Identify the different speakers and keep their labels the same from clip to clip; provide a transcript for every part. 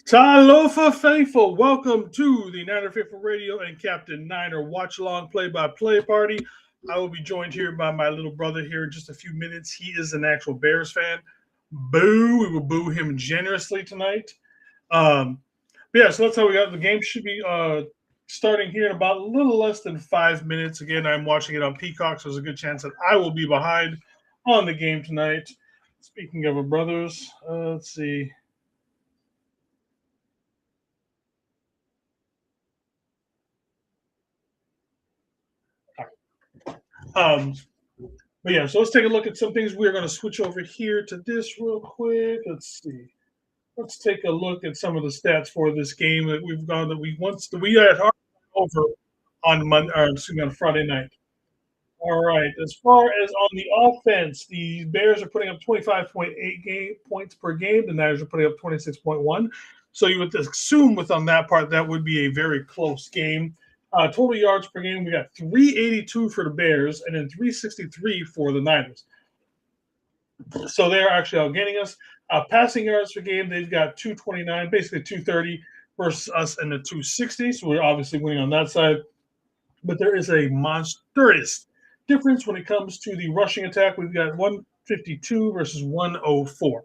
Speaker 1: Talofa Faithful, welcome to the Niner Faithful Radio and Captain Niner Watch Along Play by Play Party. I will be joined here by my little brother here in just a few minutes. He is an actual Bears fan. Boo! We will boo him generously tonight. Yeah, so that's how we got the game. Should be starting here in about a little less than 5 minutes. Again, I'm watching it on Peacock, so there's a good chance that I will be behind on the game tonight. Speaking of our brothers, let's see. Um, but yeah, so let's take a look at some things. We're going to switch over here to this real quick. Let's see. Let's take a look at some of the stats for this game that we've gone that we had hard over on Monday, or excuse me, on Friday night. All right. As far as on the offense, the Bears are putting up 25.8 points per game. The Niners are putting up 26.1. So you would assume with on that part that would be a very close game. Total yards per game, we got 382 for the Bears and then 363 for the Niners. So they're actually outgaining us. Passing yards per game, they've got 229, basically 230 versus us and the 260. So we're obviously winning on that side. But there is a monstrous difference when it comes to the rushing attack. We've got 152 versus 104.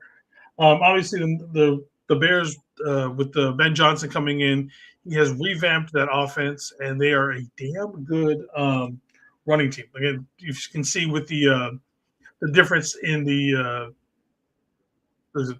Speaker 1: Obviously, the Bears with the Ben Johnson coming in, he has revamped that offense, and they are a damn good running team. Again, you can see with the difference in the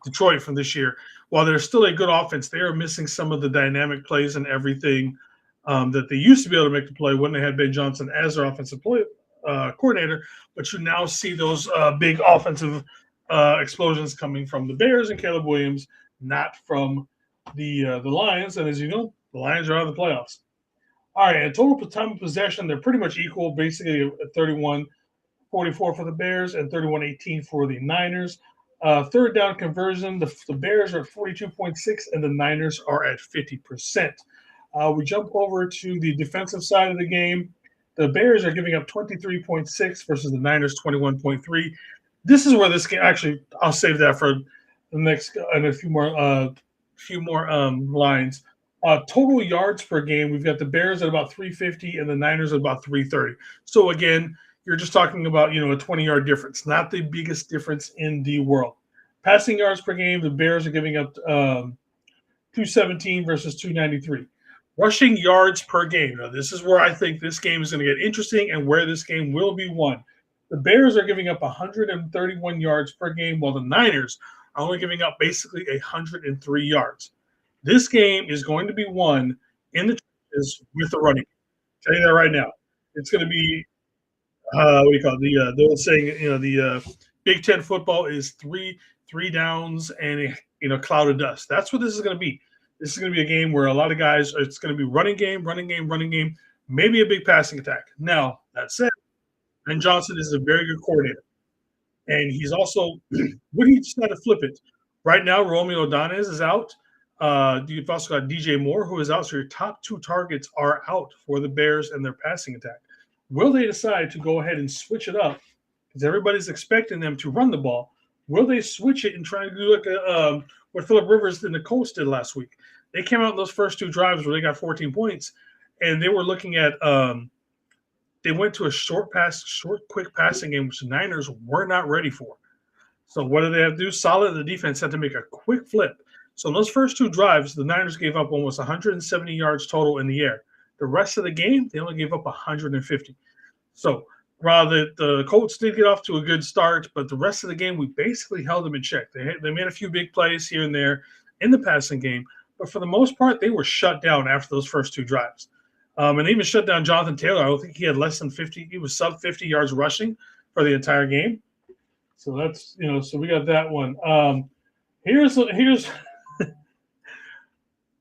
Speaker 1: Detroit from this year. While they're still a good offense, they are missing some of the dynamic plays and everything that they used to be able to make the play when they had Ben Johnson as their offensive play coordinator. But you now see those big offensive explosions coming from the Bears and Caleb Williams, not from the Lions. And as you know, the Lions are out of the playoffs. All right, and total time of possession, they're pretty much equal, basically at 31-44 for the Bears and 31-18 for the Niners. Third down conversion, the Bears are at 42.6 and the Niners are at 50%. We jump over to the defensive side of the game. The Bears are giving up 23.6 versus the Niners 21.3. This is where this game actually, I'll save that for the next and a few more lines. Total yards per game, we've got the Bears at about 350 and the Niners at about 330. So again, you're just talking about, a 20-yard difference, not the biggest difference in the world. Passing yards per game, the Bears are giving up 217 versus 293. Rushing yards per game. Now, this is where I think this game is going to get interesting and where this game will be won. The Bears are giving up 131 yards per game, while the Niners are only giving up basically 103 yards. This game is going to be won in the trenches with the running game. I'll tell you that right now. It's going to be what do you call it? The old saying, the Big Ten football is three downs and a cloud of dust. That's what this is going to be. This is going to be a game where a lot of guys, it's going to be running game, maybe a big passing attack. Now, that said, Ben Johnson is a very good coordinator. And he's also, what do you just got to flip it? Right now, Romeo Odanes is out. You've also got DJ Moore, who is out. So your top two targets are out for the Bears and their passing attack. Will they decide to go ahead and switch it up? Because everybody's expecting them to run the ball. Will they switch it and try to do like what Phillip Rivers and the Colts did last week? They came out in those first two drives where they got 14 points, and they were looking at they went to a short, quick passing game, which the Niners were not ready for. So what did they have to do? Solid. The defense had to make a quick flip. So in those first two drives, the Niners gave up almost 170 yards total in the air. The rest of the game, they only gave up 150. So while the Colts did get off to a good start, but the rest of the game, we basically held them in check. They made a few big plays here and there in the passing game, but for the most part, they were shut down after those first two drives. And they even shut down Jonathan Taylor. I don't think he had less than 50. He was sub 50 yards rushing for the entire game. So that's, so we got that one. Here's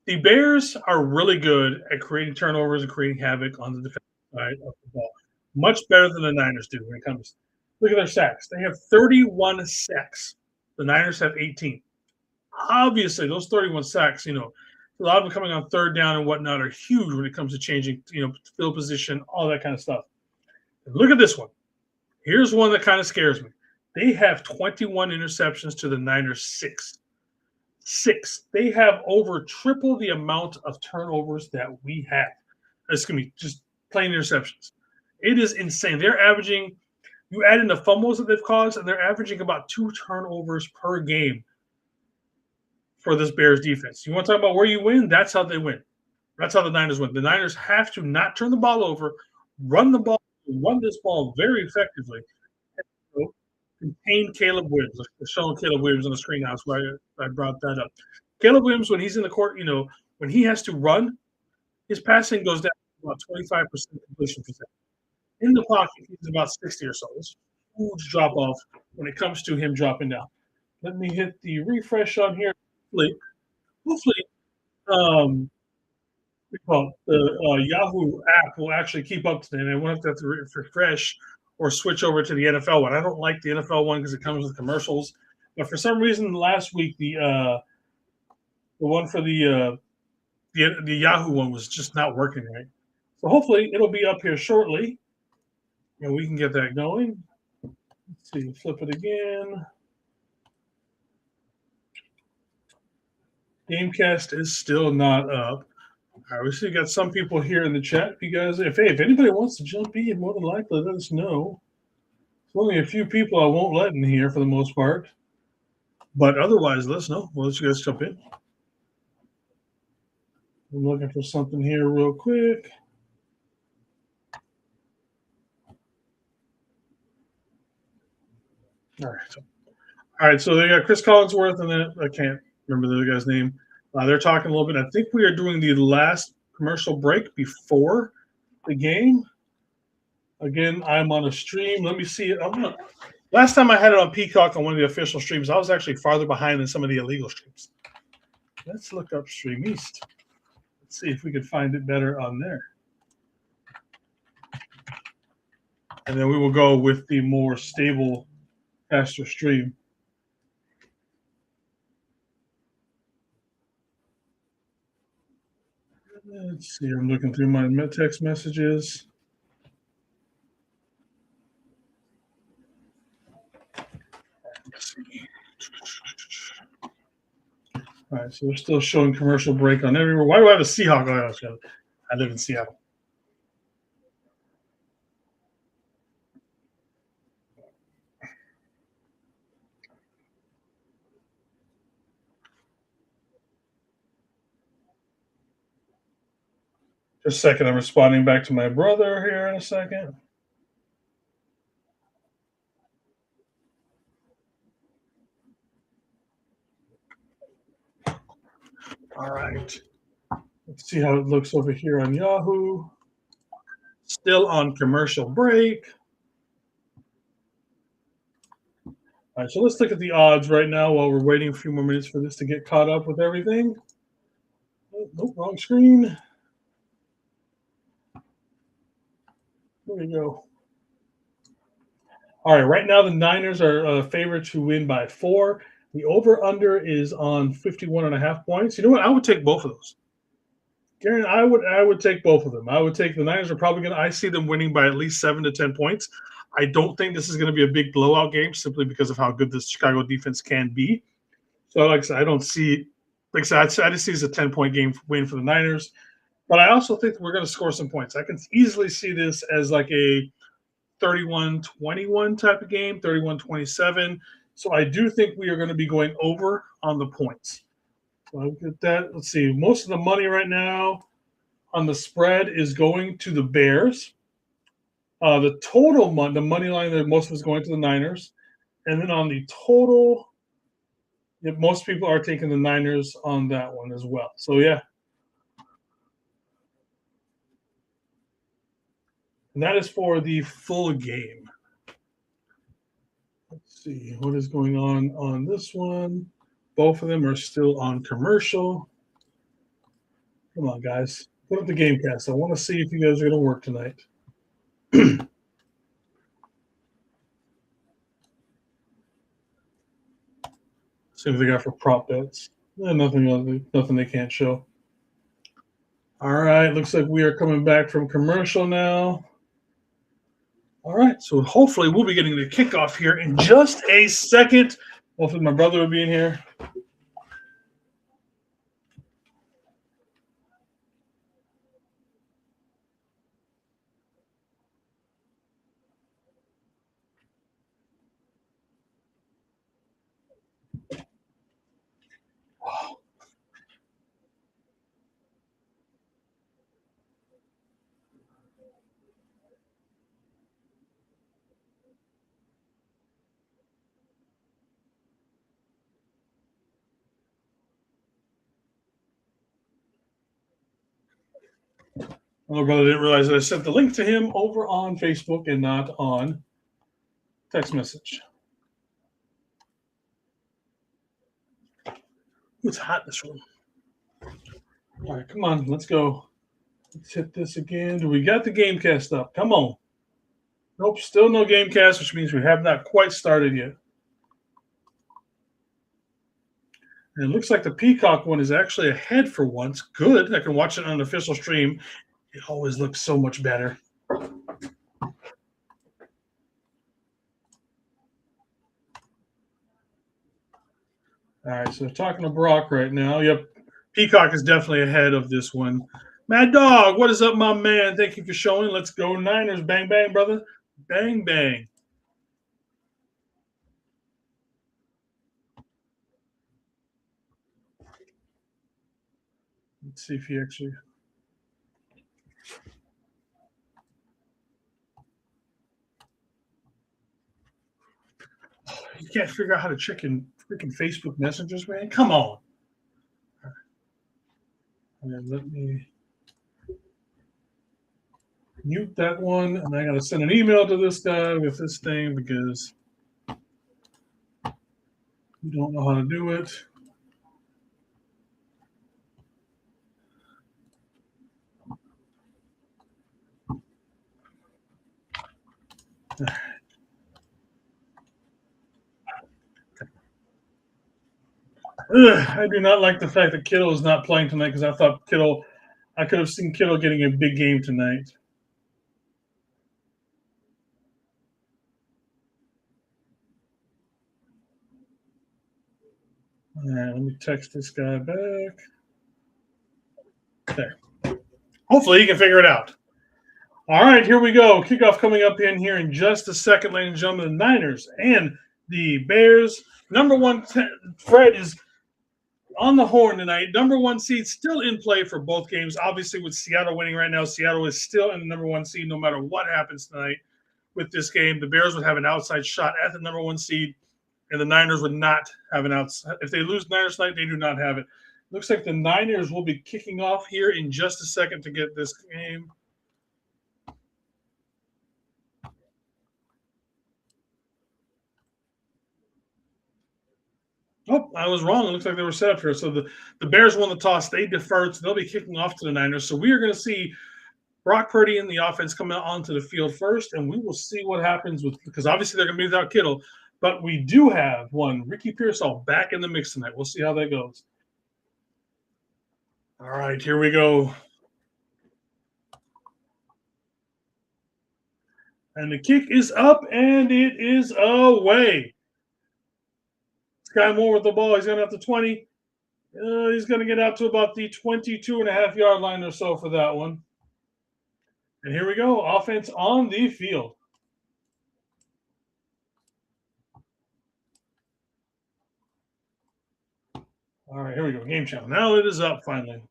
Speaker 1: the Bears are really good at creating turnovers and creating havoc on the defensive side of the ball. Much better than the Niners do when it comes. Look at their sacks. They have 31 sacks. The Niners have 18. Obviously, those 31 sacks, a lot of them coming on third down and whatnot are huge when it comes to changing, field position, all that kind of stuff. And look at this one. Here's one that kind of scares me. They have 21 interceptions to the Niners 6. 6. They have over triple the amount of turnovers that we have. It's going to be just plain interceptions. It is insane. They're averaging, you add in the fumbles that they've caused, and they're averaging about 2 turnovers per game for this Bears defense. You want to talk about where you win? That's how they win. That's how the Niners win. The Niners have to not turn the ball over, run this ball very effectively, and contain Caleb Williams. I'm showing Caleb Williams on the screen now. That's why I brought that up. Caleb Williams, when he's in the court, when he has to run, his passing goes down to about 25% completion percent. In the pocket, he's about 60 or so. It's a huge drop off when it comes to him dropping down. Let me hit the refresh on here. Hopefully, the Yahoo app will actually keep up to date. I won't have to refresh or switch over to the NFL one. I don't like the NFL one because it comes with commercials. But for some reason, last week the one for the Yahoo one was just not working right. So hopefully it'll be up here shortly, and we can get that going. Let's see, flip it again. Gamecast is still not up. All right, we still got some people here in the chat. You guys, if anybody wants to jump in, more than likely let us know. There's only a few people I won't let in here for the most part, but otherwise, let us know. We'll let you guys jump in. I'm looking for something here real quick. All right. So they got Chris Collinsworth, and then I can't remember the other guy's name. They're talking a little bit. I think we are doing the last commercial break before the game. Again, I'm on a stream. Let me see it. Last time I had it on Peacock on one of the official streams, I was actually farther behind than some of the illegal streams. Let's look up Stream East. Let's see if we could find it better on there. And then we will go with the more stable faster stream. Let's see. I'm looking through my text messages. Let's see. All right, so we're still showing commercial break on everywhere. Why do I have a Seahawk? I live in Seattle. Just a second. I'm responding back to my brother here in a second. All right. Let's see how it looks over here on Yahoo. Still on commercial break. All right, so let's look at the odds right now while we're waiting a few more minutes for this to get caught up with everything. Oh, nope, wrong screen. There we go. All right, right now the Niners are favored to win by 4. The over-under is on 51.5 points. You know what? I would take both of those. Garen, I would take both of them. I would take the Niners are probably going to – I see them winning by at least 7 to 10 points. I don't think this is going to be a big blowout game simply because of how good the Chicago defense can be. So, like I said, I don't see – like I said, I just see it as a 10-point game win for the Niners. But I also think we're going to score some points. I can easily see this as like a 31-21 type of game, 31-27. So I do think we are going to be going over on the points. So I'll get that. Let's see. Most of the money right now on the spread is going to the Bears. The total money, the money line that most of is going to the Niners. And then on the total, most people are taking the Niners on that one as well. So, yeah. And that is for the full game. Let's see what is going on this one. Both of them are still on commercial. Come on, guys. Put up the Gamecast. I want to see if you guys are going to work tonight. See what they got for prop bets. Nothing they can't show. All right. Looks like we are coming back from commercial now. All right, so hopefully we'll be getting the kickoff here in just a second. Hopefully my brother will be in here. My little brother didn't realize that I sent the link to him over on Facebook and not on text message. It's hot in this room. All right, come on, let's go. Let's hit this again. Do we got the game cast up? Come on. Nope, still no game cast, which means we have not quite started yet. And it looks like the Peacock one is actually ahead for once. Good. I can watch it on an official stream. It always looks so much better. All right, so they're talking to Brock right now. Yep, Peacock is definitely ahead of this one. Mad Dog, what is up, my man? Thank you for showing. Let's go Niners. Bang, bang, brother. Bang, bang. Let's see if he actually... You can't figure out how to check in freaking Facebook messengers, man? Come on. And let me mute that one. And I got to send an email to this guy with this thing because you don't know how to do it. I do not like the fact that Kittle is not playing tonight because I thought I could have seen Kittle getting a big game tonight. All right, let me text this guy back. There. Hopefully he can figure it out. All right, here we go. Kickoff coming up in here in just a second, ladies and gentlemen. The Niners and the Bears. Number one, Fred is on the horn tonight. Number one seed still in play for both games. Obviously, with Seattle winning right now, Seattle is still in the number one seed no matter what happens tonight with this game. The Bears would have an outside shot at the number one seed, and the Niners would not have an outside. If they lose Niners tonight, they do not have it. Looks like the Niners will be kicking off here in just a second to get this game. Oh, I was wrong. It looks like they were set up here. So the Bears won the toss. They deferred, so they'll be kicking off to the Niners. So we are going to see Brock Purdy in the offense come out onto the field first, and we will see what happens because obviously they're going to be without Kittle. But we do have Ricky Pearsall back in the mix tonight. We'll see how that goes. All right, here we go. And the kick is up, and it is away. Sky Moore with the ball. He's going to have the 20. He's going to get out to about the 22.5-yard line or so for that one. And here we go. Offense on the field. All right, here we go. Game channel. Now it is up finally.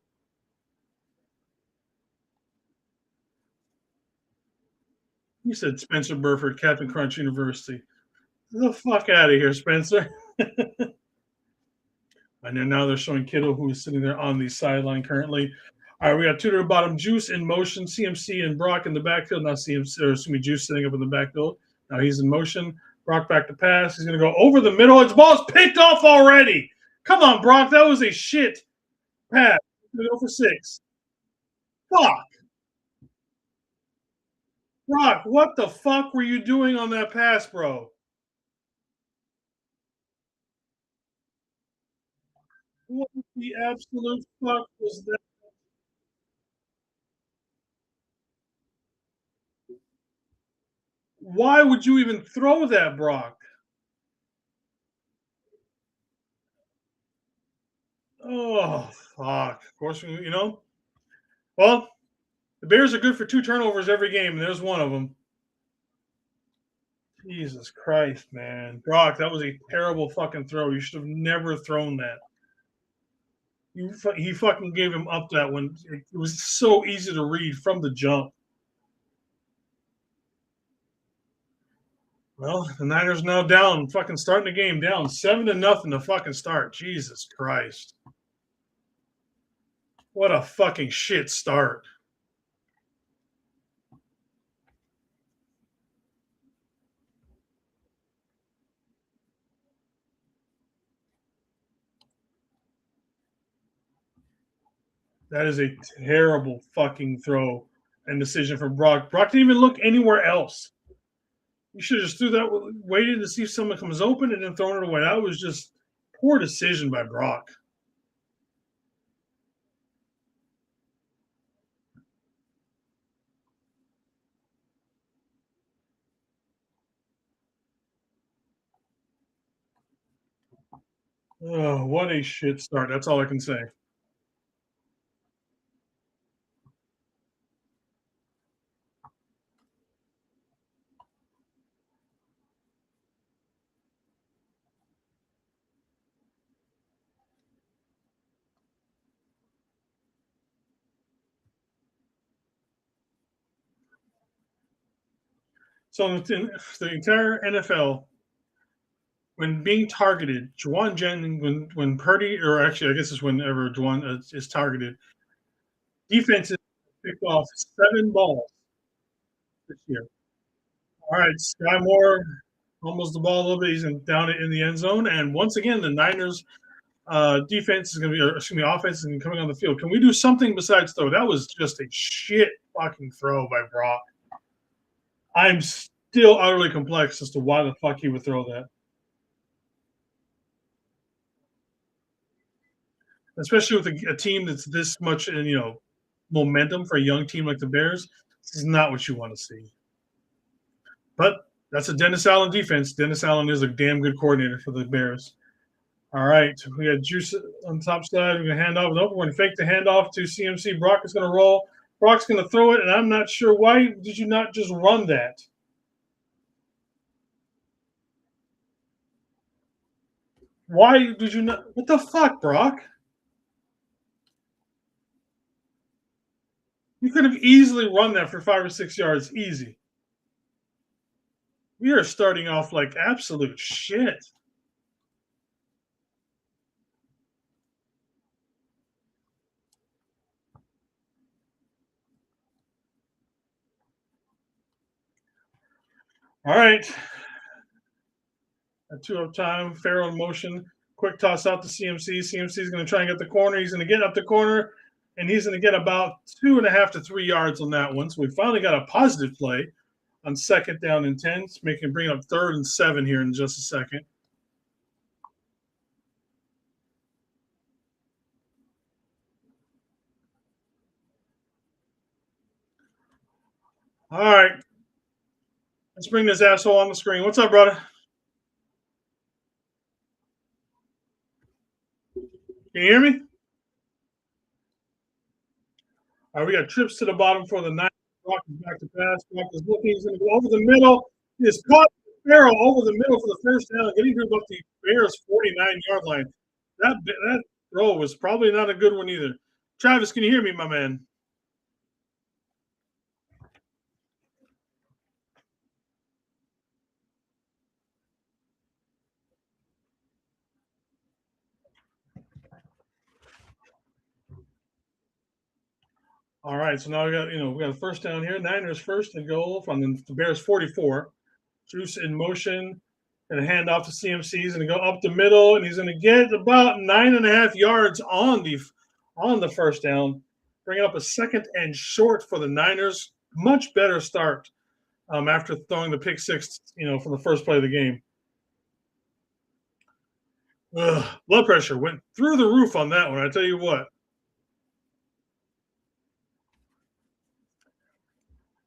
Speaker 1: You said Spencer Burford, Captain Crunch University. Get the fuck out of here, Spencer. And then now they're showing Kittle, who is sitting there on the sideline currently. All right, we got two to the bottom. Juice in motion. CMC and Brock in the backfield. Now Juice sitting up in the backfield. Now he's in motion. Brock back to pass. He's going to go over the middle. His ball's picked off already. Come on, Brock. That was a shit pass. He's going to go for 6. Fuck. Brock, what the fuck were you doing on that pass, bro? What the absolute fuck was that? Why would you even throw that, Brock? Oh, fuck. Of course, Well, the Bears are good for 2 turnovers every game, and there's one of them. Jesus Christ, man. Brock, that was a terrible fucking throw. You should have never thrown that. He fucking gave him up that one. It was so easy to read from the jump. Well, the Niners now down, fucking starting the game down 7-0 to fucking start. Jesus Christ. What a fucking shit start. That is a terrible fucking throw and decision from Brock. Brock didn't even look anywhere else. You should have just threw that, waited to see if someone comes open, and then thrown it away. That was just poor decision by Brock. Oh, what a shit start. That's all I can say. So in the entire NFL, when being targeted, Juwan Jennings, when Purdy, or actually I guess it's whenever Juwan is targeted, defenses picked off 7 balls this year. All right, Sky Moore almost the ball a little bit. He's down it in the end zone, and once again, the Niners defense is going to be, or excuse me, offense is coming on the field. Can we do something besides throw? That was just a shit fucking throw by Brock. I'm still utterly complex as to why the fuck he would throw that. Especially with a team that's this much in, momentum for a young team like the Bears. This is not what you want to see. But that's a Dennis Allen defense. Dennis Allen is a damn good coordinator for the Bears. All right, we got Juice on the top side. We're going to hand off. Nope, we're going to fake the handoff to CMC. Brock is going to roll. Brock's going to throw it, and I'm not sure why did you not just run that? Why did you not? What the fuck, Brock? You could have easily run that for 5 or 6 yards, easy. We are starting off like absolute shit. All right. A 2-up time, Farrell in motion, quick toss out to CMC. CMC is going to try and get the corner. He's going to get up the corner, and he's going to get about 2.5 to 3 yards on that one. So we finally got a positive play on 2nd down and 10, bring up 3rd and 7 here in just a second. All right. Let's bring this asshole on the screen. What's up, brother? Can you hear me? All right, we got trips to the bottom for the Niners. Brock is back to pass. Brock is looking. He's going to go over the middle. He has caught Farrell over the middle for the first down, getting to about the Bears' 49-yard line. That throw was probably not a good one either. Travis, can you hear me, my man? All right, so now we got a first down here. Niners first and goal from the Bears 44. Juice in motion, and a handoff to CMC. He's going to go up the middle, and he's going to get about 9.5 yards on the first down, bringing up a 2nd and short for the Niners. Much better start after throwing the pick 6, from the first play of the game. Blood pressure went through the roof on that one. I tell you what.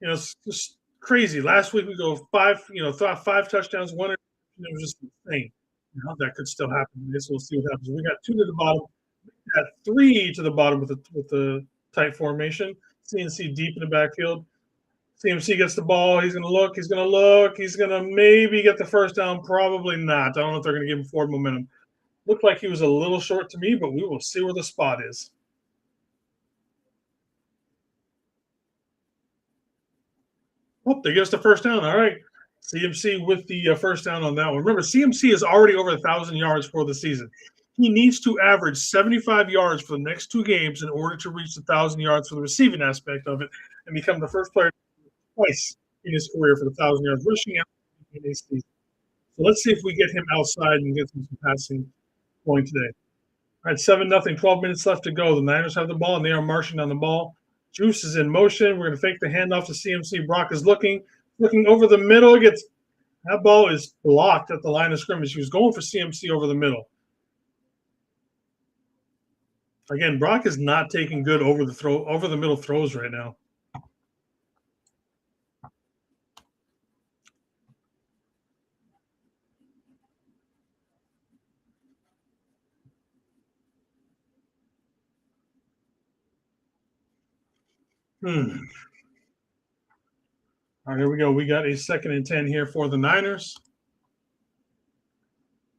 Speaker 1: It's just crazy. Last week we go 5 touchdowns, 1. It was just insane. That could still happen. I guess we'll see what happens. We got 2 to the bottom. We got 3 to the bottom with the tight formation. CNC deep in the backfield. CMC gets the ball. He's going to look. He's going to maybe get the first down. Probably not. I don't know if they're going to give him forward momentum. Looked like he was a little short to me, but we will see where the spot is. Oh, they give us the first down. All right. CMC with the first down on that one. Remember, CMC is already over 1,000 yards for the season. He needs to average 75 yards for the next 2 games in order to reach 1,000 yards for the receiving aspect of it and become the first player twice in his career for the 1,000 yards rushing out in a season. So let's see if we get him outside and get some passing going today. All right, 7-0, 12 minutes left to go. The Niners have the ball, and they are marching on the ball. Juice is in motion. We're going to fake the handoff to CMC. Brock is looking over the middle. That ball is blocked at the line of scrimmage. He was going for CMC over the middle. Again, Brock is not taking good over the middle throws right now. All right, here we go. We got a 2nd and 10 here for the Niners.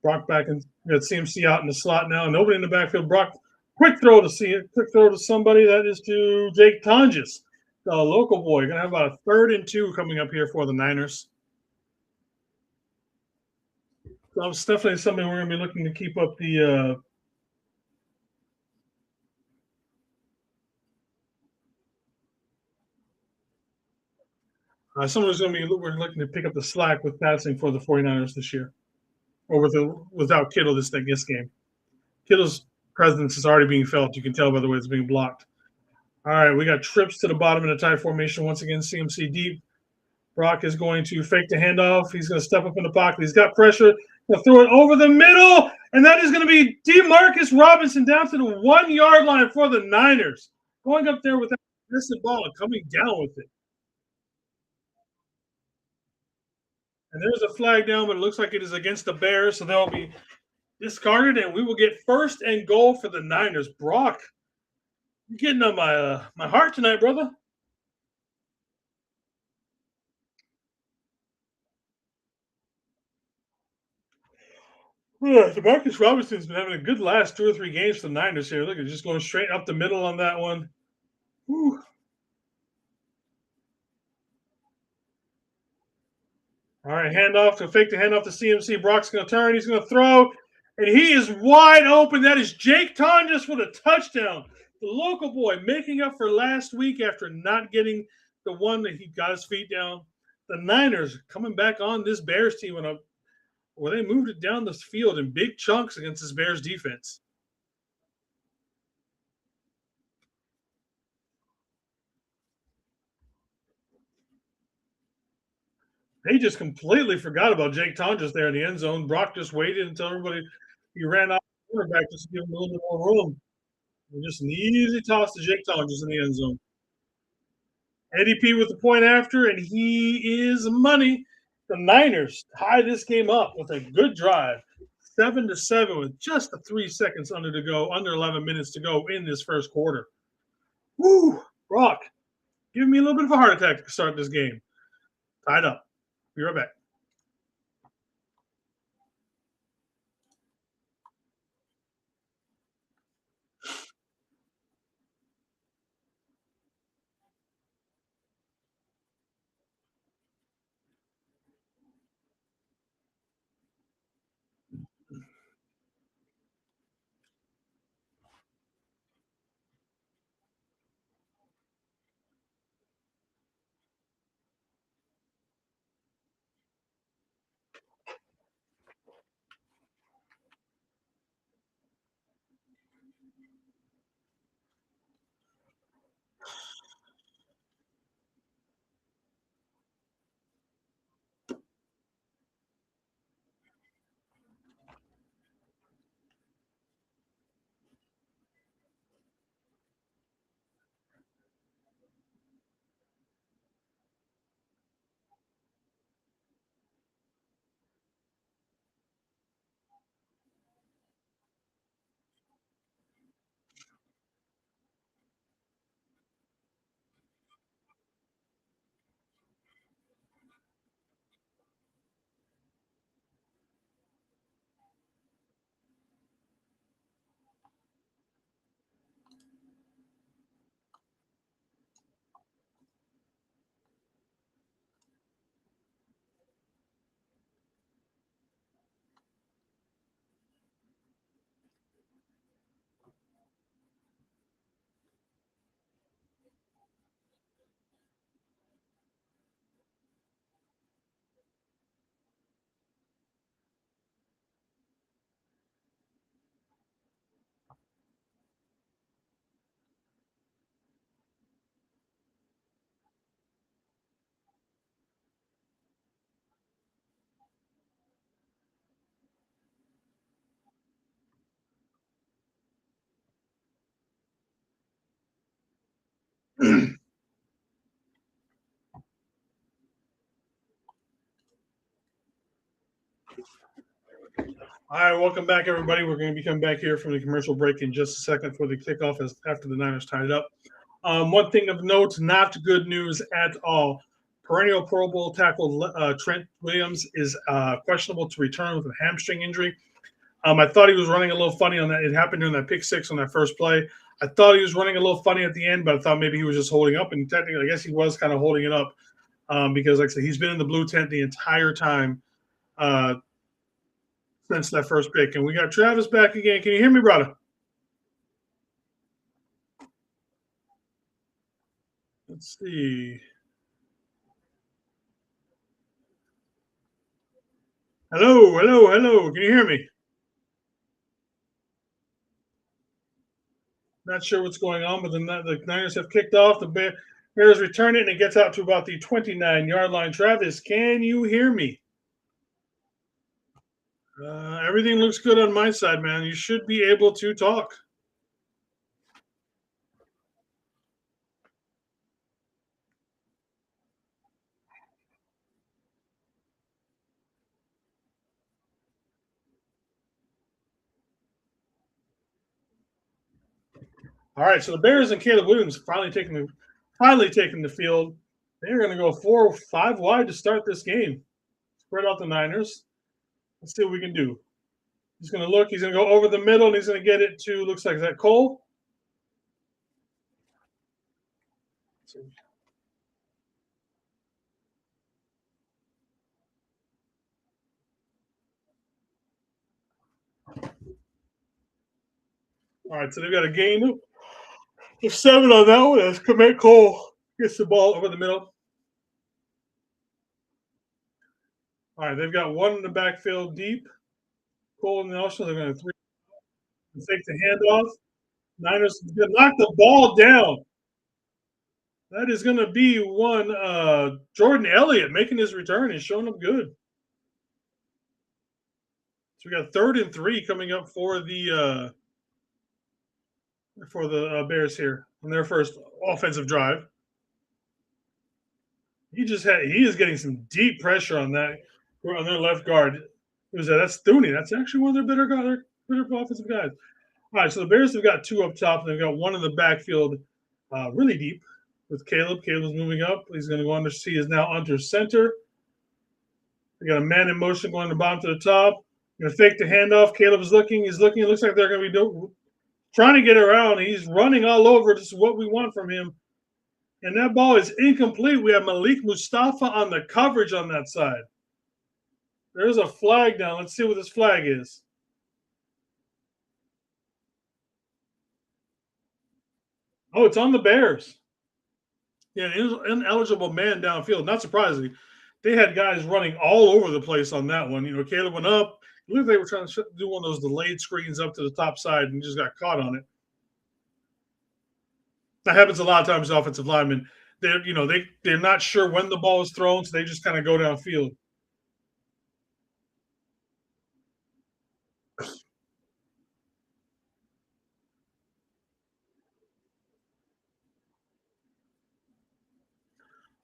Speaker 1: Brock back and we got CMC out in the slot now. Nobody in the backfield. Brock, quick throw to somebody. That is to Jake Tonjes, the local boy. Gonna have about a 3rd and 2 coming up here for the Niners. So it's definitely something we're gonna be looking to keep up the. Someone's going to be we're looking to pick up the slack with passing for the 49ers this year, or without Kittle this game. Kittle's presence is already being felt. You can tell by the way it's being blocked. All right, we got trips to the bottom in a tight formation once again. CMC deep. Brock is going to fake the handoff. He's going to step up in the pocket. He's got pressure. He'll throw it over the middle, and that is going to be Demarcus Robinson down to the 1-yard line for the Niners. Going up there with that missing ball and coming down with it. And there's a flag down, but it looks like it is against the Bears, so they'll be discarded, and we will get 1st and goal for the Niners. Brock, you're getting on my heart tonight, brother. Demarcus Robinson's been having a good last 2 or 3 games for the Niners here. Look, just going straight up the middle on that one. Whew. All right, fake the handoff to CMC. Brock's going to turn. He's going to throw, and he is wide open. That is Jake Tonjes with a touchdown. The local boy making up for last week after not getting the one that he got his feet down. The Niners coming back on this Bears team where they moved it down the field in big chunks against this Bears defense. They just completely forgot about Jake Tonjes there in the end zone. Brock just waited until he ran out the quarterback just to give him a little bit more room. And just an easy toss to Jake Tonjes in the end zone. Eddie P with the point after, and he is money. The Niners tie this game up with a good drive, 7-7 with just 3 seconds under 11 minutes to go in this first quarter. Woo, Brock, giving me a little bit of a heart attack to start this game. Tied up. Be right back. All right, welcome back, everybody. We're going to be coming back here from the commercial break in just a second for the kickoff as after the Niners tied it up. One thing of note, not good news at all. Perennial Pro Bowl tackle Trent Williams is questionable to return with a hamstring injury. I thought he was running a little funny on that. It happened during that pick six on that first play. I thought he was running a little funny at the end, but I thought maybe he was just holding up. And technically, I guess he was kind of holding it up because, like I said, he's been in the blue tent the entire time since that first pick. And we got Travis back again. Can you hear me, brother? Let's see. Hello, hello, hello. Can you hear me? Not sure what's going on, but the Niners have kicked off. The Bears return it, and it gets out to about the 29-yard line. Travis, can you hear me? Everything looks good on my side, man. You should be able to talk. All right, so the Bears and Caleb Williams finally taking the field. They're going to go 4-5 wide to start this game. Spread out the Niners. Let's see what we can do. He's going to look. He's going to go over the middle, and he's going to get it to, looks like, is that Cole? All right, so they've got a gain of 7 on that one as Commit Cole gets the ball over the middle. All right, they've got one in the backfield deep. Cole and Nelson, they're going to fake the handoff. Niners knock the ball down. That is going to be one Jordan Elliott making his return and showing up good. So we got 3rd and 3 coming up for the Bears here on their first offensive drive. He is getting some deep pressure on their left guard. That's Thuney. That's actually one of their better offensive guys. All right, so the Bears have got 2 up top, and they've got one in the backfield, really deep with Caleb. Caleb's moving up. He's going to go under. He is now under center. They got a man in motion going to the bottom to the top. Going to fake the handoff. Caleb is looking. He's looking. It looks like they're going to be trying to get around. He's running all over. This is what we want from him. And that ball is incomplete. We have Malik Mustafa on the coverage on that side. There's a flag down. Let's see what this flag is. Oh, it's on the Bears. Yeah, an ineligible man downfield. Not surprising. They had guys running all over the place on that one. Caleb went up. I believe they were trying to do one of those delayed screens up to the top side and just got caught on it. That happens a lot of times to offensive linemen. They're not sure when the ball is thrown, so they just kind of go downfield.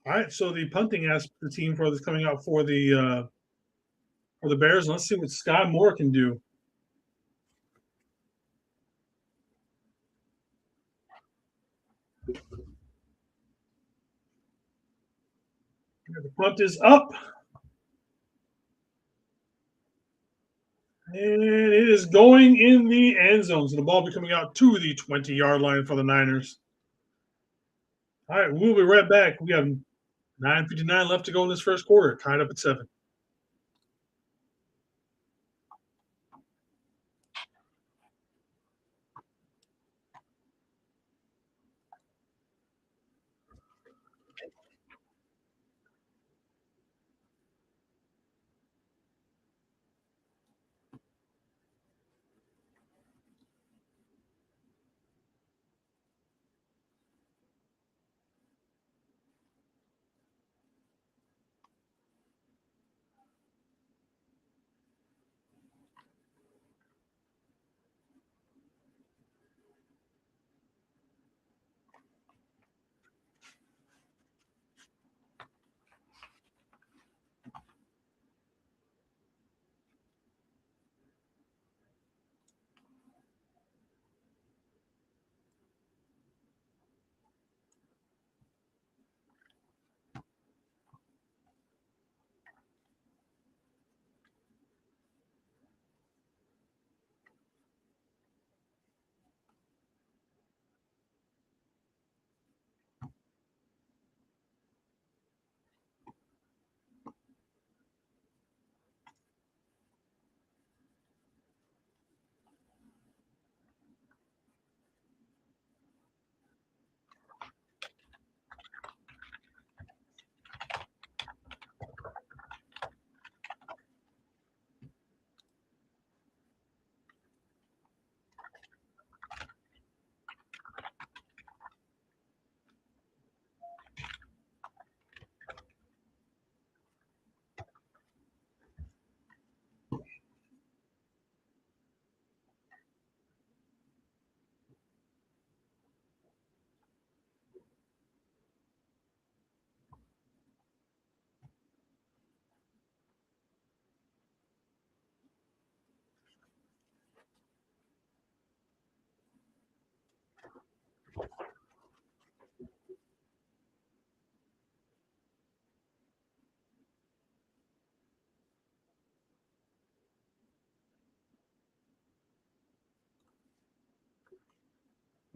Speaker 1: All right, so the punting aspect of the team for this coming out for the Bears. Let's see what Sky Moore can do. The punt is up. And it is going in the end zone. So the ball will be coming out to the 20-yard line for the Niners. All right, we'll be right back. We have 9:59 left to go in this first quarter, tied up at 7.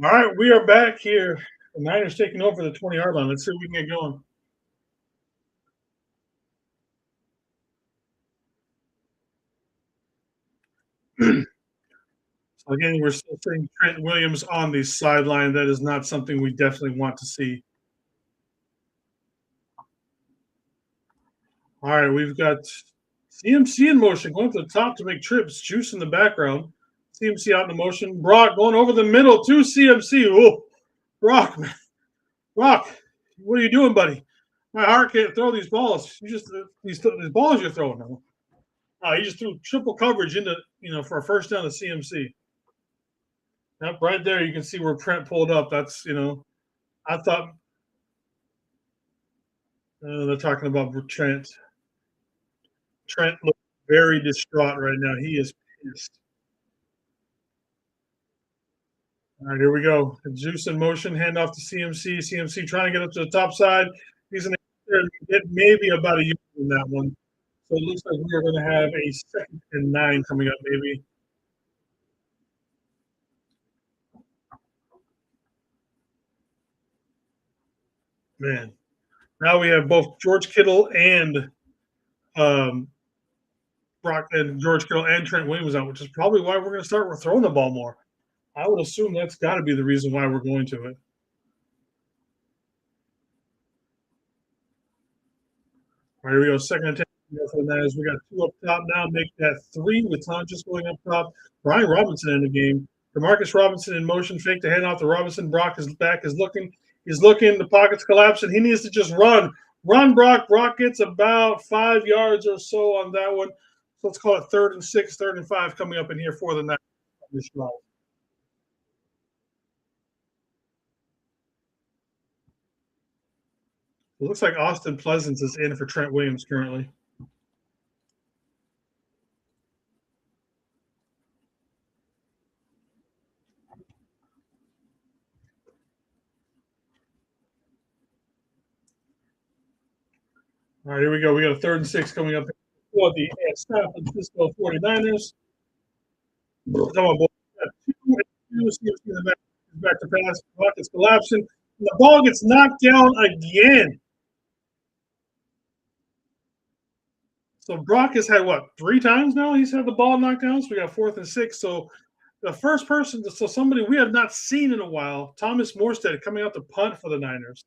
Speaker 1: All right, we are back here. The Niners taking over the 20-yard line. Let's see if we can get going. So again, we're still seeing Trent Williams on the sideline. That is not something we definitely want to see. All right, we've got CMC in motion, going to the top to make trips. Juice in the background. CMC out in the motion. Brock going over the middle to CMC. Oh, Brock, man. Brock, what are you doing, buddy? My heart can't throw these balls. These balls you're throwing now. He just threw triple coverage into, for a first down to CMC. Yep, right there you can see where Trent pulled up. That's, I thought they're talking about Trent. Trent looks very distraught right now. He is pissed. All right, here we go. Juice in motion, handoff to CMC. CMC trying to get up to the top side. He's going to get maybe about a yard in that one. So it looks like we are going to have a 2nd and 9 coming up, maybe. Man, now we have both George Kittle and Brock and George Kittle and Trent Williams out, which is probably why we're going to start throwing the ball more. I would assume that's got to be the reason why we're going to it. All right, here we go. 2nd and 10 for the Niners. We got 2 up top now. Make that 3 with Tonjes going up top. Brian Robinson in the game. DeMarcus Robinson in motion. Fake the handoff to Robinson. Brock is back. Is looking. He's looking. The pocket's collapsing. He needs to just run. Run, Brock. Brock gets about 5 yards or so on that one. So let's call it 3rd and 6, 3rd and 5 coming up in here for the Niners. It looks like Austin Pleasance is in for Trent Williams currently. All right, here we go. We got a 3rd and 6 coming up for the San Francisco 49ers. Come on, boys. 2 back to pass. Clock is collapsing. And the ball gets knocked down again. So Brock has had, 3 times now he's had the ball knocked down? So we got 4th and 6. So the first person, somebody we have not seen in a while, Thomas Morstead coming out to punt for the Niners.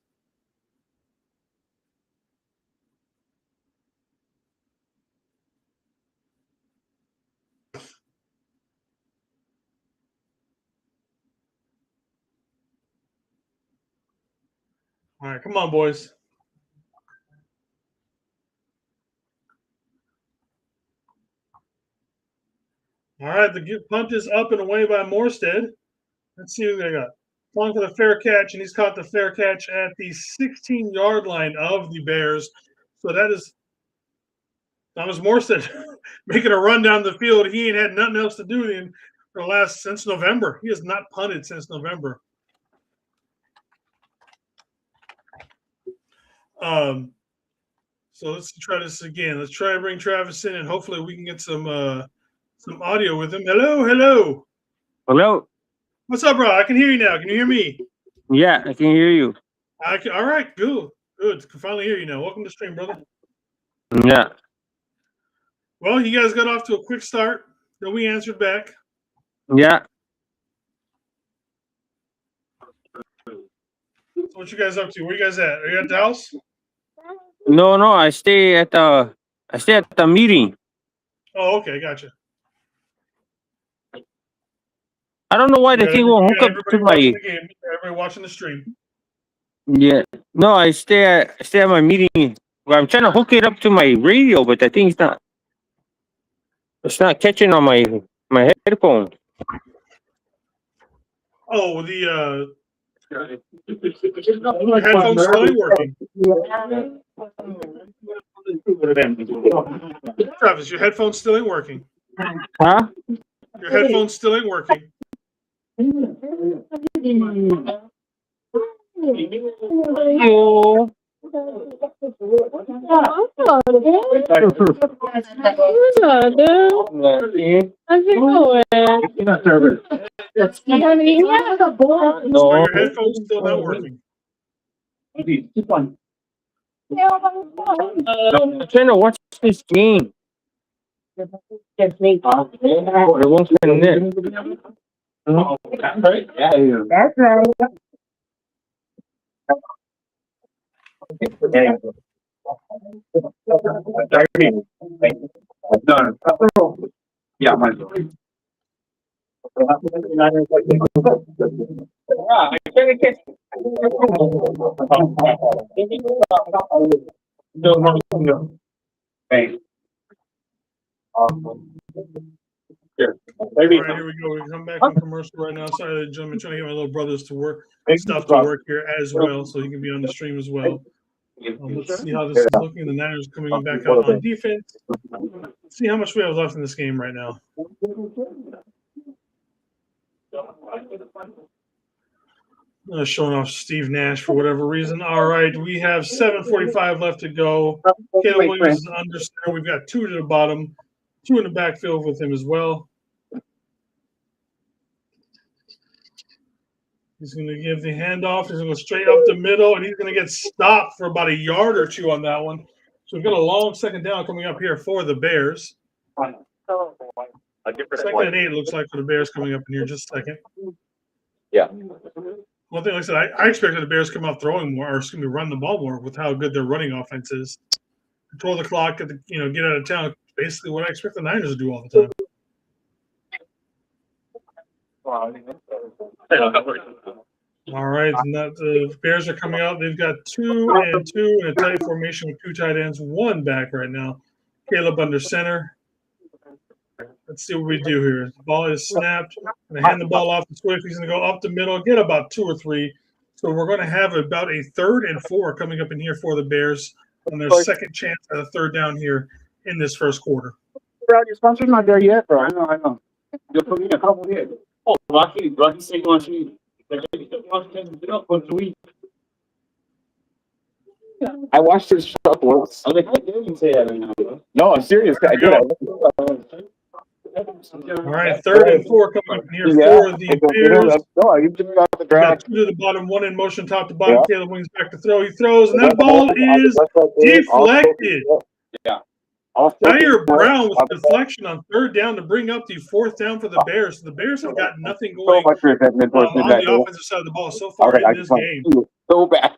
Speaker 1: All right, come on, boys. All right, the punt is up and away by Morstead. Let's see who they got. Calling for the fair catch, and he's caught the fair catch at the 16-yard line of the Bears. So that is Thomas Morstead making a run down the field. He ain't had nothing else to do since November. He has not punted since November. So let's try this again. Let's try and bring Travis in, and hopefully we can get some audio with him. Hello.
Speaker 2: Hello.
Speaker 1: What's up, bro? I can hear you now. Can you hear me?
Speaker 2: Yeah, I can hear you.
Speaker 1: All right, good. Can finally hear you now. Welcome to the stream, brother.
Speaker 2: Yeah.
Speaker 1: Well, you guys got off to a quick start. Then we answered back.
Speaker 2: Yeah.
Speaker 1: So what you guys up to? Where you guys at? Are you at the house?
Speaker 2: No, I stay at the meeting.
Speaker 1: Oh, okay, gotcha.
Speaker 2: I don't know why the thing won't hook up to my.
Speaker 1: Everybody watching the stream.
Speaker 2: Yeah. No, I stay at my meeting. Well, I'm trying to hook it up to my radio, but the thing's not. It's not catching on my headphone.
Speaker 1: Oh, the headphones still ain't working. Travis, your headphones still ain't working.
Speaker 2: Huh?
Speaker 1: Your headphones still ain't working.
Speaker 2: Oh.
Speaker 1: Are your headphones still not working?
Speaker 2: I'm trying to watch this game. It won't connect.
Speaker 3: That's right.
Speaker 4: Yeah,
Speaker 2: I can't catch.
Speaker 1: All right, here we go. We come back from commercial right now. Sorry, gentlemen, trying to get my little brothers to work stuff to work here as well, so he can be on the stream as well. Let's see how this is looking. The Niners coming back out on defense. Let's see how much we have left in this game right now. Showing off Steve Nash for whatever reason. All right, we have 7:45 left to go. Caleb Williams is under center. We've got 2 to the bottom, 2 in the backfield with him as well. He's going to give the handoff. He's going to go straight up the middle, and he's going to get stopped for about a yard or 2 on that one. So we've got a long second down coming up here for the Bears. Second and 8 looks like for the Bears coming up in here in just a second.
Speaker 4: Yeah.
Speaker 1: One thing, like I said, I expected the Bears to come out throwing more, or excuse me, run the ball more with how good their running offense is. Control the clock, get out of town. Basically, what I expect the Niners to do all the time. All right, and the Bears are coming out. They've got 2 and 2 in a tight formation with 2 tight ends, 1 back right now. Caleb under center. Let's see what we do here. The ball is snapped. Going to hand the ball off to Swift. He's going to go up the middle, get about 2 or 3. So we're going to have about a 3rd and 4 coming up in here for the Bears on their second chance at a 3rd down here in this first quarter.
Speaker 4: Bro, your sponsor's not there yet, bro. I know. You'll put me in a couple here. Oh, Rocky said you want to I watched his shop once. I didn't say that. No, I'm serious. I did.
Speaker 1: All right, 3rd and 4 coming up here for the Bears.
Speaker 4: No, you just got the
Speaker 1: Got 2 to the bottom, 1 in motion, top to bottom. Caleb Williams back to throw. He throws, and that ball is deflected.
Speaker 4: Yeah.
Speaker 1: Tyre Brown with deflection on 3rd down to bring up the 4th down for the Bears. The Bears have got nothing going on the offensive side of the ball so far in this game.
Speaker 4: So bad.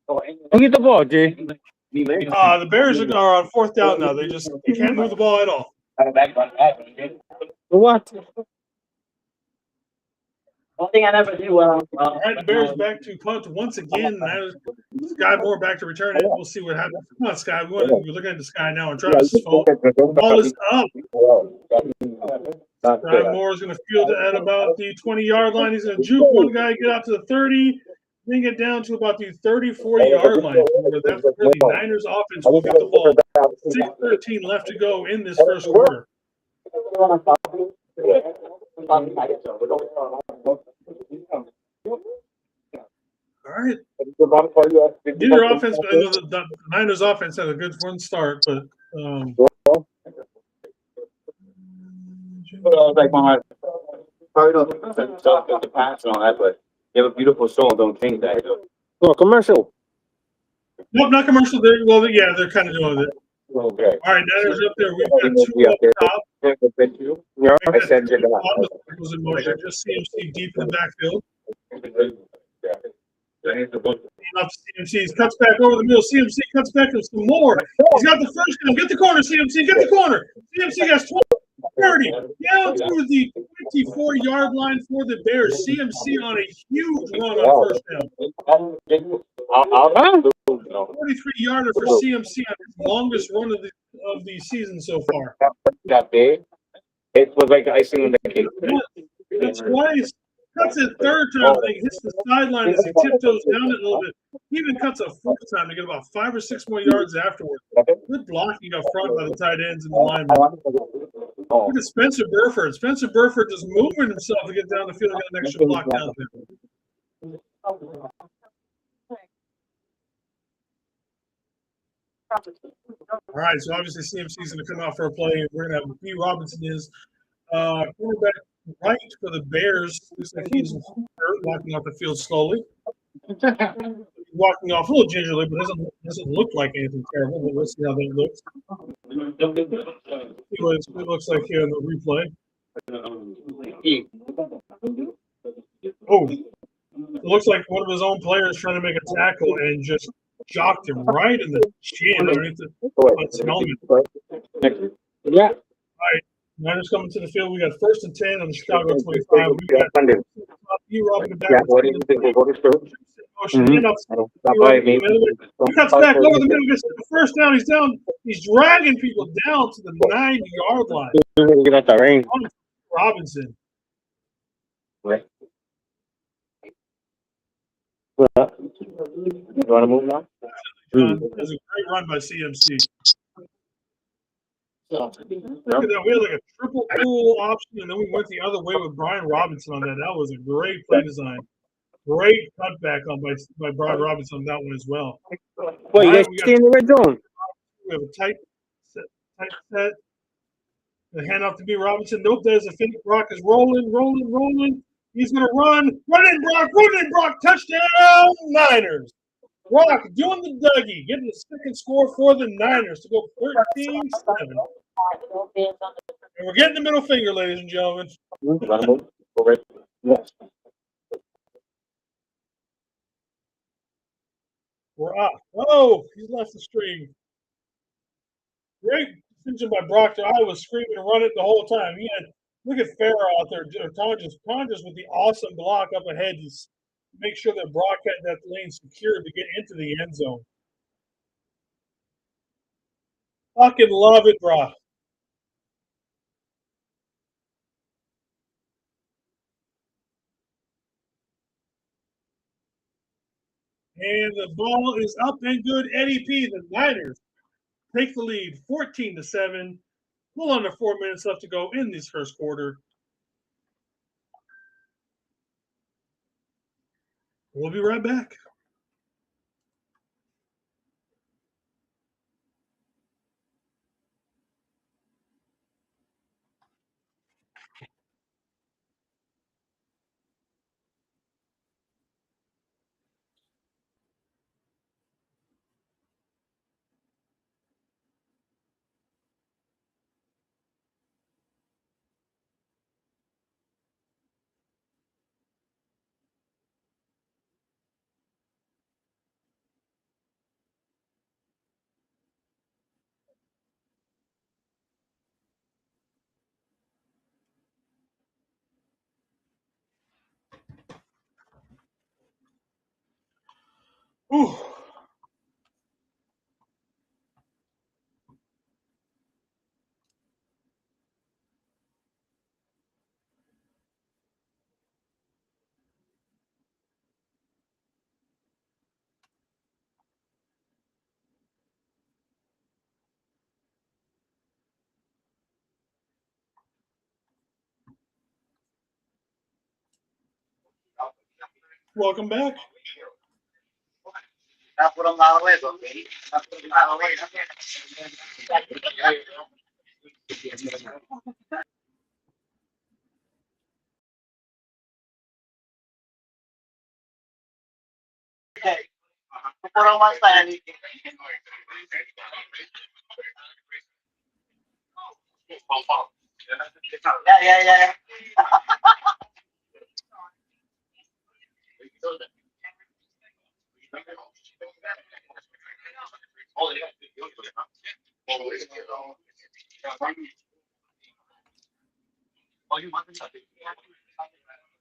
Speaker 2: Look at the ball, Jay.
Speaker 1: The Bears are on 4th down now. They can't move the ball at all.
Speaker 2: What?
Speaker 3: One thing I never do well.
Speaker 1: All right, the Bears back to punt once again. Sky Moore back to return it. We'll see what happens. Come on, Sky. We're looking at the Sky now on Travis's phone. The ball is up. Sky Moore is going to field it at about the 20-yard line. He's going to juke one guy, get out to the 30, then get down to about the 34-yard line. That's where the Niners offense will get the ball. 6:13 left to go in this first quarter. All right. Neither offense, but I know the Niners offense had a good run start, but
Speaker 4: like my probably don't stuff with the pass and all that, but you have a beautiful soul. Don't change that.
Speaker 2: No, commercial.
Speaker 1: Nope, not commercial. They're kind of doing it.
Speaker 4: Okay.
Speaker 1: All right, Niners up there. We've got 2 up top.
Speaker 4: Yeah, I said it.
Speaker 1: Was in motion. Just CMC deep in the backfield. CMC cuts back over the middle. CMC cuts back with some more. He's got the first down. Get the corner, CMC. Get the corner. CMC has 30. Down to the 24-yard line for the Bears. CMC on a huge run on first down. 43-yarder for CMC on his longest run of the season so far.
Speaker 4: That big. It was like icing on the cake.
Speaker 1: That's twice. Cuts it 3rd time. He hits the sideline as he tiptoes down it a little bit. He even cuts a 4th time to get about 5 or 6 more yards afterwards. Good blocking up front by the tight ends and the linemen. Look at Spencer Burford. Spencer Burford just moving himself to get down the field and get an extra block down there. All right, so obviously CMC is going to come out for a play. We're going to have B. Robinson is quarterback right for the Bears. Looks like he's walking off the field slowly. Walking off a little gingerly, but doesn't look like anything terrible. But let's see how that looks. See what it looks like here in the replay. Oh, it looks like one of his own players trying to make a tackle and just jocked him right in the chin underneath his helmet.
Speaker 2: Yeah.
Speaker 1: All right, Niners coming to the field. We got 1st and 10 on the Chicago 25. We got Robin back.
Speaker 2: What do you think we'll go to school?
Speaker 1: He cuts back over the middle, gets the first down. He's down. He's dragging people down to the 9-yard line.
Speaker 2: Get out the rain.
Speaker 1: Robinson.
Speaker 2: Right. You want to move on?
Speaker 1: That's a great run by CMC. Look at that. We had like a triple pull option, and then we went the other way with Brian Robinson on that. That was a great play design. Great cutback by Brian Robinson on that one as well.
Speaker 2: Well, you guys stay in the red zone.
Speaker 1: We have a tight set. The handoff to B. Robinson. Nope, there's a fake. Brock is rolling. He's going to run. Run in, Brock. Touchdown, Niners. Brock doing the Dougie, getting the second score for the Niners to go 13-7. And we're getting the middle finger, ladies and gentlemen. We're up. Oh, he's left the stream. Great decision by Brock. I was screaming and running the whole time. Look at Farrah out there. Tonjas with the awesome block up ahead to make sure that Brock had that lane secured to get into the end zone. Fucking love it, Brock. And the ball is up and good. Eddie P. The Niners take the lead 14-7. Well, under 4 minutes left to go in this first quarter. We'll be right back. Ooh. Welcome back.
Speaker 3: That's what I'm not aware of, okay? That's what I'm not aware of. Okay. Put on my side. Yeah.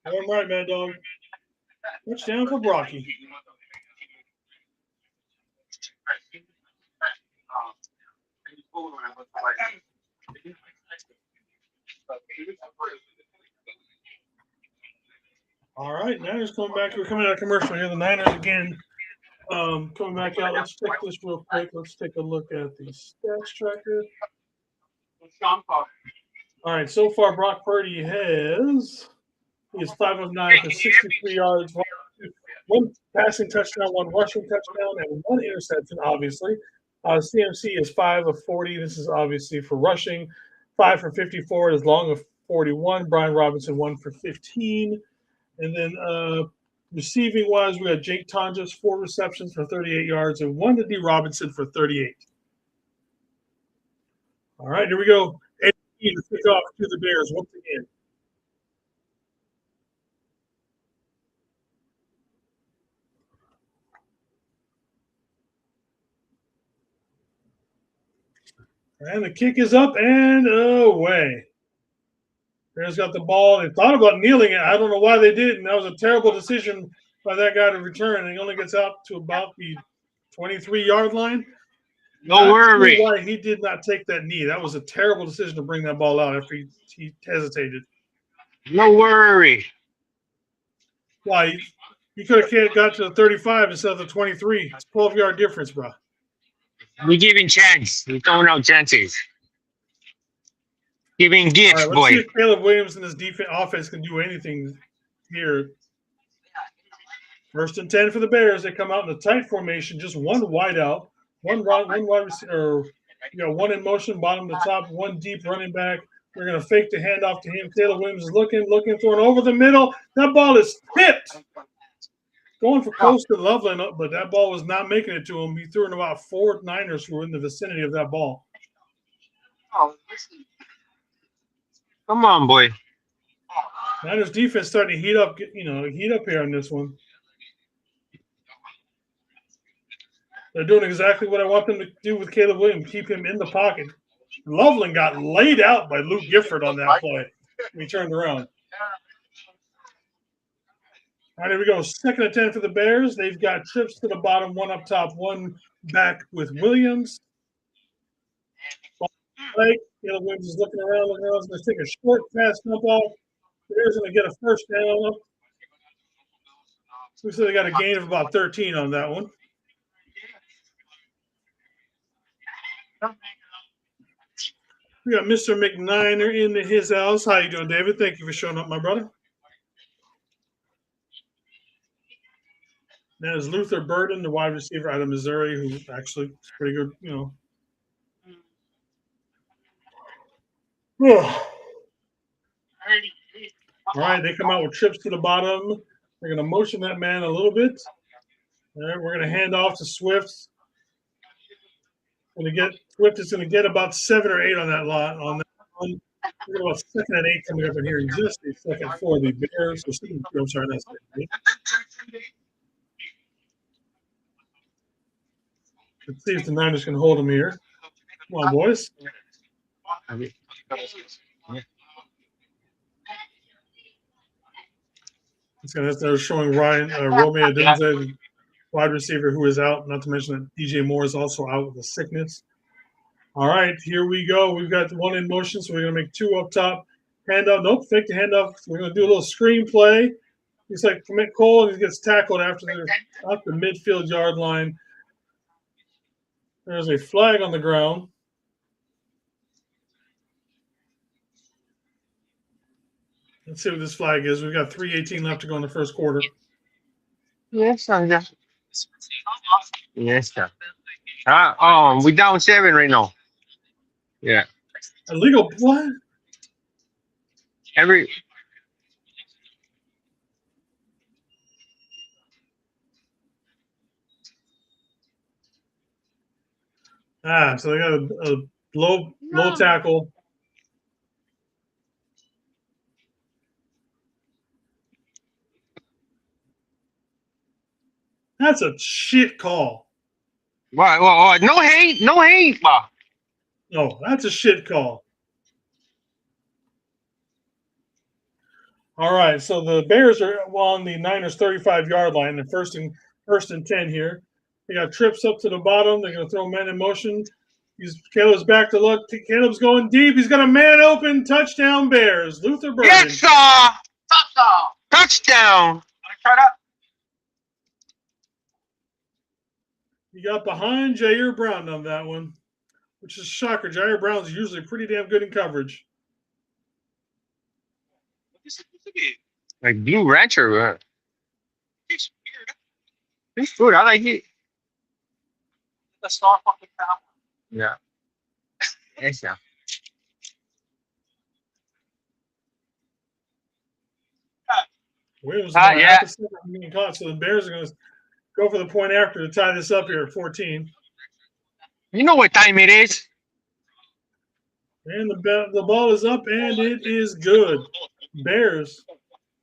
Speaker 1: All right, Mad Dog. Touchdown for Brocky. All right, Niners coming back. We're coming out of commercial here. The Niners again coming back out. Let's check this real quick. Let's take a look at the stats tracker. All right, so far Brock Purdy he is 5 of 9 for 63 yards, one passing touchdown, one rushing touchdown, and one interception, obviously. CMC is 5 of 40. This is obviously for rushing. 5 for 54 is Long of 41. Brian Robinson 1 for 15. And then receiving wise, we got Jake Tonjes 4 receptions for 38 yards and 1 to D Robinson for 38. All right, here we go. AD to kick off to the Bears once again. And the kick is up and away. Bears got the ball. They thought about kneeling it. I don't know why they didn't. That was a terrible decision by that guy to return. He only gets out to about the 23-yard line.
Speaker 5: No worry.
Speaker 1: Why he did not take that knee. That was a terrible decision to bring that ball out after he hesitated.
Speaker 5: No worry.
Speaker 1: Why? He could have got to the 35 instead of the 23. It's a 12-yard difference, bro.
Speaker 5: We're giving chance. We're throwing out chances. Giving gifts,
Speaker 1: All right, let's
Speaker 5: boy.
Speaker 1: see if Caleb Williams and his offense can do anything here. 1st and 10 for the Bears. They come out in a tight formation, just one wide out, one wide receiver, one in motion, bottom to top, one deep running back. They're going to fake the handoff to him. Caleb Williams is looking, throwing over the middle. That ball is tipped. Going for close to Loveland, but that ball was not making it to him. He threw in about 4 Niners who were in the vicinity of that ball.
Speaker 5: Come on, boy.
Speaker 1: Niners defense starting to heat up here on this one. They're doing exactly what I want them to do with Caleb Williams, keep him in the pocket. Loveland got laid out by Luke Gifford on that play. He turned around. All right, here we go. 2nd and 10 for the Bears. They've got trips to the bottom, one up top, one back with Williams. Caleb Williams is looking around. He's going to take a short pass dump off. The Bears going to get a 1st down. We said they got a gain of about 13 on that one. We got Mr. McNiner in his house. How you doing, David? Thank you for showing up, my brother. That is Luther Burden, the wide receiver out of Missouri, who actually is pretty good, All right, they come out with trips to the bottom. They're going to motion that man a little bit. All right, we're going to hand off to Swift. Swift is going to get about 7 or 8 on that lot. On that one, we're about 2nd and 8 coming up in here in just a second for the Bears. I'm sorry, that's it. Let's see if the Niners can hold him here. Come on, boys. They're showing Romeo Dunze, wide receiver, who is out. Not to mention that DJ Moore is also out with a sickness. All right, here we go. We've got one in motion, so we're going to make 2 up top. Handoff. Nope, fake the handoff. We're going to do a little screen play. He's like commit Cole, and he gets tackled after the midfield yard line. There's a flag on the ground. Let's see what this flag is. We've got 3:18 left to go in the 1st quarter.
Speaker 5: Yes, sir. Yes, sir. We're down 7 right now. Yeah.
Speaker 1: Illegal what? So they got a low tackle. That's a shit call.
Speaker 5: What? No hate, ma.
Speaker 1: No, that's a shit call. All right, so the Bears are on the Niners 35-yard line. They're first and 10 here. They got trips up to the bottom. They're going to throw men in motion. Caleb's back to look. Caleb's going deep. He's got a man open. Touchdown, Bears. Luther Burden.
Speaker 5: Yes, sir. Touchdown.
Speaker 3: Shut up.
Speaker 1: You got behind Jair Brown on that one, which is a shocker. Jair Brown's usually pretty damn good in coverage.
Speaker 5: Like Blue Rancher. It's good. I like it.
Speaker 3: The star fucking power.
Speaker 5: Yeah. Yes, yeah.
Speaker 1: Williams about
Speaker 5: Yeah.
Speaker 1: half a second from being caught, so the Bears are going to go for the point after to tie this up here at 14.
Speaker 5: You know what time it is?
Speaker 1: And the ball is up, and it is good. Bears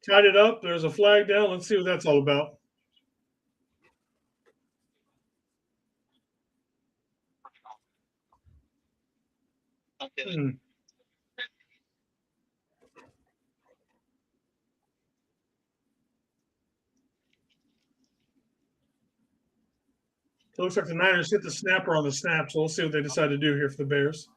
Speaker 1: tied it up. There's a flag down. Let's see what that's all about. So it looks like the Niners hit the snapper on the snap, so we'll see what they decide to do here for the Bears.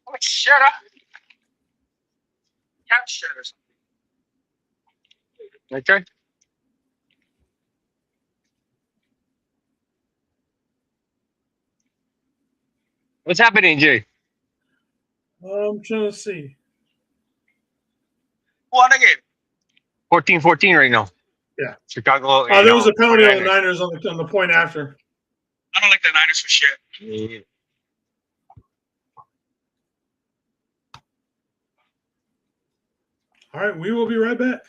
Speaker 3: Oh, shut up. Yeah, shut or something.
Speaker 5: Okay. What's happening, Jay?
Speaker 1: I'm trying to see.
Speaker 3: What again?
Speaker 5: 14-14 right now.
Speaker 1: Yeah.
Speaker 5: Chicago.
Speaker 1: There was a penalty on the
Speaker 5: 49ers.
Speaker 1: Niners on the point after.
Speaker 3: I don't like the Niners for shit.
Speaker 5: Yeah.
Speaker 1: All right, we will be right back.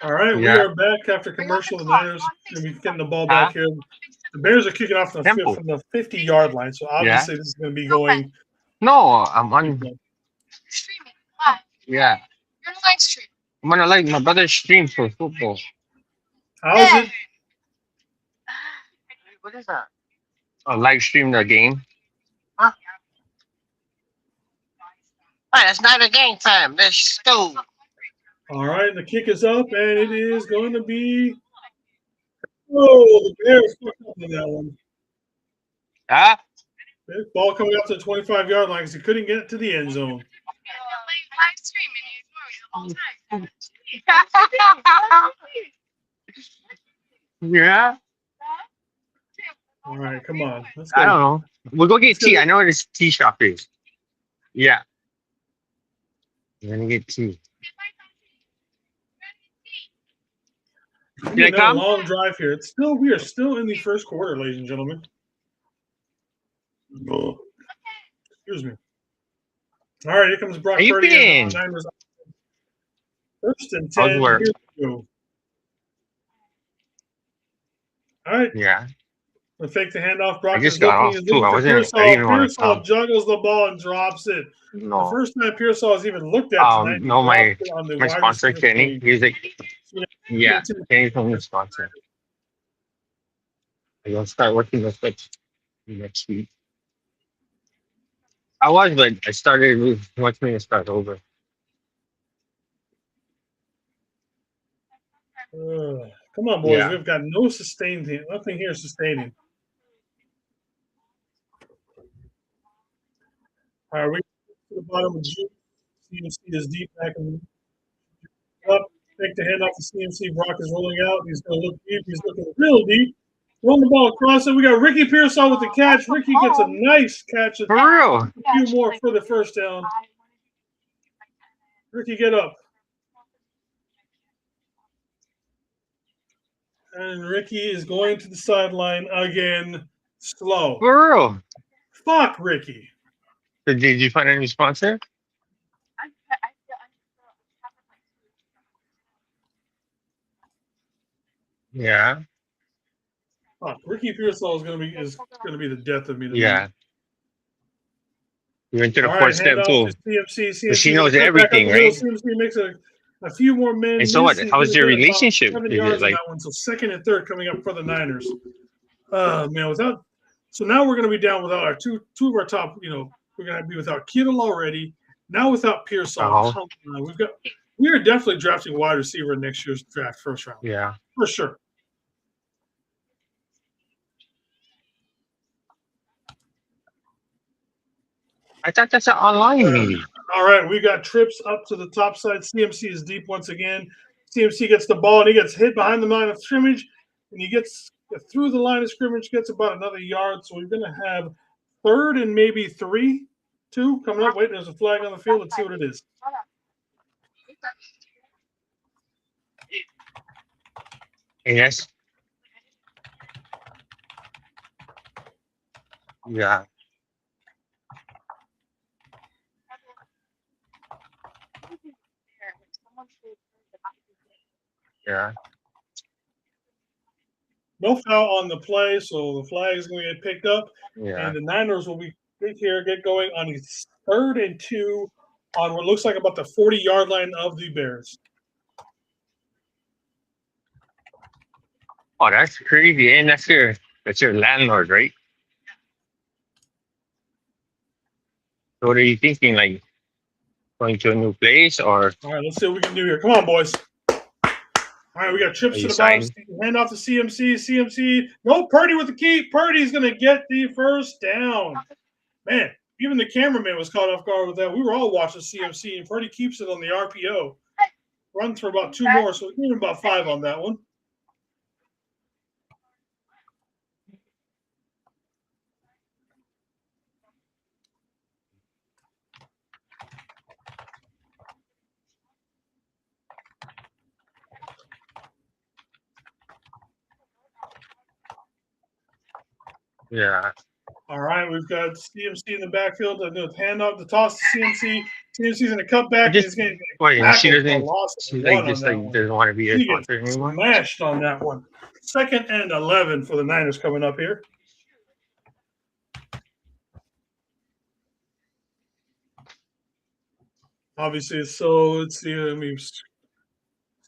Speaker 1: All right, we are back after commercial. The Niners are going to be getting the ball back here. The Bears are kicking off from the 50-yard line, so obviously this is going to be going.
Speaker 5: No, I'm on.
Speaker 3: Streaming live.
Speaker 5: Yeah.
Speaker 3: You're on live stream.
Speaker 5: I'm on my brother's stream for football.
Speaker 1: How's it?
Speaker 3: What is that?
Speaker 5: I live stream the game.
Speaker 3: Huh? All right, it's not a game time. Let's go.
Speaker 1: All right, the kick is up, and it is going to be. Oh, the Bears fucked up on that one.
Speaker 5: Ah?
Speaker 1: Ball coming up to the 25-yard line because he couldn't get it to the end zone.
Speaker 5: Yeah.
Speaker 1: All right, come on. Let's go.
Speaker 5: I don't know. We'll go get tea. I know where this tea shop is. Yeah. We're gonna get tea.
Speaker 1: Did I come? A long drive here. We are still in the first quarter, ladies and gentlemen. Oh. Excuse me. All right, here comes Brock Purdy. First and 10. Here we go. All right.
Speaker 5: Yeah.
Speaker 1: The fake the handoff. Brock
Speaker 5: I just
Speaker 1: is
Speaker 5: got
Speaker 1: looking.
Speaker 5: off
Speaker 1: He's
Speaker 5: too.
Speaker 1: looking
Speaker 5: I
Speaker 1: for
Speaker 5: wasn't. I
Speaker 1: Pearsall.
Speaker 5: didn't even want to
Speaker 1: Pearsall
Speaker 5: come.
Speaker 1: juggles the ball and drops it. The
Speaker 5: No.
Speaker 1: first time Pearsall has even looked at tonight, he
Speaker 5: No,
Speaker 1: dropped it on the
Speaker 5: my
Speaker 1: wide
Speaker 5: sponsor
Speaker 1: receiver
Speaker 5: Kenny.
Speaker 1: screen.
Speaker 5: He's like,
Speaker 1: So,
Speaker 5: yeah,
Speaker 1: it's in-
Speaker 5: Kenny's from the sponsor. I'm gonna start working with it next week. I was, but I started with wants me to start over.
Speaker 1: Come on, boys.
Speaker 5: Yeah.
Speaker 1: We've got no sustained here. Nothing here sustaining. All right, we to the bottom of June. CMC is deep back and up. Take the hand off the CMC. Brock is rolling out. He's going to look deep. He's looking real deep. Throwing the ball across it. We got Ricky Pearsall with the catch. Ricky gets a nice catch.
Speaker 5: For real.
Speaker 1: A few more for the first down. Ricky, get up. And Ricky is going to the sideline again. Slow.
Speaker 5: For real.
Speaker 1: Fuck Ricky.
Speaker 5: So did you find a new sponsor? Yeah.
Speaker 1: Fuck. Ricky Pearsall is going to be the death of me tonight.
Speaker 5: Yeah. We went to the
Speaker 1: All right,
Speaker 5: fourth
Speaker 1: hand
Speaker 5: step
Speaker 1: off
Speaker 5: too.
Speaker 1: to CMC.
Speaker 5: So she
Speaker 1: CMC
Speaker 5: knows
Speaker 1: cut back up
Speaker 5: everything,
Speaker 1: the middle.
Speaker 5: right?
Speaker 1: CMC makes a few more men.
Speaker 5: And so what?
Speaker 1: He's
Speaker 5: How's
Speaker 1: gonna
Speaker 5: your
Speaker 1: get about
Speaker 5: relationship?
Speaker 1: 7
Speaker 5: Is
Speaker 1: yards
Speaker 5: it
Speaker 1: on
Speaker 5: like
Speaker 1: that one. So second and third coming up for the Niners. Man, so now we're going to be down without our two of our top. We're going to be without Kittle already. Now without Pearsall.
Speaker 5: Uh-huh.
Speaker 1: Come on, we are definitely drafting wide receiver in next year's draft, first round.
Speaker 5: Yeah.
Speaker 1: For sure.
Speaker 5: I thought that's an online meeting.
Speaker 1: All right, we got trips up to the top side. CMC is deep once again. CMC gets the ball and he gets hit behind the line of scrimmage, and he gets through the line of scrimmage, gets about another yard. So we're going to have third and maybe 2 coming up. Wait, there's a flag on the field. Let's see what it is.
Speaker 5: Yes. Yeah. Yeah.
Speaker 1: No foul on the play, so the flag is going to get picked up,
Speaker 5: Yeah.
Speaker 1: and the Niners will get going on a third and 2 on what looks like about the 40-yard line of the Bears.
Speaker 5: Oh, that's crazy. And that's your landlord, right? So what are you thinking? Like going to a new place or
Speaker 1: All right, let's see what we can do here. Come on, boys. All right, we got trips
Speaker 5: Are
Speaker 1: to
Speaker 5: you
Speaker 1: the bottom.
Speaker 5: signed?
Speaker 1: Hand off to CMC. CMC. No, Purdy with the key. Purdy's going to get the first down. Man, even the cameraman was caught off guard with that. We were all watching CMC, and Purdy keeps it on the RPO. Runs for about 2 more, so we're about 5 on that one.
Speaker 5: yeah.
Speaker 1: All right, we've got CMC in the backfield. The handoff, the toss to CMC. CMC's going to cut back, and he's going to
Speaker 5: Wait, and she
Speaker 1: tackle for a
Speaker 5: doesn't
Speaker 1: loss
Speaker 5: she's
Speaker 1: of
Speaker 5: like
Speaker 1: 1 on
Speaker 5: just
Speaker 1: that
Speaker 5: like
Speaker 1: one.
Speaker 5: doesn't want to be a
Speaker 1: She gets
Speaker 5: sponsor anymore.
Speaker 1: smashed on that one. Second and 11 for the Niners coming up here. Obviously, so let's see. Let me see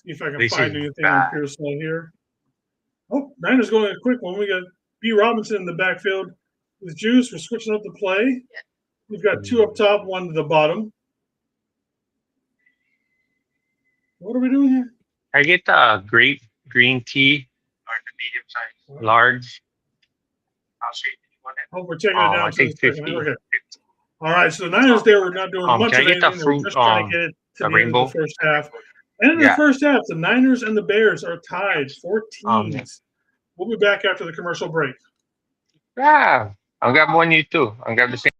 Speaker 1: if I can
Speaker 5: This
Speaker 1: find
Speaker 5: is
Speaker 1: anything on
Speaker 5: bad.
Speaker 1: Pearsall here. Oh, Niners going a quick one. We got B. Robinson in the backfield with Juice. We're switching up the play. We've got 2 up top, 1 to the bottom. What are we doing here?
Speaker 5: I get the grape green tea or the medium size. Large. I'll see.
Speaker 1: Oh, we're taking it down
Speaker 5: I
Speaker 1: to the
Speaker 5: take
Speaker 1: second.
Speaker 5: 50.
Speaker 1: Okay. All right, so the Niners there were not doing much
Speaker 5: Can I
Speaker 1: of
Speaker 5: get the
Speaker 1: anything. They were
Speaker 5: fruit,
Speaker 1: just trying to get it to
Speaker 5: the
Speaker 1: the end of
Speaker 5: rainbow?
Speaker 1: the first half. And in the
Speaker 5: Yeah.
Speaker 1: first half, the Niners and the Bears are tied 14. We'll be back after the commercial break.
Speaker 5: Yeah. I'll grab one you too. I'll grab the same.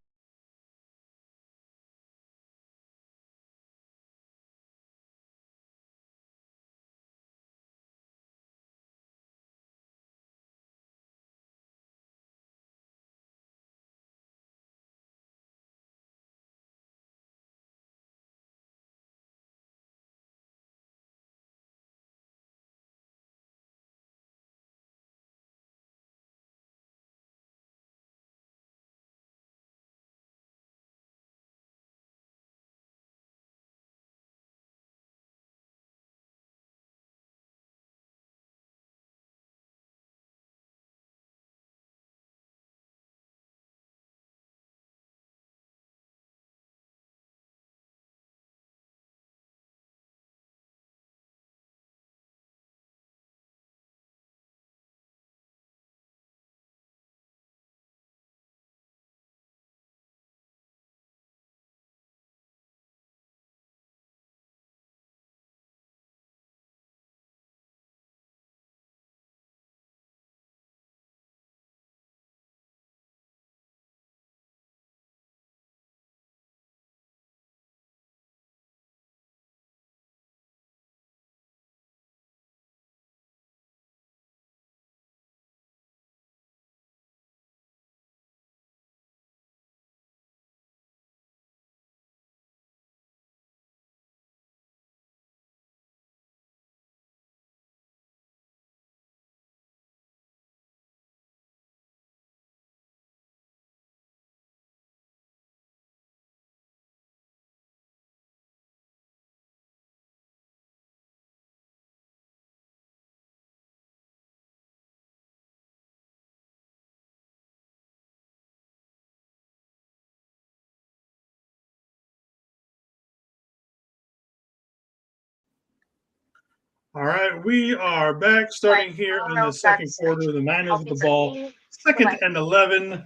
Speaker 1: All right, we are back starting here in the second quarter. The Niners with the ball. Second and 11.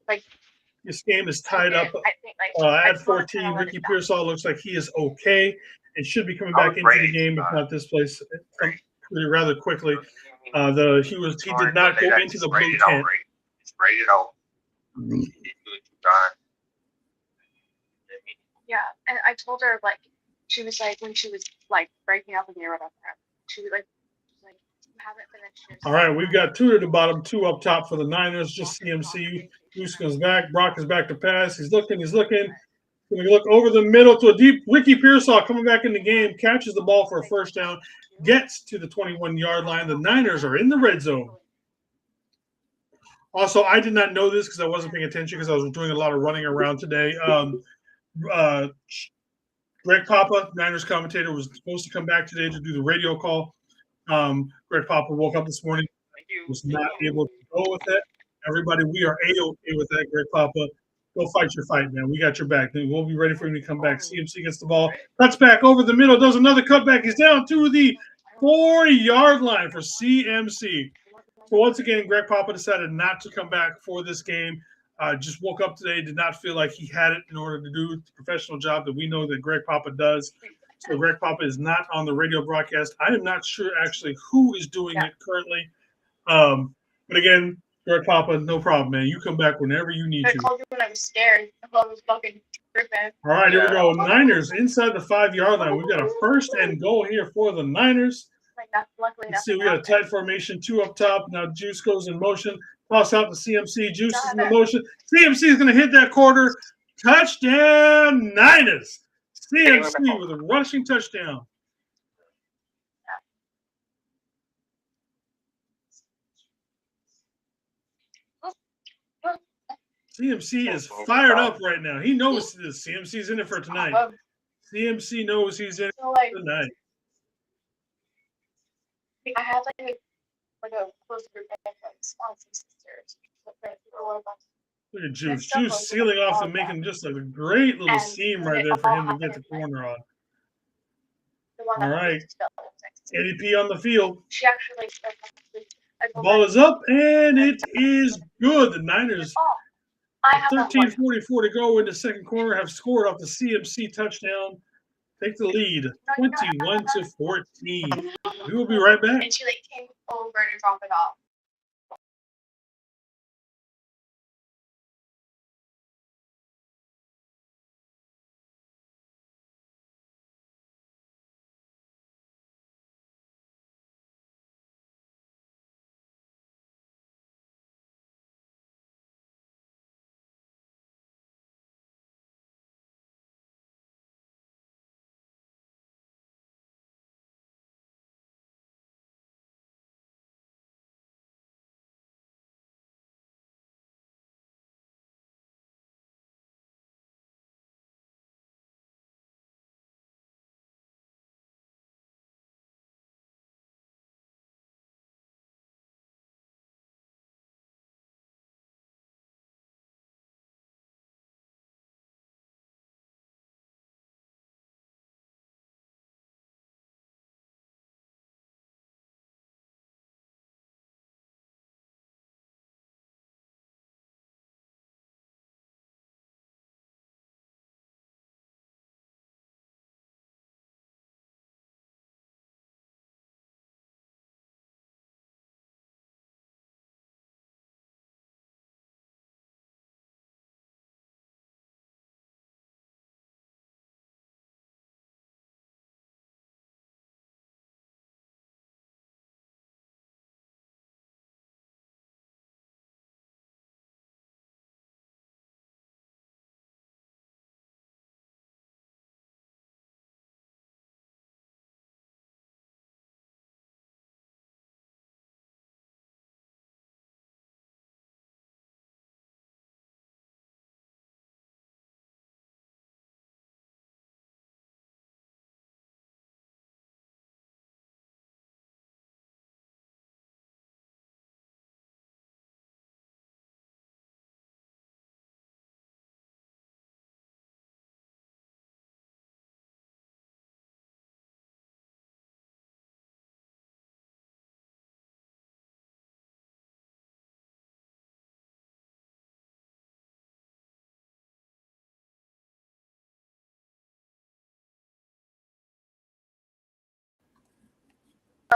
Speaker 3: Like,
Speaker 1: this game is tied up at 14. Ricky Pearsall looks like he is okay and should be coming back into the game, if not this place, rather quickly. He did not go into the blue tent.
Speaker 5: It's rated out.
Speaker 3: Yeah, and I told her, like, she was like, when she was like breaking up with me or whatever, she was like, you haven't finished.
Speaker 1: All right, we've got two at the bottom, two up top for the Niners. Just CMC. Goose comes back. Brock is back to pass. He's looking. Going to look over the middle to a deep. Ricky Pearsall coming back in the game, catches the ball for a first down, gets to the 21-yard line. The Niners are in the red zone. Also, I did not know this because I wasn't paying attention because I was doing a lot of running around today. Greg Papa, Niners commentator, was supposed to come back today to do the radio call. Greg Papa woke up this morning, was not able to go with it. Everybody, we are A-okay with that, Greg Papa. Go fight your fight, man. We got your back. We'll be ready for him to come back. CMC gets the ball, cuts back over the middle, does another cutback. He's down to the 4-yard line for CMC. So once again, Greg Papa decided not to come back for this game. Just woke up today, did not feel like he had it in order to do the professional job that we know that Greg Papa does. So Greg Papa is not on the radio broadcast. I am not sure actually who is doing it currently. But again, Greg Papa, no problem, man. You come back whenever you need to.
Speaker 3: I called you when I was scared. I thought it was fucking tripping.
Speaker 1: All right, here we go. Niners inside the 5-yard line. We've got a first and goal here for the Niners. Let's see, we got a tight formation, two up top. Now Juice goes in motion. Toss out to CMC. Juice is in the motion. CMC is going to hit that quarter. Touchdown, Niners. CMC with a rushing touchdown. CMC is fired up right now. He knows this. CMC's in it for tonight. CMC knows he's in it for tonight.
Speaker 3: I had like a close group of sponsors sisters.
Speaker 1: Look at Juice. Juice sealing off and making just a great little seam right there for him to get the corner on. All right. ADP on the field.
Speaker 3: She actually.
Speaker 1: Ball is up, and it is good. The Niners, 13:44 to go in the second quarter, have scored off the CMC touchdown. Take the lead, 21-14. We will be right back.
Speaker 3: And she like came over to drop it off.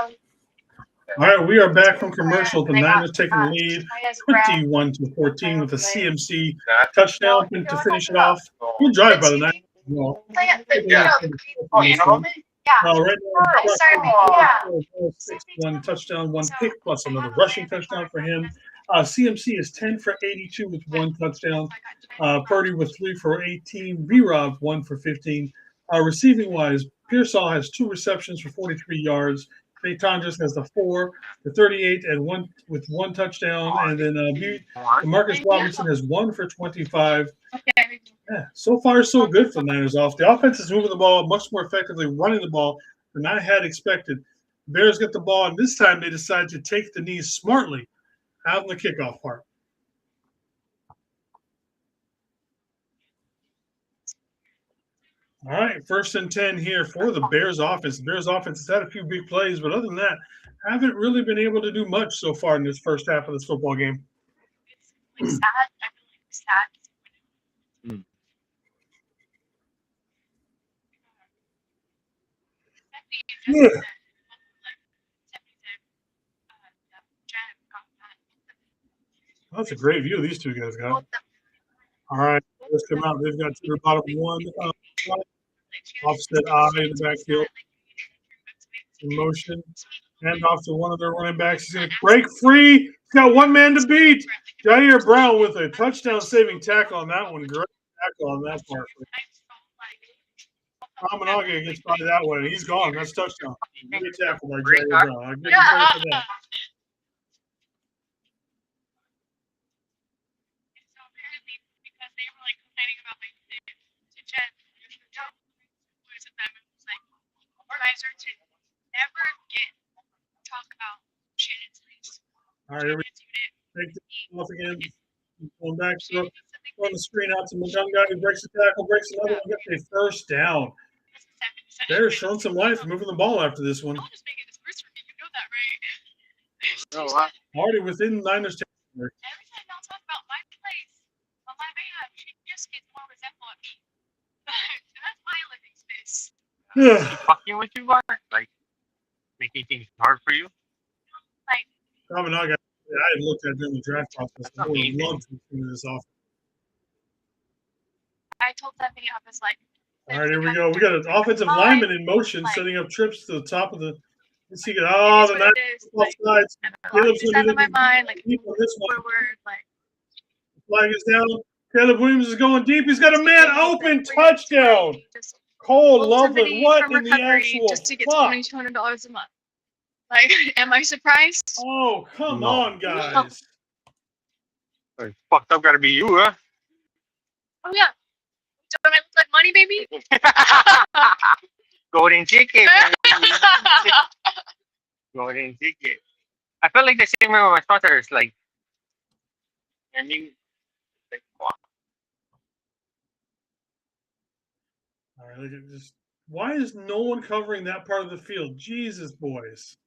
Speaker 1: All right, we are back from commercial. The
Speaker 3: And they got,
Speaker 1: Niners taking the lead,
Speaker 3: Maya's grab.
Speaker 1: 21-14, with a CMC touchdown to finish it off. Good drive by the Niners. Well,
Speaker 3: Yeah.
Speaker 1: right now,
Speaker 3: Yeah.
Speaker 1: 1 touchdown, 1 pick, plus another rushing touchdown for him. CMC is 10 for 82 with 1 touchdown. Purdy with 3 for 18. V-Rob 1 for 15. Receiving wise, Pearsall has 2 receptions for 43 yards. Nate Tondres has the 4 for 38 and 1 with 1 touchdown, and then Marcus Robinson has 1 for 25. Yeah, so far so good for the Niners off. The offense is moving the ball much more effectively, running the ball than I had expected. Bears get the ball, and this time they decide to take the knees smartly out in the kickoff part. All right, 1st and 10 here for the Bears offense. The Bears offense has had a few big plays, but other than that, haven't really been able to do much so far in this first half of this football game.
Speaker 3: It's sad. I feel like it's sad.
Speaker 1: Yeah. That's a great view these two guys got. All right, let's come out. They've got to the bottom 1. Offset eye in the backfield. In motion. Hand off to one of their running backs. He's going to break free. He's got 1 man to beat. Jair Brown with a touchdown-saving tackle on that one. Great tackle on that part. Ramanage gets by that way. He's gone. That's touchdown. Great tackle by Jair Brown. I give him credit for that. All right, here we take this off again. Going back, throwing the screen out to Mungunga, who breaks the tackle, breaks another one, gets a 1st down. They're showing some life, moving the ball after this one. Already within Niners territory.
Speaker 3: Every time y'all talk about my place on my van, she just gets more resentful at me. That's my living space.
Speaker 1: Yeah.
Speaker 5: Fucking with you, Mark? Like, making things hard for you?
Speaker 3: Like,
Speaker 1: Ramanage, I had looked at during the draft process. I would love to see this off.
Speaker 3: I told Stephanie, I was like,
Speaker 1: All right, here we go. We got an offensive lineman in motion, setting up trips to the top of the. Let's see. Oh, the Niners sides. Caleb's going to
Speaker 3: my mind, like,
Speaker 1: deep on this one.
Speaker 3: forward, like.
Speaker 1: Flag is down. Caleb Williams is going deep. He's got a man open. Touchdown. Cole Loveland. What in the actual
Speaker 3: just to get
Speaker 1: fuck?
Speaker 3: $2,200 a month. Like, am I surprised?
Speaker 1: Oh, come on, guys.
Speaker 5: Like, fucked up gotta be you, huh?
Speaker 3: Oh, yeah. Don't I look like money, baby?
Speaker 5: Golden ticket. Golden ticket. I felt like the same way with my sponsors, like, I mean, like, wow.
Speaker 1: All right, look at this. Why is no one covering that part of the field? Jesus, boys.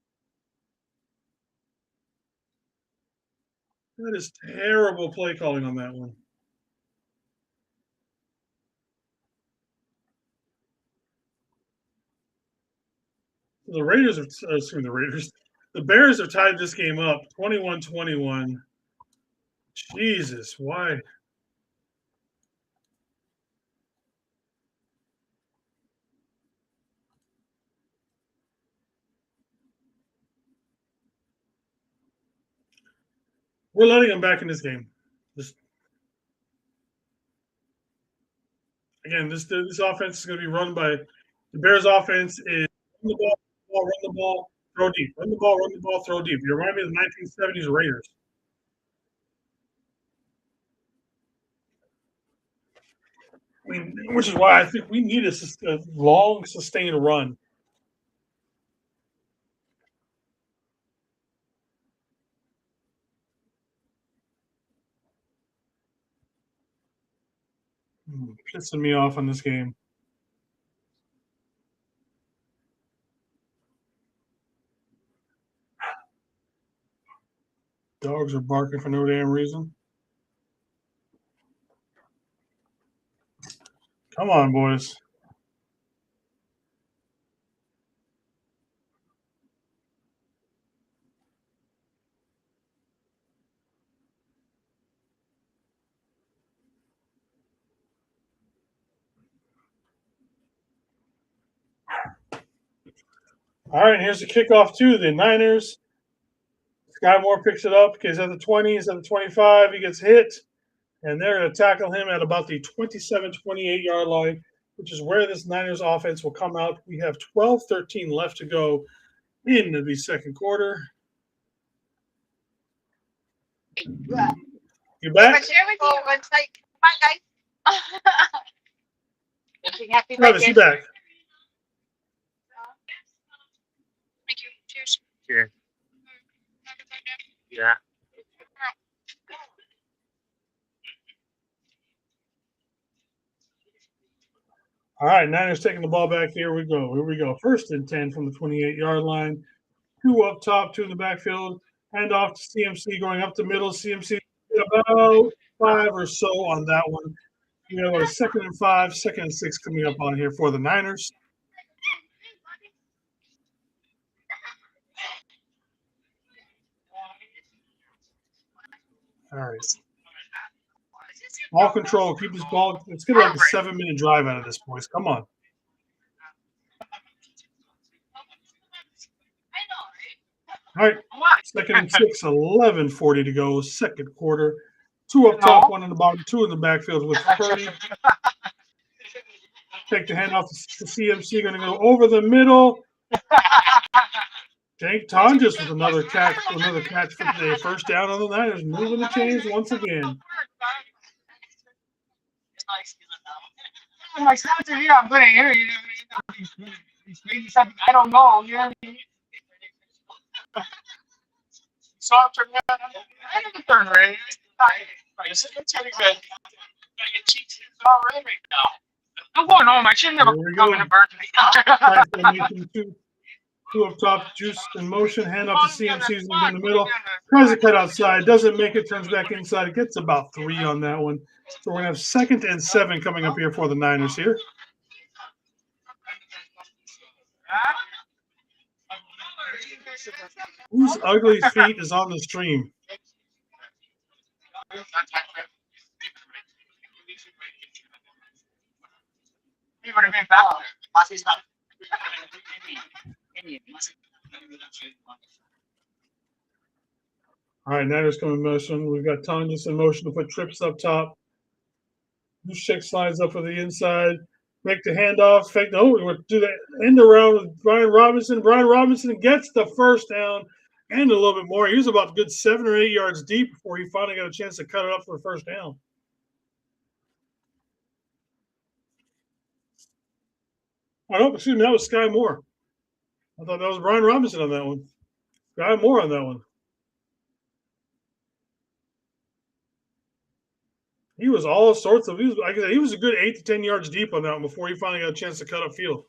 Speaker 1: That is terrible play calling on that one. The Raiders are, the Bears have tied this game up 21-21. Jesus, why? We're letting them back in this game. Again, this offense is going to be run by the Bears. Offense is run the ball, throw deep. Run the ball, throw deep. You remind me of the 1970s Raiders. I mean, which is why I think we need a long, sustained run. Pissing me off on this game. Dogs are barking for no damn reason. Come on, boys. All right, here's the kickoff to the Niners. Sky Moore picks it up. He's at the 20. He's at the 25. He gets hit. And they're going to tackle him at about the 27, 28-yard line, which is where this Niners offense will come out. We have 12-13 left to go in the second quarter. You back?
Speaker 3: It's like, come on, guys. Happy
Speaker 1: Travis, you back?
Speaker 3: Thank you. Cheers.
Speaker 5: Cheers. Yeah.
Speaker 1: All right, Niners taking the ball back. Here we go. Here we go. 1st and 10 from the 28-yard line. 2 up top, 2 in the backfield. Hand off to CMC going up the middle. CMC about 5 or so on that one. We have a 2nd and 5, 2nd and 6 coming up on here for the Niners. All right. Ball control. Keep this ball. Let's get like a 7-minute drive out of this, boys. Come on. All right. 2nd and 6, 11:40 to go. Second quarter. 2 up top, 1 in the bottom, 2 in the backfield with Purdy. Take the handoff to CMC. Going to go over the middle. Jake Tonjes with another catch for today. First down on the Niners. Moving the chains once again.
Speaker 4: My sponsor here, I'm gonna hear you. He's maybe something I don't know. You know what I mean? So I'm turning around. I have a turn right. It's pretty good. All right now. I'm going home. I should never come in a birthday.
Speaker 1: 2 up top, Juice in motion, hand up to CMC in the middle. Tries to cut outside, doesn't make it, turns back inside. It gets about 3 on that one. So we're going to have 2nd and 7 coming up here for the Niners here. Whose ugly feet is on the stream?
Speaker 4: He would have been back.
Speaker 1: All right, Niners coming in motion. We've got Tonjes in motion to put trips up top. Juszczyk slides up for the inside. Make the handoff. Fake. No, we'll do the end around with Brian Robinson. Brian Robinson gets the first down and a little bit more. He was about a good 7 or 8 yards deep before he finally got a chance to cut it up for a first down. Oh, no, excuse me, that was Sky Moore. I thought that was Brian Robinson on that one. Sky Moore on that one. He was all sorts of. Like I said, he was a good 8 to 10 yards deep on that one before he finally got a chance to cut up field.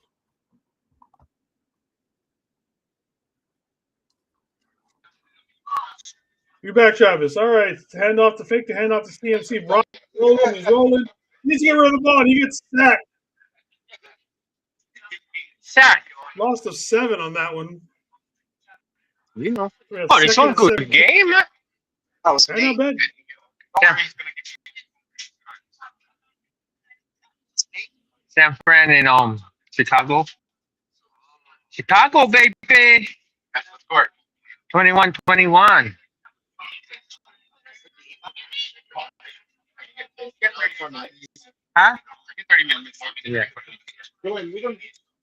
Speaker 1: You back, Travis. All right, hand off to fake the hand off to CMC. Brock rolling, he's rolling. He needs to get rid of the ball. He gets sacked. Lost of 7 on that one.
Speaker 5: You know. Oh, it's some good game. That was
Speaker 1: not bad.
Speaker 5: Yeah. San Fran and Chicago. Chicago, baby. 21-21. Huh? 30 minutes. Yeah.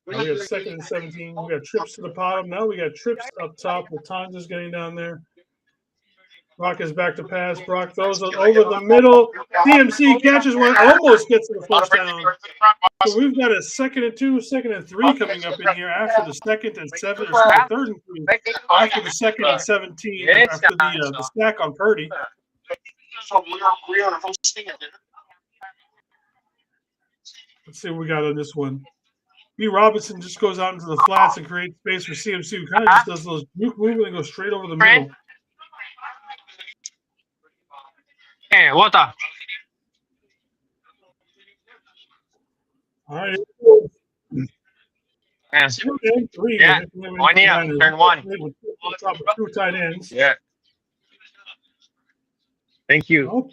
Speaker 1: We have 2nd and 17. We got trips to the bottom. Now we got trips up top with Tonjes getting down there. Brock is back to pass. Brock throws it over the middle. CMC catches one, almost gets to the first down. So we've got a 2nd and 2, 2nd and 3 coming up in here after the 2nd and 7, or 3rd and 3, after the 2nd and 17, after the sack on Purdy. Let's see what we got on this one. B. Robinson just goes out into the flats and creates space for CMC, who kind of just does those juke movement and goes straight over the middle.
Speaker 5: Hey, water.
Speaker 1: All right.
Speaker 5: Yeah.
Speaker 1: 3.
Speaker 5: Yeah. 1 year. Turn 1.
Speaker 1: Top of 2 tight ends.
Speaker 5: Yeah. Thank you.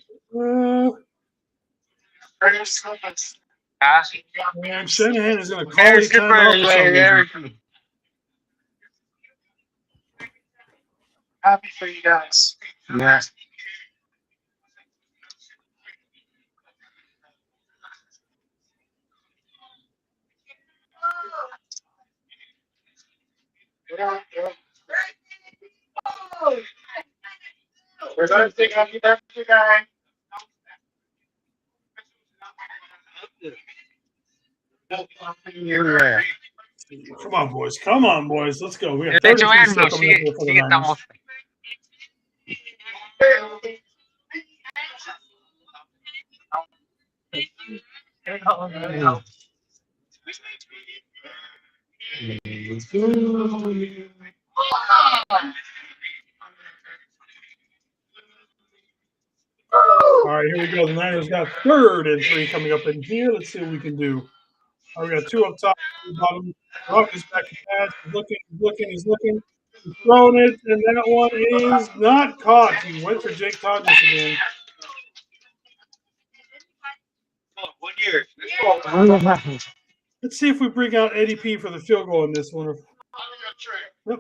Speaker 1: And Shanahan is going to call his timeout.
Speaker 4: Happy for you guys.
Speaker 5: Yeah.
Speaker 4: We're going to sing happy birthday, guys.
Speaker 5: Yeah.
Speaker 1: Come on, boys. Come on, boys. Let's go. We have
Speaker 5: Let
Speaker 1: 33
Speaker 5: Joanne
Speaker 1: still
Speaker 5: know.
Speaker 1: coming up here for the
Speaker 5: She
Speaker 1: Niners. All right, here we go. The Niners got 3rd and 3 coming up in here. Let's see what we can do. All right, we got 2 up top, 2 bottom. Rock is back to pass. He's looking. He's throwing it, and that one is not caught. He went for Jake Tonjes again.
Speaker 4: 1 year.
Speaker 1: Let's see if we bring out Eddie P for the field goal in this one. Yep.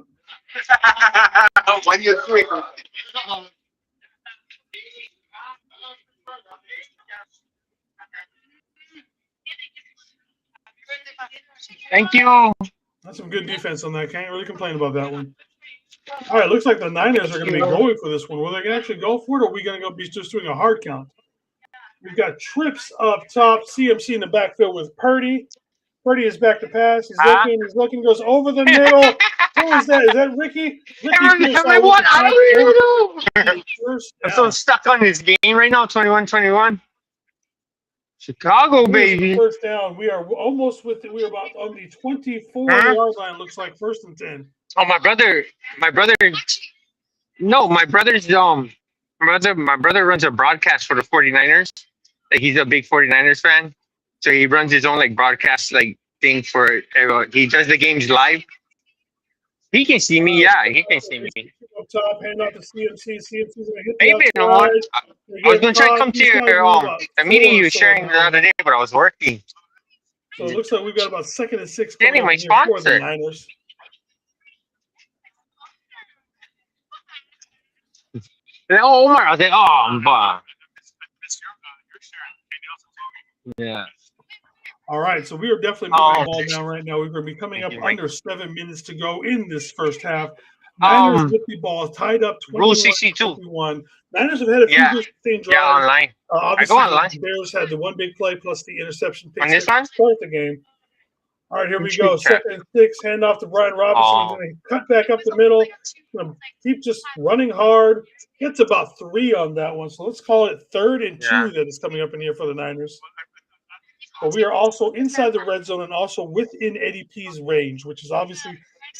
Speaker 4: 1 year 3.
Speaker 5: Thank you.
Speaker 1: That's some good defense on that. Can't really complain about that one. All right, looks like the Niners are going to be going for this one. Will they actually go for it, or are we going to go be just doing a hard count? We've got trips up top, CMC in the backfield with Purdy. Purdy is back to pass. He's looking, goes over the middle. Who is that? Is that Ricky?
Speaker 5: Everyone, I don't even know. I'm so stuck on this game right now, 21-21. Chicago, baby.
Speaker 1: First down. We are almost with it. We are about on the 24-yard line, looks like, 1st and 10.
Speaker 5: Oh, my brother, my brother's my brother runs a broadcast for the 49ers. Like, he's a big 49ers fan. So he runs his own like broadcast like thing for everyone. He does the games live. He can see me, yeah, he can see me.
Speaker 1: Up top, hand off to CMC. CMC's gonna hit
Speaker 5: Maybe
Speaker 1: the
Speaker 5: you know what? I was gonna try to come to your the meeting you were sharing the other day, but I was working.
Speaker 1: So it looks like we've got about 2nd and 6
Speaker 5: Danny,
Speaker 1: coming
Speaker 5: my
Speaker 1: up here for the
Speaker 5: sponsor.
Speaker 1: Niners.
Speaker 5: Oh, Omar, I was like, oh, yeah.
Speaker 1: All right, so we are definitely moving the ball down right now. We're going to be coming up under 7 minutes to go in this first half. Niners with the ball tied up 21-21. Niners have had a few good same drives.
Speaker 5: Yeah, online.
Speaker 1: Obviously,
Speaker 5: I go online.
Speaker 1: The Bears had the one big play plus the interception pick
Speaker 5: On this one?
Speaker 1: to start the game. All right, here we go. 2nd and 6, hand off to Brian Robinson. He's going to cut back up the middle. Going to keep just running hard. Gets about 3 on that one. So let's call it 3rd and 2 that is coming up in here for the Niners. But we are also inside the red zone and also within Eddie P's range, which is obviously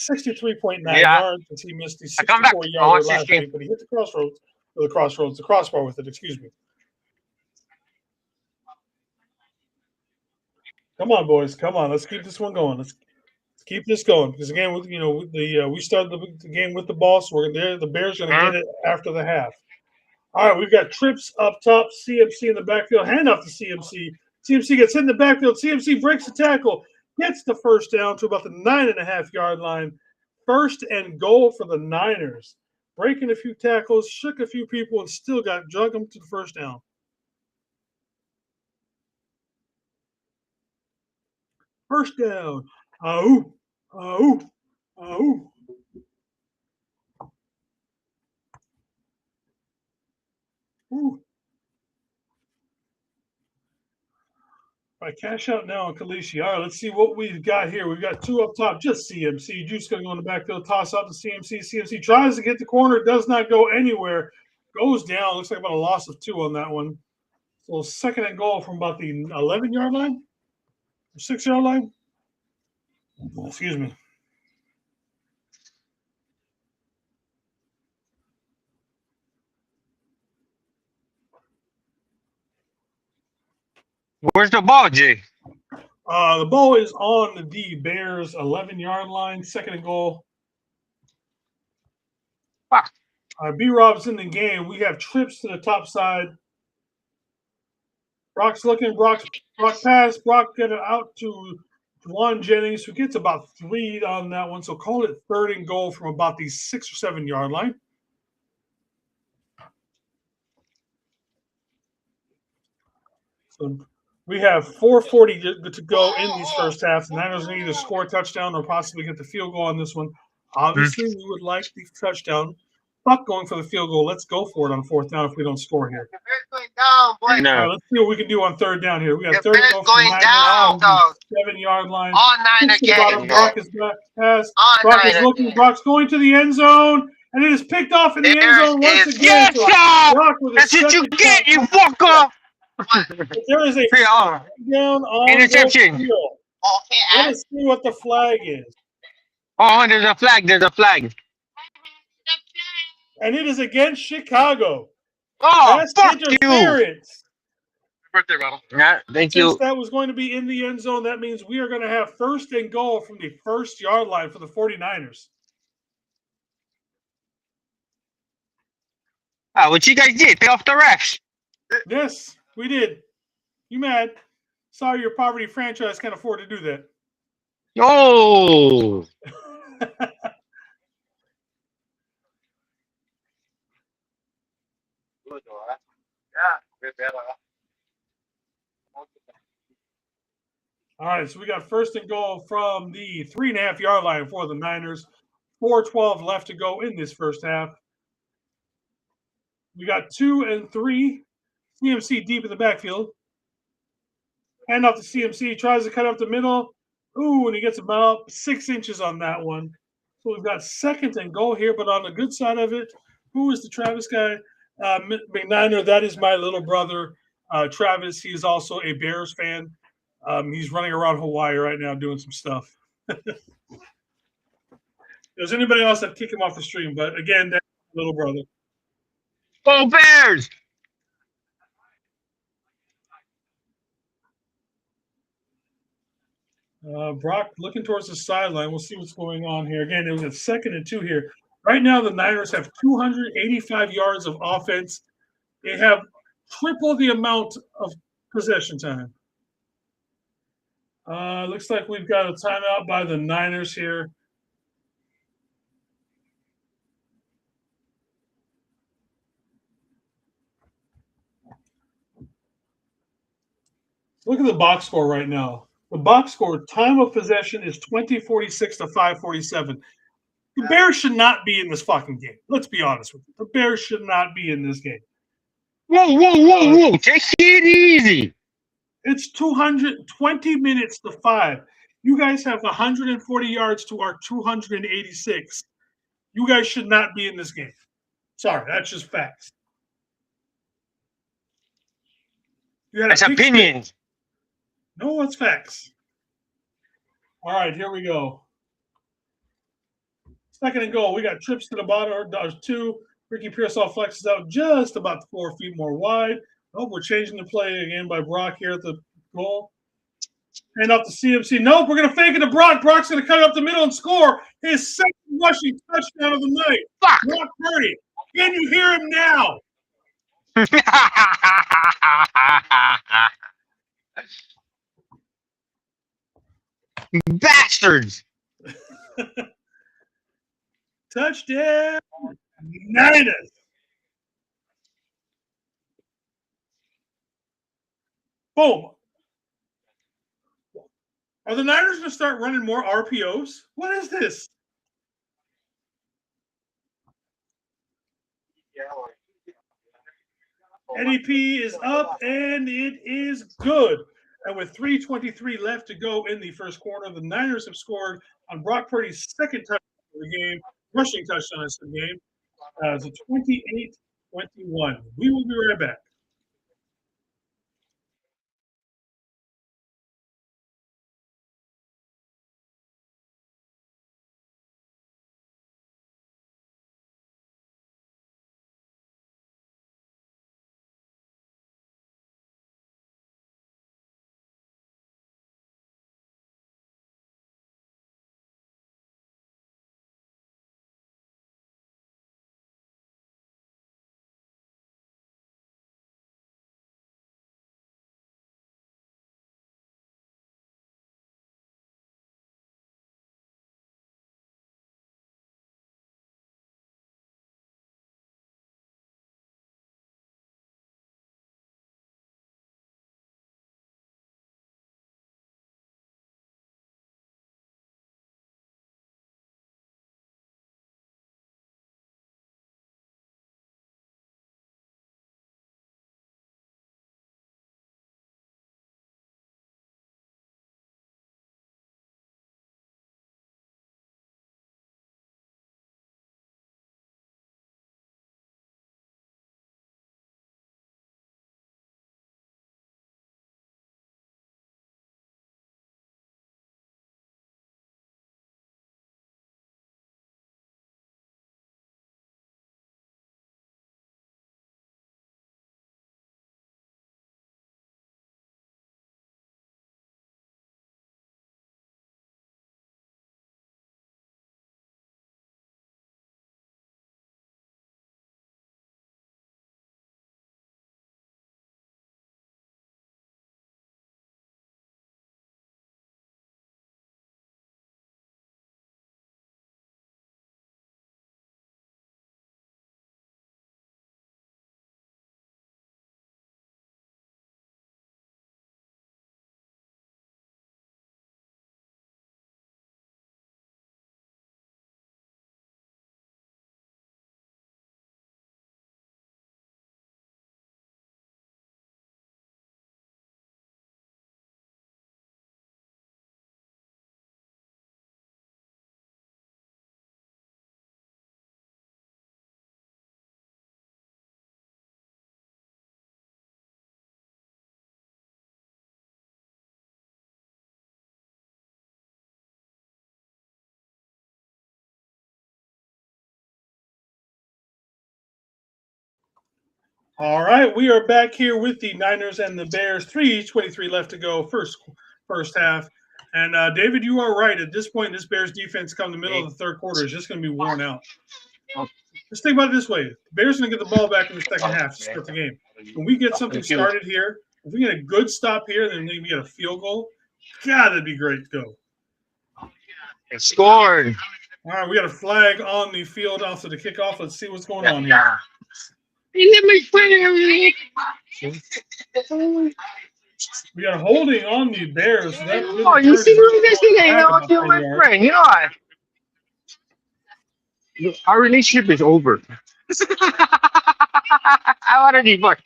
Speaker 1: 63.9 yards since he missed the 64-yard last week, but he hit the crossbar with it, excuse me. Come on, boys. Come on. Let's keep this one going. Let's keep this going. Because, again, we started the game with the ball, so we're there. The Bears are going to get it after the half. All right, we've got trips up top, CMC in the backfield, handoff to CMC. CMC gets hit in the backfield. CMC breaks the tackle, gets the first down to about the 9.5-yard line. 1st and goal for the Niners. Breaking a few tackles, shook a few people, and still drug them to the first down. First down. Ooh. All right, cash out now on Kalishi. All right, let's see what we've got here. We've got 2 up top, just CMC. Juice going to go in the backfield, toss out to CMC. CMC tries to get the corner, does not go anywhere. Goes down. Looks like about a loss of 2 on that one. So 2nd and goal from about the 11-yard line, 6-yard line. Excuse me.
Speaker 5: Where's the ball, Jay?
Speaker 1: The ball is on the Bears' 11-yard line, 2nd and goal. B-Rob's in the game. We have trips to the top side. Brock's looking. Brock pass. Brock get it out to Juwan Jennings, who gets about 3 on that one. So call it 3rd and goal from about the 6 or 7-yard line. So we have 4:40 to go in these first half. The Niners need to score a touchdown or possibly get the field goal on this one. Obviously, we would like the touchdown. Fuck going for the field goal. Let's go for it on fourth down if we don't score here.
Speaker 4: Down, boy.
Speaker 1: All right,
Speaker 2: No.
Speaker 1: let's see what we can do on third down here. We got
Speaker 4: Your
Speaker 1: third and
Speaker 4: bed's
Speaker 1: goal from the
Speaker 4: going
Speaker 1: Niners
Speaker 4: down,
Speaker 1: on
Speaker 4: dog.
Speaker 1: the 7-yard line.
Speaker 4: On Niner
Speaker 1: Pitch to the bottom.
Speaker 4: game.
Speaker 1: Brock is back. Pass.
Speaker 4: On
Speaker 1: Brock is
Speaker 4: Niner
Speaker 1: looking.
Speaker 4: game.
Speaker 1: Brock's going to the end zone, and it is picked off in the end
Speaker 4: There
Speaker 1: zone once
Speaker 4: is-
Speaker 1: again.
Speaker 5: Yes, sir!
Speaker 1: Brock with a
Speaker 5: That's what you
Speaker 1: second
Speaker 5: get, you
Speaker 1: touchdown.
Speaker 5: fucker!
Speaker 1: But there is a
Speaker 5: Yeah.
Speaker 1: down on
Speaker 5: Interception.
Speaker 1: the field. Let us see what the flag is.
Speaker 5: Oh, there's a flag. There's a flag.
Speaker 1: And it is against Chicago.
Speaker 5: Oh,
Speaker 1: Pass
Speaker 5: fuck you!
Speaker 1: interference.
Speaker 4: Birthday bottle.
Speaker 5: Yeah, thank
Speaker 1: Since
Speaker 5: you.
Speaker 1: that was going to be in the end zone, that means we are going to have first and goal from the first yard line for the 49ers.
Speaker 5: What you guys did? Pay off the refs.
Speaker 1: Yes, we did. You mad? Sorry, your poverty franchise can't afford to do that.
Speaker 5: Oh,
Speaker 1: All right, so we got first and goal from the 3.5-yard line for the Niners. 4:12 left to go in this first half. We got 2 and 3. CMC deep in the backfield. Hand off to CMC. Tries to cut up the middle. Ooh, and he gets about 6 inches on that one. So we've got second and goal here, but on the good side of it, who is the Travis guy? McNiner, that is my little brother, Travis. He is also a Bears fan. He's running around Hawaii right now doing some stuff. There's anybody else that kick him off the stream, but again, that's my little brother.
Speaker 5: go Bears!
Speaker 1: Brock looking towards the sideline. We'll see what's going on here. Again, it was at second and 2 here. Right now, the Niners have 285 yards of offense. They have triple the amount of possession time. Looks like we've got a timeout by the Niners here. Look at the box score right now. The box score, time of possession is 20:46 to 5:47. The Bears should not be in this fucking game. Let's be honest with you. The Bears should not be in this game.
Speaker 5: Whoa, whoa, whoa, whoa! Take it easy.
Speaker 1: It's 220 minutes to 5. You guys have 140 yards to our 286. You guys should not be in this game. Sorry, that's just facts. You had a
Speaker 5: That's
Speaker 1: pick six.
Speaker 5: opinions.
Speaker 1: No, it's facts. All right, here we go. Second and goal. We got trips to the bottom. There's 2. Ricky Pearsall flexes out just about 4 feet more wide. Oh, we're changing the play again by Brock here at the goal. Hand off to CMC. Nope, we're going to fake it to Brock. Brock's going to cut up the middle and score his second rushing touchdown of the night.
Speaker 5: Fuck!
Speaker 1: Brock Purdy. Can you hear him now?
Speaker 5: Bastards!
Speaker 1: Touchdown, Niners. Boom. Are the Niners going to start running more RPOs? What is this? NEP is up, and it is good. And with 3:23 left to go in the first quarter, the Niners have scored on Brock Purdy's second touchdown of the game, rushing touchdown of the game. It's a 28-21. We will be right back. All right, we are back here with the Niners and the Bears. 3:23 left to go, first half. And David, you are right. At this point, this Bears defense come the middle of the third quarter is just going to be worn out. Just think about it this way: the Bears are going to get the ball back in the second half to start the game. When we get something started here, if we get a good stop here, then maybe get a field goal. God, that'd be great to go.
Speaker 5: They scored.
Speaker 1: All right, we got a flag on the field after the kickoff. Let's see what's going on here. We got holding on the Bears. That
Speaker 5: Oh, you see this thing? You know what, you're my friend. You know what? Look, our relationship is over. I want to divorce.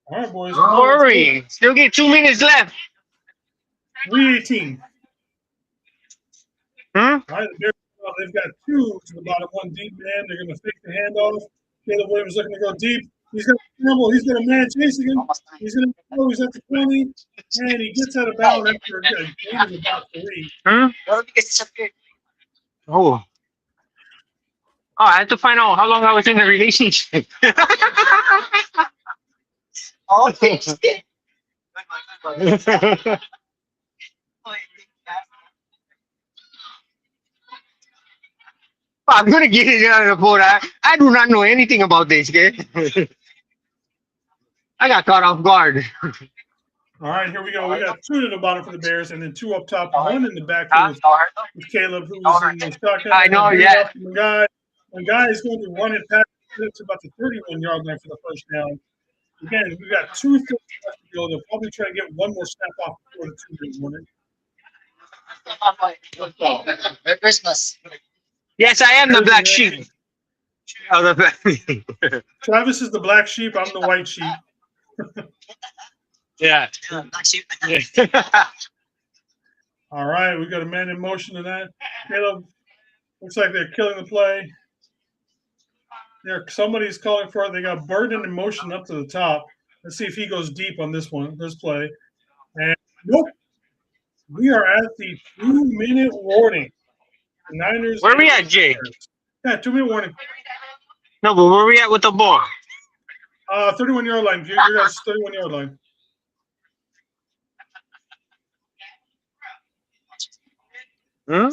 Speaker 1: All right, boys.
Speaker 5: Don't worry. Still get 2 minutes left.
Speaker 1: 3:18.
Speaker 5: Hmm?
Speaker 1: All right, the Bears, they've got two to the bottom, one deep man. They're going to fake the handoff. Caleb Williams looking to go deep. He's going to scramble. He's got a man chasing him. He's going to go. He's at the 20, and he gets out of bounds after a gain of about 3.
Speaker 5: Hmm? Oh. Oh, I had to find out how long I was in a relationship. I'm gonna get it out of the board. I do not know anything about this, okay? I got caught off guard.
Speaker 1: All right, here we go. We got two to the bottom for the Bears, and then two up top, one in the backfield with Caleb, who was in the shotgun.
Speaker 5: I know, yeah.
Speaker 1: One guy is going to run it past to about the 31-yard line for the first down. Again, we got 2 left to go. They'll probably try to get one more snap off before the 2-minute warning.
Speaker 6: Merry Christmas.
Speaker 5: Yes, I am the black sheep of the family.
Speaker 1: Travis is the black sheep. I'm the white sheep.
Speaker 5: Yeah.
Speaker 6: Black sheep.
Speaker 1: All right, we got a man in motion tonight. Caleb, looks like they're killing the play. Somebody's calling for it. They got Burden in motion up to the top. Let's see if he goes deep on this play. And nope. We are at the 2-minute warning. The Niners.
Speaker 5: Where we at, Jay?
Speaker 1: Yeah, 2-minute warning.
Speaker 5: No, but where we at with the ball?
Speaker 1: 31-yard line. You're at 31-yard line.
Speaker 5: Hmm?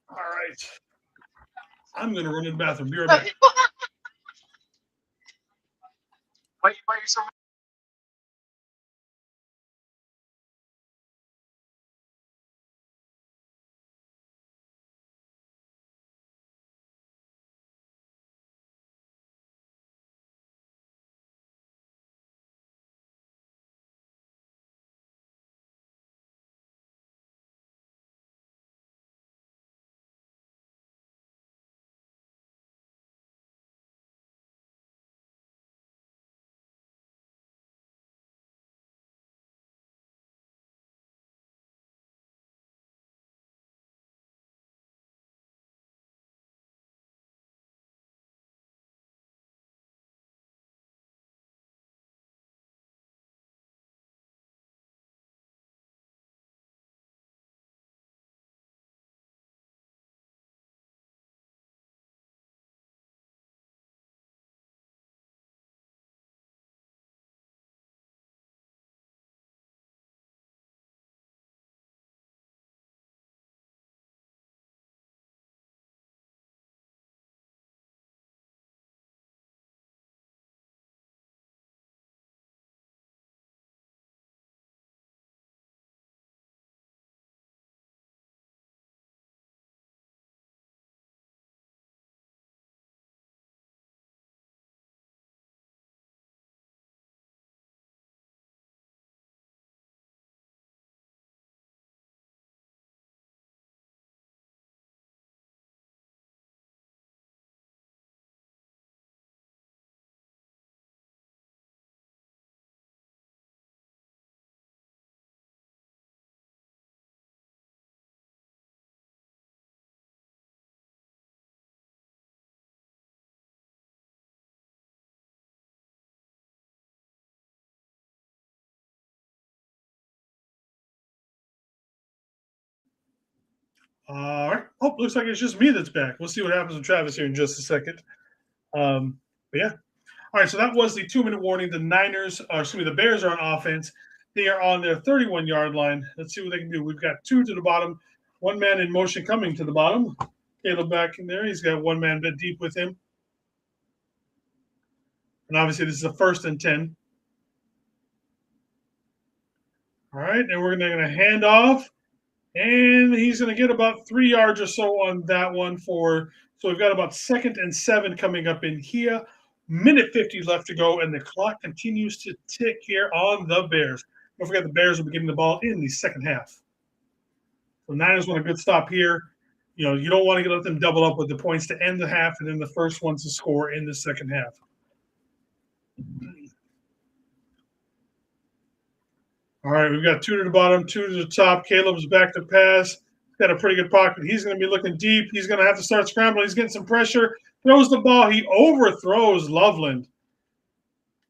Speaker 1: All right. I'm going to run to the bathroom. Be right back.
Speaker 4: Wait, so
Speaker 1: All right. Oh, looks like it's just me that's back. We'll see what happens with Travis here in just a second. But yeah. All right. So that was the 2-minute warning. The Bears are on offense. They are on their 31-yard line. Let's see what they can do. We've got 2 to the bottom, 1 man in motion coming to the bottom. Caleb back in there. He's got 1 man bit deep with him. And obviously, this is a 1st and 10. All right. And we're going to hand off. And he's going to get about 3 yards or so on that one so we've got about 2nd and 7 coming up in here. Minute 50 left to go, and the clock continues to tick here on the Bears. Don't forget the Bears will be getting the ball in the second half. So Niners want a good stop here. You know, you don't want to let them double up with the points to end the half and then the first one to score in the second half. All right, we've got 2 to the bottom, 2 to the top. Caleb's back to pass. He's got a pretty good pocket. He's going to be looking deep. He's going to have to start scrambling. He's getting some pressure. Throws the ball. He overthrows Loveland.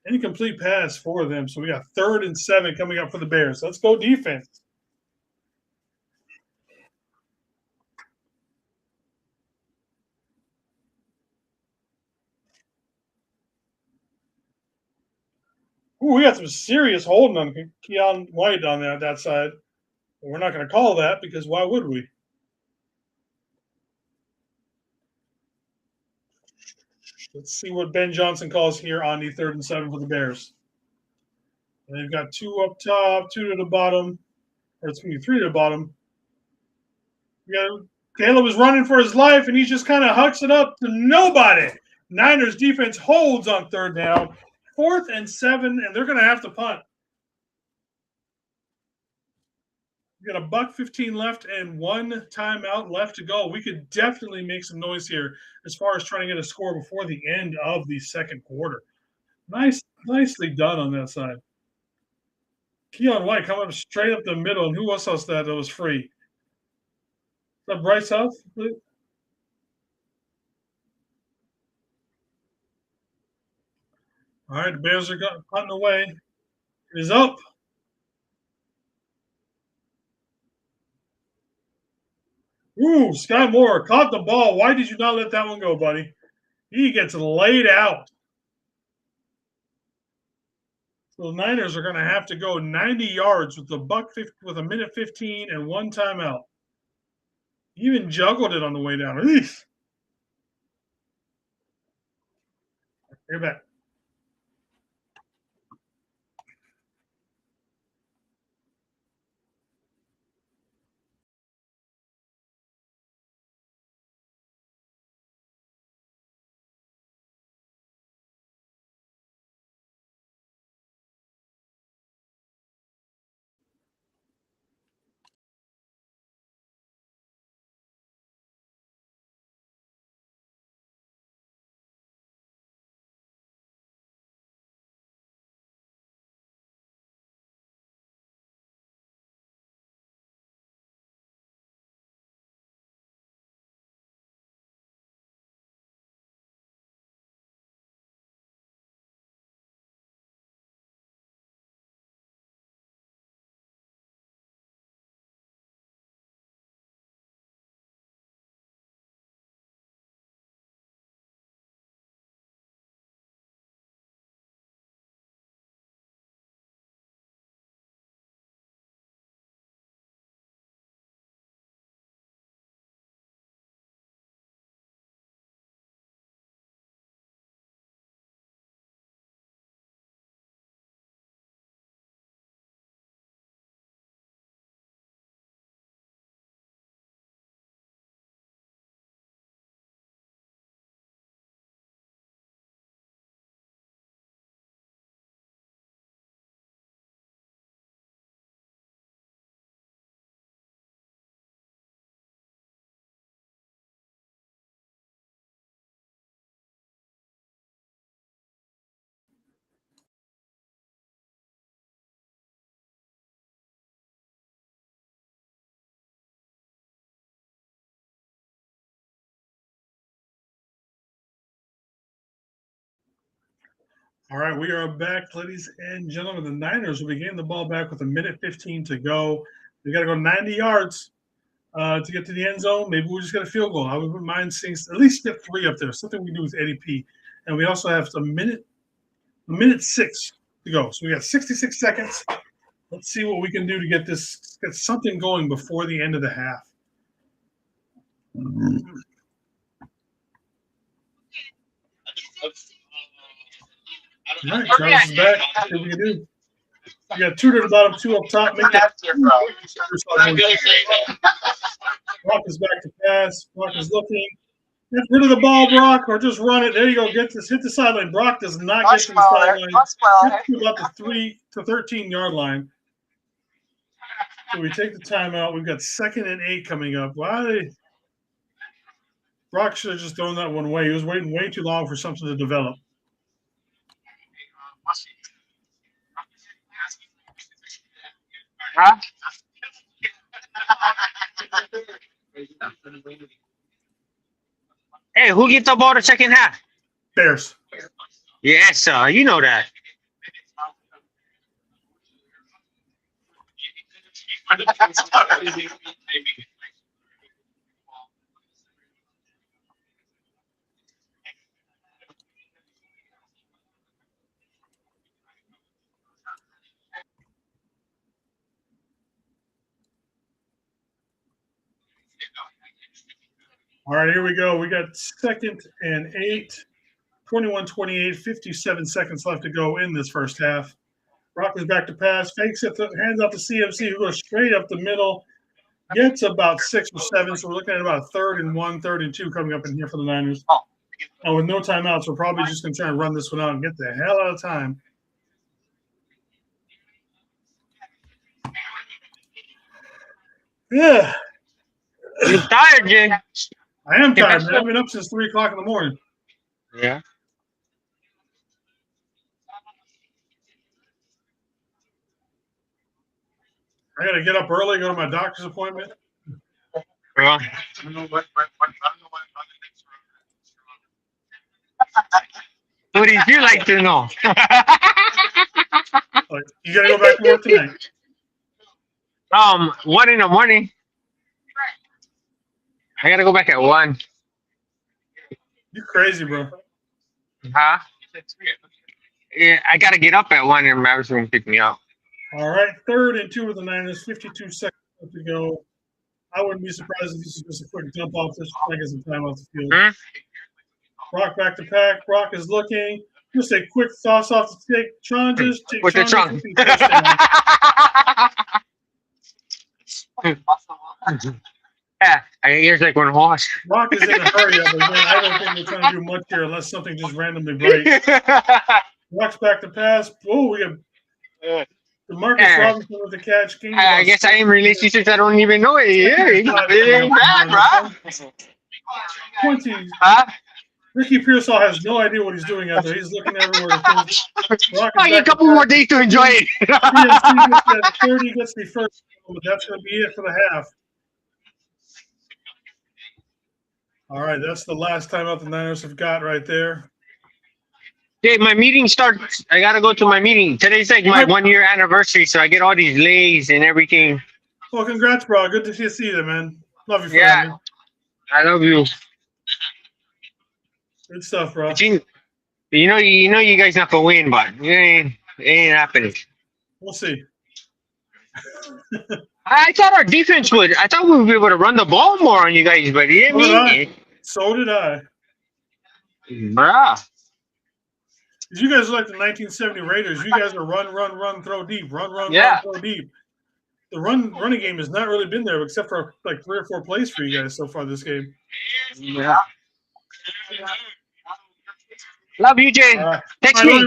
Speaker 1: Incomplete pass for them. So we got 3rd and 7 coming up for the Bears. Let's go defense. Ooh, we got some serious holding on Keon White on that side. We're not going to call that because why would we? Let's see what Ben Johnson calls here on the 3rd and 7 for the Bears. And they've got 2 up top, 2 to the bottom, or it's going to be 3 to the bottom. Caleb is running for his life, and he just kind of hucks it up to nobody. Niners defense holds on 3rd down. 4th and 7, and they're going to have to punt. We got $1:15 left and 1 timeout left to go. We could definitely make some noise here as far as trying to get a score before the end of the second quarter. Nicely done on that side. Keon White coming up straight up the middle, and who else that was free? Is that Bryce Huff? All right, the Bears are punting away. It is up. Ooh, Sky Moore caught the ball. Why did you not let that one go, buddy? He gets laid out. So the Niners are going to have to go 90 yards with a minute 15 and 1 timeout. He even juggled it on the way down. Eesh. You're back. All right, we are back, ladies and gentlemen. The Niners will be getting the ball back with a minute 15 to go. We got to go 90 yards. to get to the end zone. Maybe we'll just get a field goal. I wouldn't mind seeing at least get 3 up there. Something we can do with Eddie P. And we also have a minute 6 to go. So we got 66 seconds. Let's see what we can do to get something going before the end of the half. All right, Travis is back. Let's see what we can do. We got 2 to the bottom, 2 up top. Make that. Brock is back to pass. Brock is looking. Get rid of the ball, Brock, or just run it. There you go. Get this. Hit the sideline. Brock does not get to the sideline. Get to about the 3 to 13-yard line. So we take the timeout. We've got 2nd and 8 coming up. Brock should have just thrown that one away. He was waiting way too long for something to develop.
Speaker 5: Huh? Hey, who gets the ball the second half?
Speaker 1: Bears.
Speaker 5: Yes, you know that.
Speaker 1: All right, here we go. We got 2nd and 8, 21-28, 57 seconds left to go in this first half. Brock is back to pass, fakes it, hands off to CMC, who goes straight up the middle, gets about 6 or 7, so we're looking at about 3rd and 1, 3rd and 2 coming up in here for the Niners. And with no timeouts, we're probably just going to try and run this one out and get the hell out of time. Yeah.
Speaker 5: You're tired, Jay.
Speaker 1: I am tired, man. I've been up since 3 o'clock in the morning.
Speaker 5: Yeah.
Speaker 1: I got to get up early, go to my doctor's appointment.
Speaker 5: Well, what did you like to know?
Speaker 1: You got to go back to work tonight.
Speaker 5: 1 in the morning. I gotta go back at 1.
Speaker 1: You crazy, bro.
Speaker 5: Huh? Yeah, I gotta get up at 1 and Mavericks will pick me up.
Speaker 1: All right, 3rd and 2 with the Niners, 52 seconds left to go. I wouldn't be surprised if this is just a quick dump off. This trying to get some time off the field. Brock back to pack. Brock is looking. Just a quick toss off the stick. Tron just take
Speaker 5: with the trunk. Yeah, here's like one horse.
Speaker 1: Brock is in a hurry up, but I don't think they're trying to do much here unless something just randomly breaks. Brock's back to pass. Oh, we got DeMarcus Robinson with the catch.
Speaker 5: I guess I am relationships I don't even know it. Yeah, it ain't bad, bro.
Speaker 1: 20. Ricky Pearsall has no idea what he's doing out there. He's looking everywhere.
Speaker 5: I get a couple more days to enjoy it.
Speaker 1: CMC 30 gets the first, but that's going to be it for the half. All right, that's the last time out the Niners have got right there.
Speaker 5: Hey, my meeting starts. I got to go to my meeting. Today's like my 1-year anniversary, so I get all these lays and everything.
Speaker 1: Well, congrats, bro. Good to see you there, man. Love you for
Speaker 5: that, man. I love you.
Speaker 1: Good stuff, bro.
Speaker 5: But you know, you guys not gonna win, but it ain't happening.
Speaker 1: We'll see.
Speaker 5: I thought our defense would. I thought we would be able to run the ball more on you guys, but you didn't mean it.
Speaker 1: So did I.
Speaker 5: Bruh.
Speaker 1: You guys are like the 1970 Raiders. You guys are run, throw deep. Run, throw deep. The running game has not really been there except for like 3 or 4 plays for you guys so far this game.
Speaker 5: Yeah. Love you, Jay. Text me.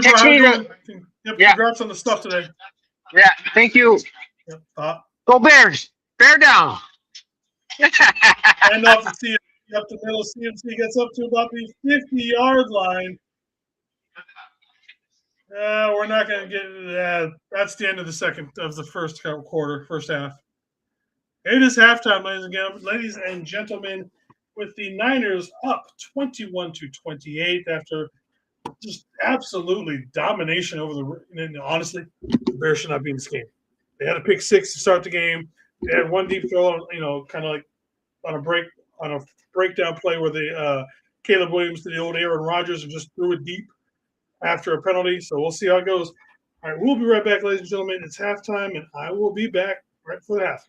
Speaker 1: Congrats on the stuff today.
Speaker 5: Yeah, thank you.
Speaker 1: Yep.
Speaker 5: Go Bears. Bear down.
Speaker 1: And off the CMC up the middle. CMC gets up to about the 50-yard line. We're not going to get that's the end of the first quarter, first half. It is halftime, ladies and gentlemen, with the Niners up 21-28 after just absolutely domination over the. And honestly, the Bears should not be in this game. They had a pick 6 to start the game. They had one deep throw, kind of like on a breakdown play where the Caleb Williams to the old Aaron Rodgers and just threw it deep after a penalty. So we'll see how it goes. All right, we'll be right back, ladies and gentlemen. It's halftime, and I will be back right for the half.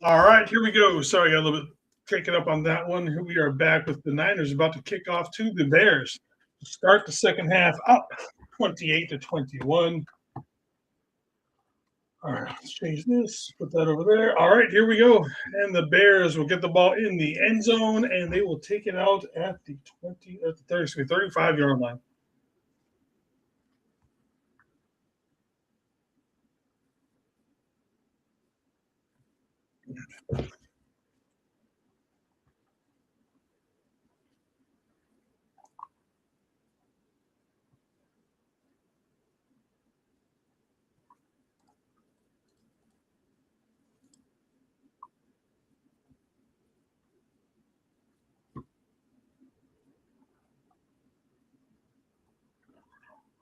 Speaker 1: All right, here we go. Sorry, I got a little bit taken up on that one. Here we are back with the Niners about to kick off to the Bears. Start the second half up 28-21. All right, let's change this. Put that over there. All right, here we go. And the Bears will get the ball in the end zone, and they will take it out at the 35-yard line.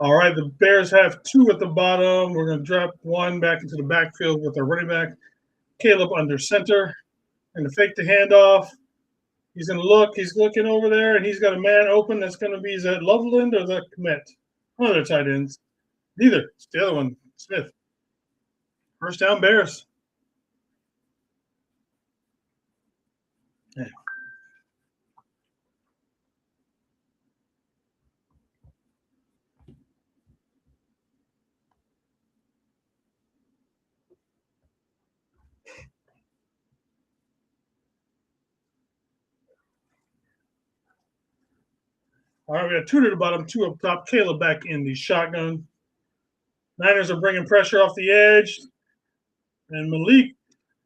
Speaker 1: All right, the Bears have two at the bottom. We're going to drop one back into the backfield with our running back, Caleb under center, and to fake the handoff. He's going to look. He's looking over there, and he's got a man open. That's going to be, is that Loveland or is that Kmet? One of their tight ends. Neither. It's the other one, Smith. First down, Bears. Yeah. All right, we got two to the bottom, two up top. Caleb back in the shotgun. Niners are bringing pressure off the edge. And Malik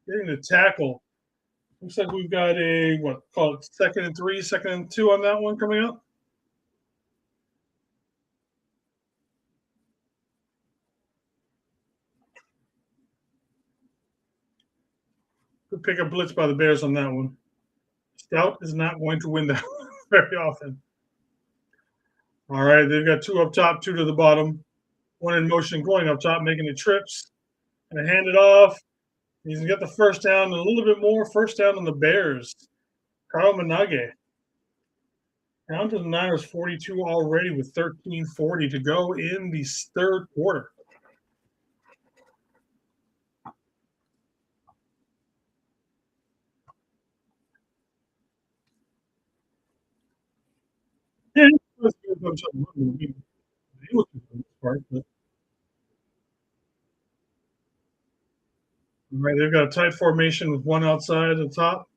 Speaker 1: getting the tackle. Looks like we've got a, call it 2nd and 3, 2nd and 2 on that one coming up. Good pick up blitz by the Bears on that one. Stout is not going to win that very often. All right, they've got two up top, two to the bottom. One in motion going up top, making the trips. And hand it off. He's going to get the first down and a little bit more. First down on the Bears. Carl Manage. Down to the Niners 42 already with 13:40 to go in the third quarter. Yeah, right, they've got a tight formation with one outside at the top.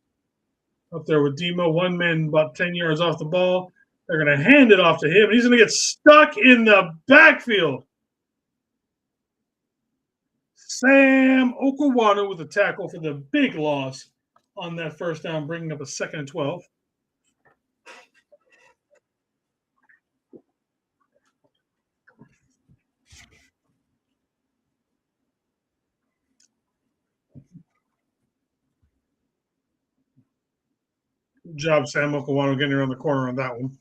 Speaker 1: Up there with Demo, one man about 10 yards off the ball. They're going to hand it off to him. He's going to get stuck in the backfield. Sam Okawano with a tackle for the big loss on that first down, bringing up a 2nd and 12. Good job, Sam Okawano, getting around the corner on that one.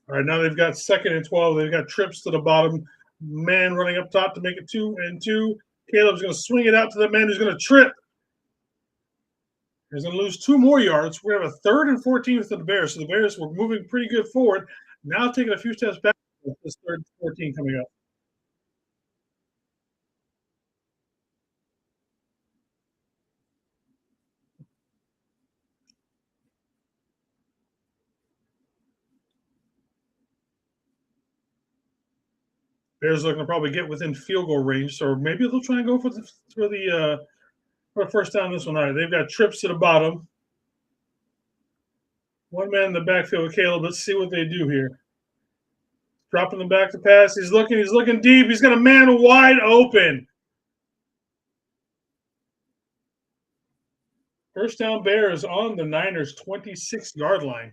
Speaker 1: All right, now they've got 2nd and 12. They've got trips to the bottom. Man running up top to make it 2 and 2. Caleb's going to swing it out to the man who's going to trip. He's going to lose 2 more yards. We're going to have a 3rd and 14 for the Bears. So the Bears were moving pretty good forward. Now taking a few steps back with this 3rd and 14 coming up. Bears looking to probably get within field goal range, so maybe they'll try and go for the first down this one. All right, they've got trips to the bottom. One man in the backfield with Caleb. Let's see what they do here. Dropping them back to pass. He's looking deep. He's got a man wide open. First down Bears on the Niners 26-yard line.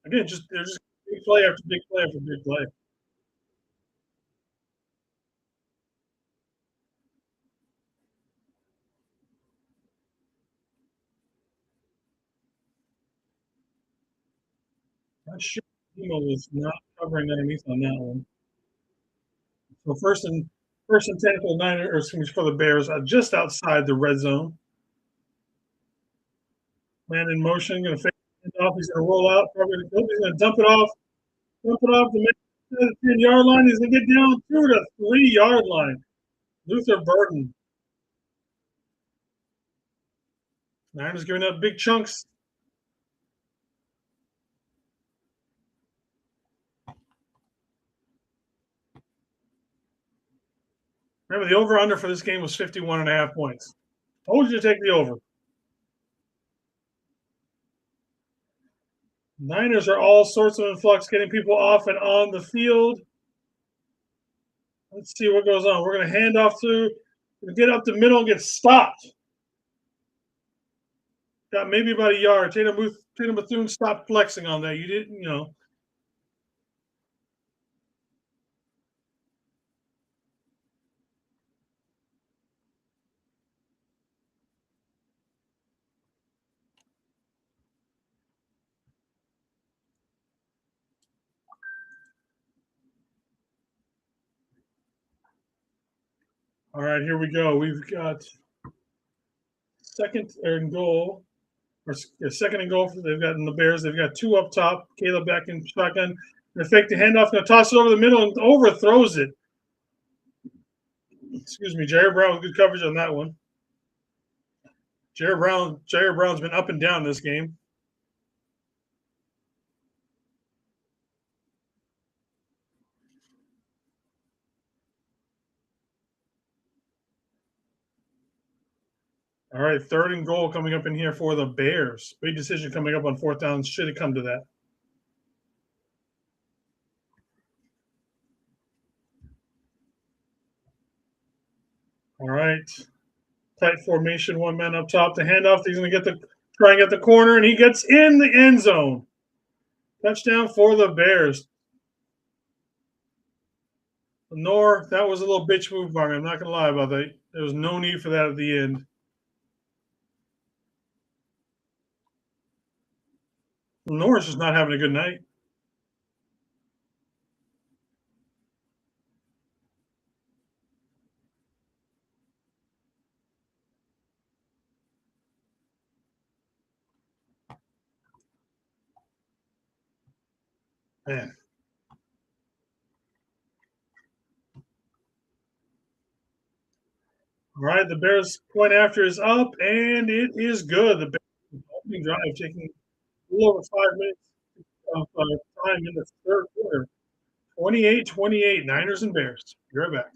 Speaker 1: Again, they're just big play after big play after big play. Not sure Demo was not covering underneath on that one. So first and 10 for the Niners, or for the Bears, just outside the red zone. Man in motion, going to fake it off. He's going to roll out. Probably he's going to dump it off. Dump it off the 10-yard line. He's going to get down to the 3-yard line. Luther Burden. Niners giving up big chunks. Remember, the over-under for this game was 51.5 points. Told you to take the over. Niners are all sorts of in flux, getting people off and on the field. Let's see what goes on. We're going to hand off to, get up the middle and get stopped. Got maybe about a yard. Tatum Bethune stopped flexing on that. You didn't, All right, here we go. We've got second and goal. Or second and goal. They've got in the Bears. They've got two up top. Caleb back in shotgun. They fake the handoff. Going to toss it over the middle and overthrows it. Excuse me, Jerry Brown with good coverage on that one. Jerry Brown's been up and down this game. All right, third and goal coming up in here for the Bears. Big decision coming up on fourth down. Should it come to that? All right. Tight formation, one man up top. The handoff, he's going to try and get the corner, and he gets in the end zone. Touchdown for the Bears. Nor, that was a little bitch move by me. I'm not going to lie about that. There was no need for that at the end. Norris just not having a good night. Man. All right, the Bears' point after is up, and it is good. The Bears' opening drive taking a little over 5 minutes of time in the third quarter. 28-28, Niners and Bears. Be right back.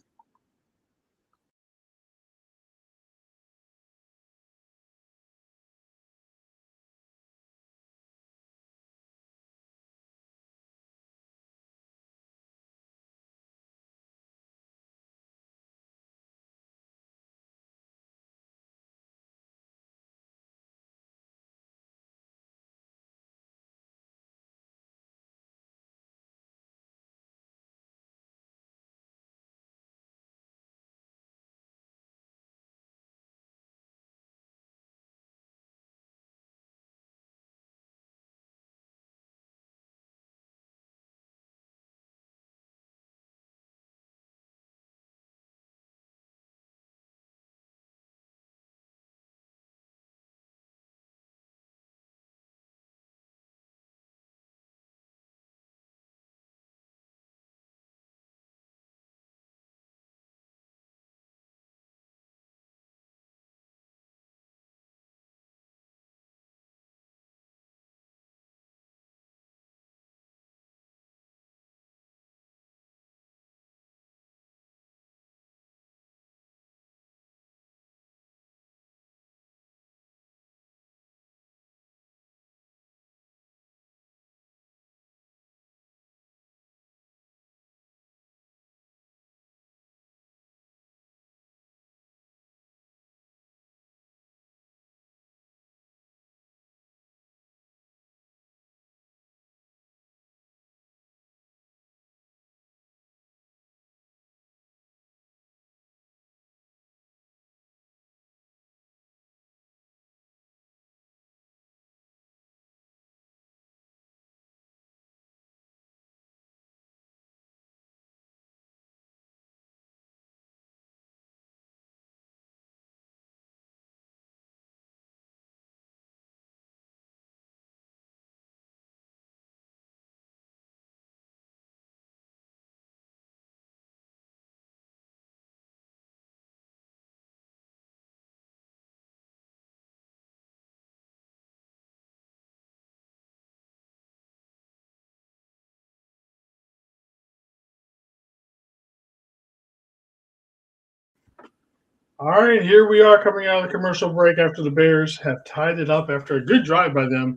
Speaker 1: All right, here we are coming out of the commercial break after the Bears have tied it up after a good drive by them,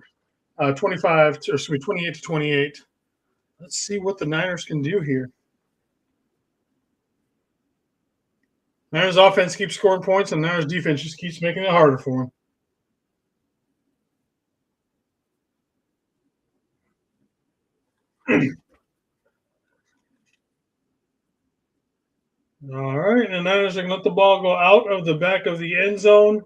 Speaker 1: 28 to 28. Let's see what the Niners can do here. Niners offense keeps scoring points, and Niners defense just keeps making it harder for them. All right, and the Niners are going to let the ball go out of the back of the end zone.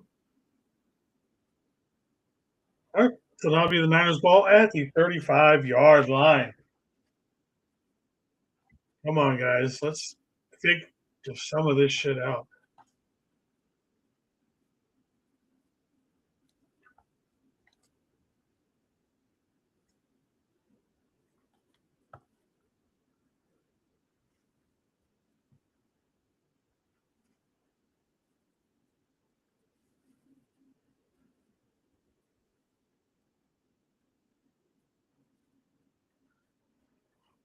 Speaker 1: All right, so that'll be the Niners ball at the 35-yard line. Come on, guys. Let's figure some of this shit out.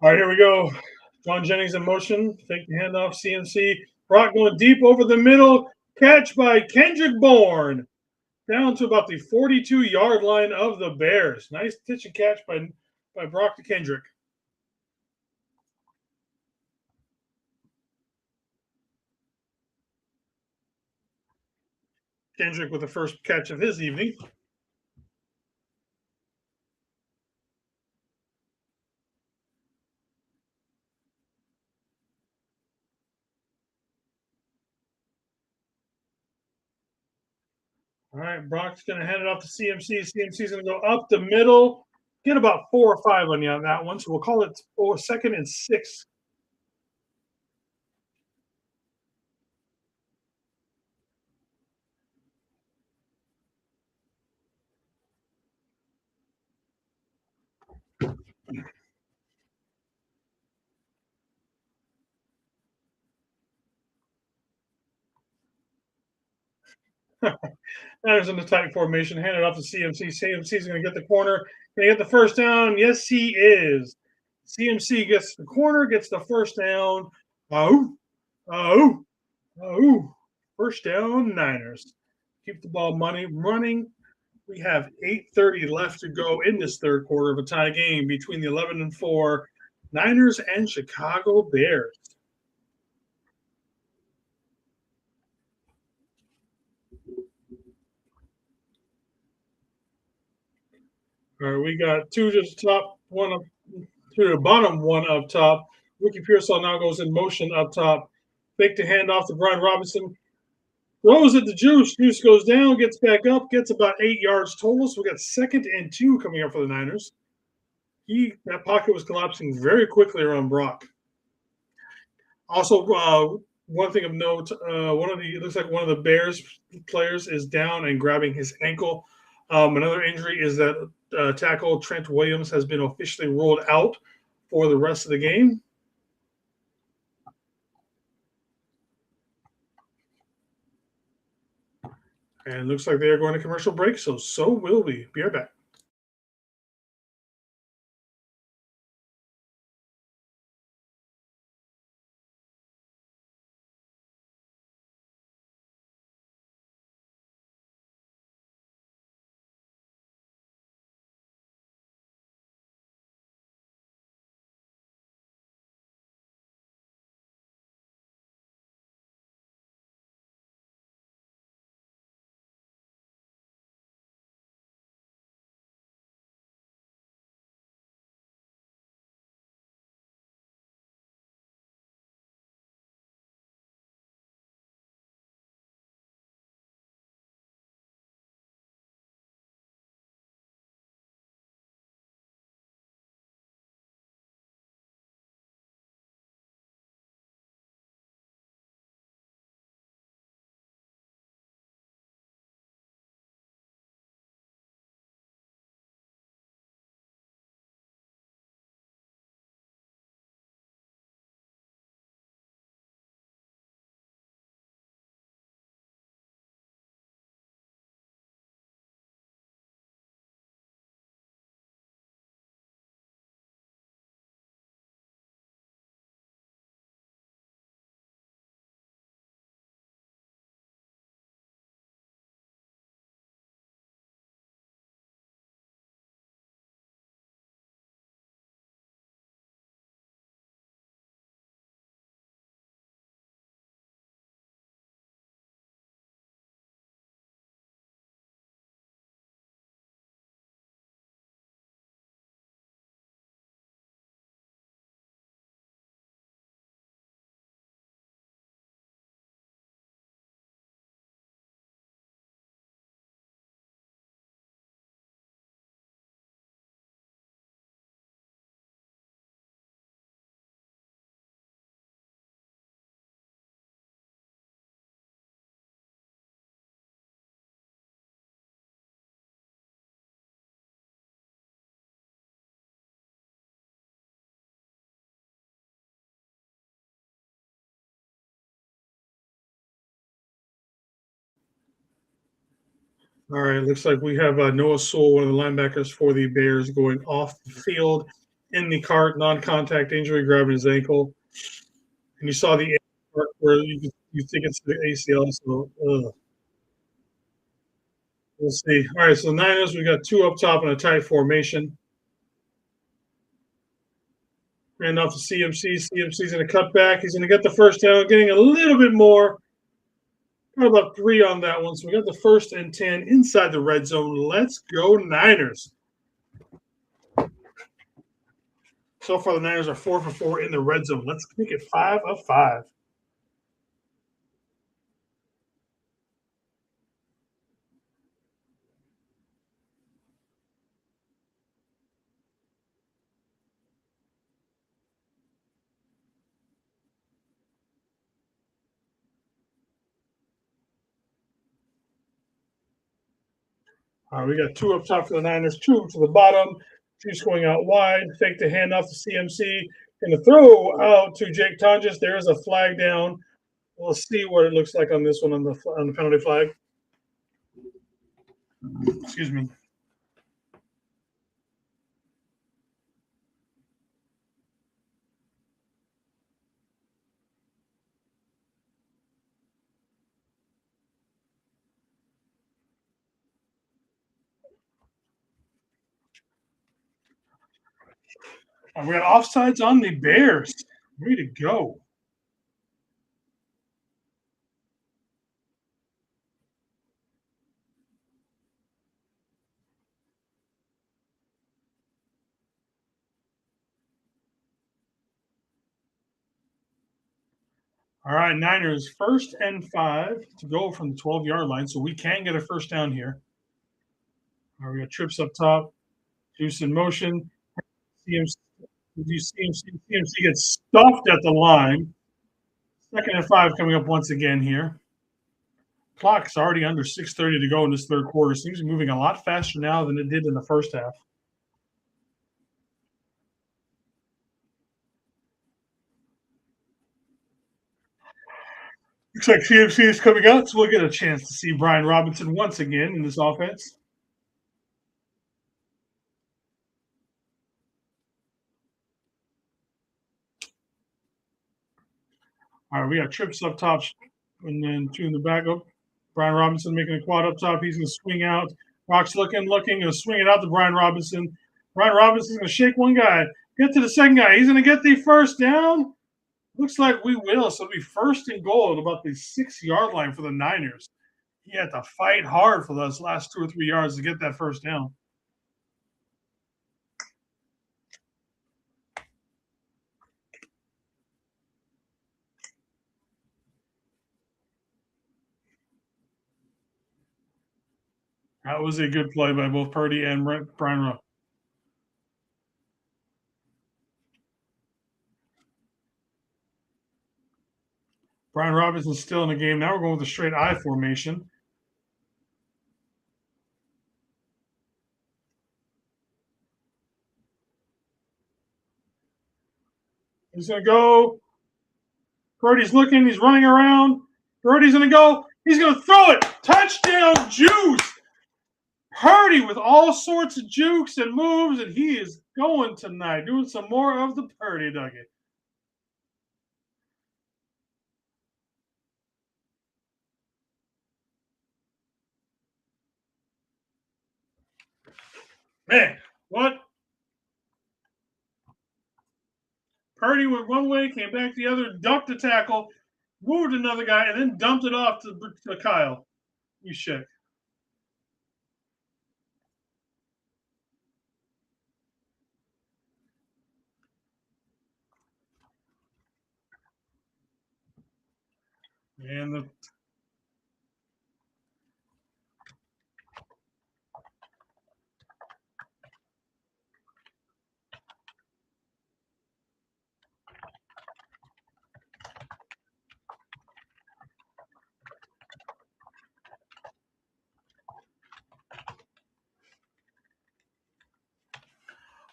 Speaker 1: All right, here we go. John Jennings in motion. Fake the handoff. CMC. Brock going deep over the middle. Catch by Kendrick Bourne. Down to about the 42-yard line of the Bears. Nice pitch and catch by Brock to Kendrick. Kendrick with the first catch of his evening. All right, Brock's going to hand it off to CMC. CMC's going to go up the middle. Get about 4 or 5 on you on that one, so we'll call it 2nd and 6. Niners in the tight formation. Hand it off to CMC. CMC's going to get the corner. Going to get the first down. Yes, he is. CMC gets the corner, gets the first down. First down, Niners. Keep the ball running. We have 8:30 left to go in this third quarter of a tie game between the 11-4 Niners and Chicago Bears. All right, we got 2 to the top, 1 up to the bottom, 1 up top. Ricky Pearsall now goes in motion up top. Fake the handoff to Brian Robinson. Throws at the Juice. Juice goes down, gets back up, gets about 8 yards total. So we got 2nd and 2 coming up for the Niners. That pocket was collapsing very quickly around Brock. Also, one thing of note, it looks like one of the Bears players is down and grabbing his ankle. Another injury is that tackle Trent Williams has been officially ruled out for the rest of the game. And it looks like they are going to commercial break, so will we. Be right back. All right, looks like we have Noah Sewell, one of the linebackers for the Bears, going off the field in the cart, non-contact injury, grabbing his ankle. And you saw the part where you think it's the ACL. So we'll see. All right, so Niners, we got two up top in a tight formation. Ran off to CMC. CMC's going to cut back. He's going to get the first down, getting a little bit more. Got about 3 on that one. So we got the 1st and 10 inside the red zone. Let's go Niners. So far, the Niners are 4 for 4 in the red zone. Let's make it 5 of 5. All right, we got 2 up top for the Niners, 2 to the bottom. Chiefs going out wide. Fake the handoff to CMC. Going to throw out to Jake Tonjes. There is a flag down. We'll see what it looks like on this one on the penalty flag. Excuse me. And we got offsides on the Bears. Way to go. All right, Niners, 1st and 5 to go from the 12-yard line, so we can get a first down here. All right, we got trips up top. Juice in motion. CMC gets stuffed at the line. 2nd and 5 coming up once again here. Clock's already under 6:30 to go in this third quarter. Seems to be moving a lot faster now than it did in the first half. Looks like CMC is coming out, so we'll get a chance to see Brian Robinson once again in this offense. All right, we got trips up top, and then 2 in the back. Up. Brian Robinson making a quad up top. He's going to swing out. Rock's looking, going to swing it out to Brian Robinson. Brian Robinson's going to shake one guy, get to the second guy. He's going to get the first down. Looks like we will. So it'll be 1st and goal at about the 6-yard line for the Niners. He had to fight hard for those last 2 or 3 yards to get that first down. That was a good play by both Purdy and Brian Rowe. Brian Robinson's still in the game. Now we're going with a straight I formation. He's going to go. Purdy's looking. He's running around. Purdy's going to go. He's going to throw it. Touchdown, Juice. Purdy with all sorts of jukes and moves, and he is going tonight, doing some more of the Purdy nugget. Man, what? Purdy went one way, came back the other, ducked the tackle, moved another guy, and then dumped it off to Kyle. You shit. And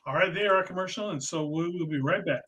Speaker 1: all right, they are a commercial, and so we will be right back.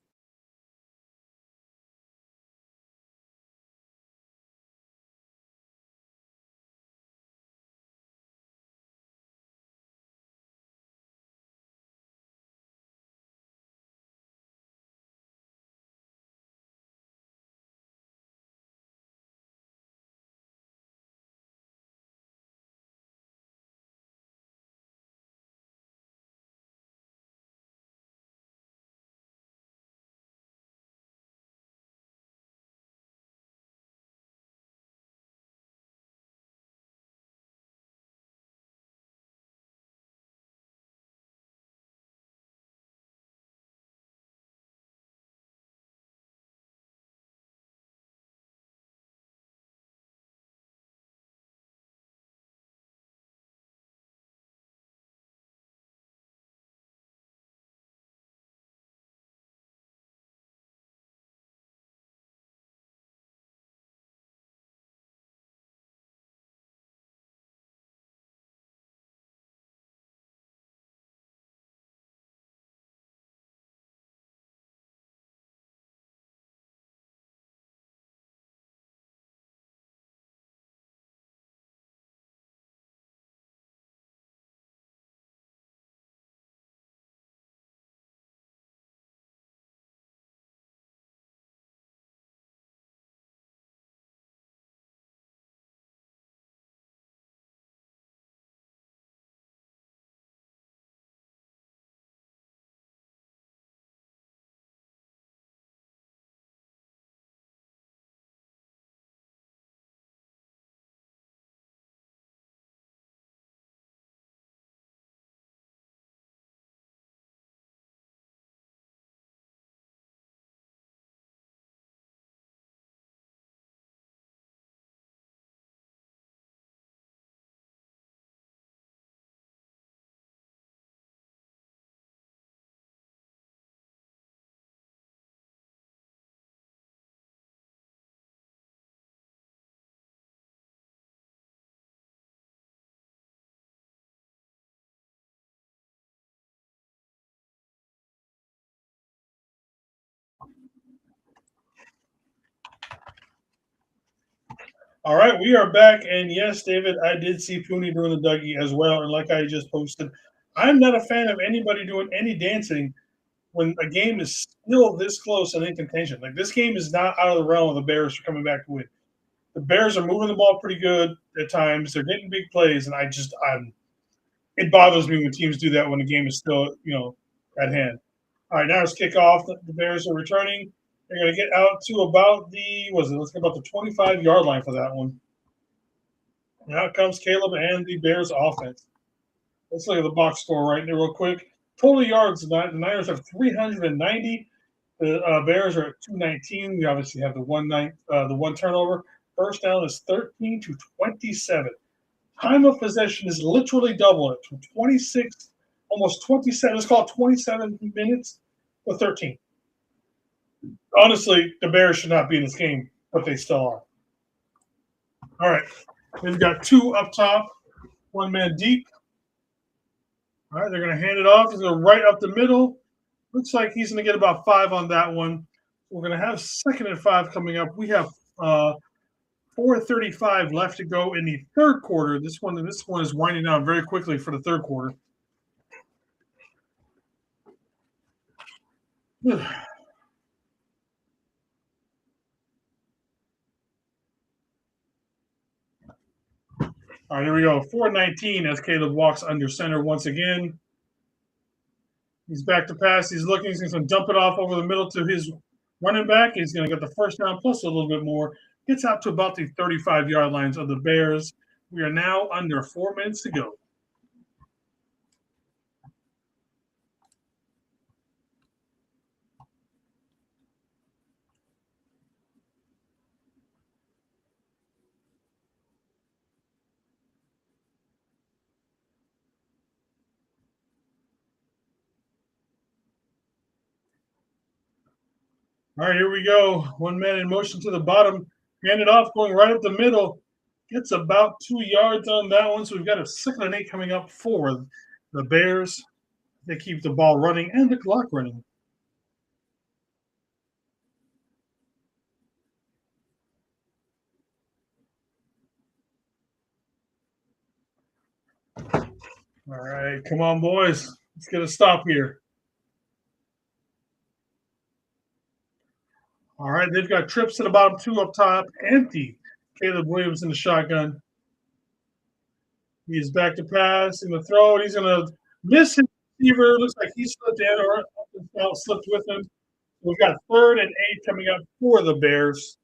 Speaker 1: All right, we are back, and yes, David, I did see Pooney doing the Dougie as well, and like I just posted, I'm not a fan of anybody doing any dancing when a game is still this close and in contention. Like, this game is not out of the realm of the Bears for coming back to win. The Bears are moving the ball pretty good at times. They're getting big plays, and it bothers me when teams do that when the game is still, at hand. All right, now it's kickoff. The Bears are returning. They're going to get out to about let's get about the 25-yard line for that one. Now comes Caleb and the Bears offense. Let's look at the box score right there real quick. Total yards, the Niners have 390. The Bears are at 219. We obviously have the one turnover. First down is 13 to 27. Time of possession is literally double it from 26, almost 27. Let's call it 27 minutes to 13. Honestly, the Bears should not be in this game, but they still are. All right. We've got two up top, one man deep. All right, they're going to hand it off. He's going right up the middle. Looks like he's going to get about 5 on that one. We're going to have 2nd and 5 coming up. We have 4:35 left to go in the third quarter. This one is winding down very quickly for the third quarter. All right, here we go. 4:19 as Caleb walks under center once again. He's back to pass. He's looking. He's going to dump it off over the middle to his running back. He's going to get the first down plus a little bit more. Gets out to about the 35-yard lines of the Bears. We are now under 4 minutes to go. All right, here we go. One man in motion to the bottom. Hand it off, going right up the middle. Gets about 2 yards on that one. So we've got a 2nd and 8 coming up for the Bears. They keep the ball running and the clock running. All right, come on, boys. Let's get a stop here. All right, they've got trips to the bottom, 2 up top, empty. Caleb Williams in the shotgun. He's back to pass in the throw, and he's going to miss his receiver. Looks like he slipped in or slipped with him. We've got 3rd and 8 coming up for the Bears.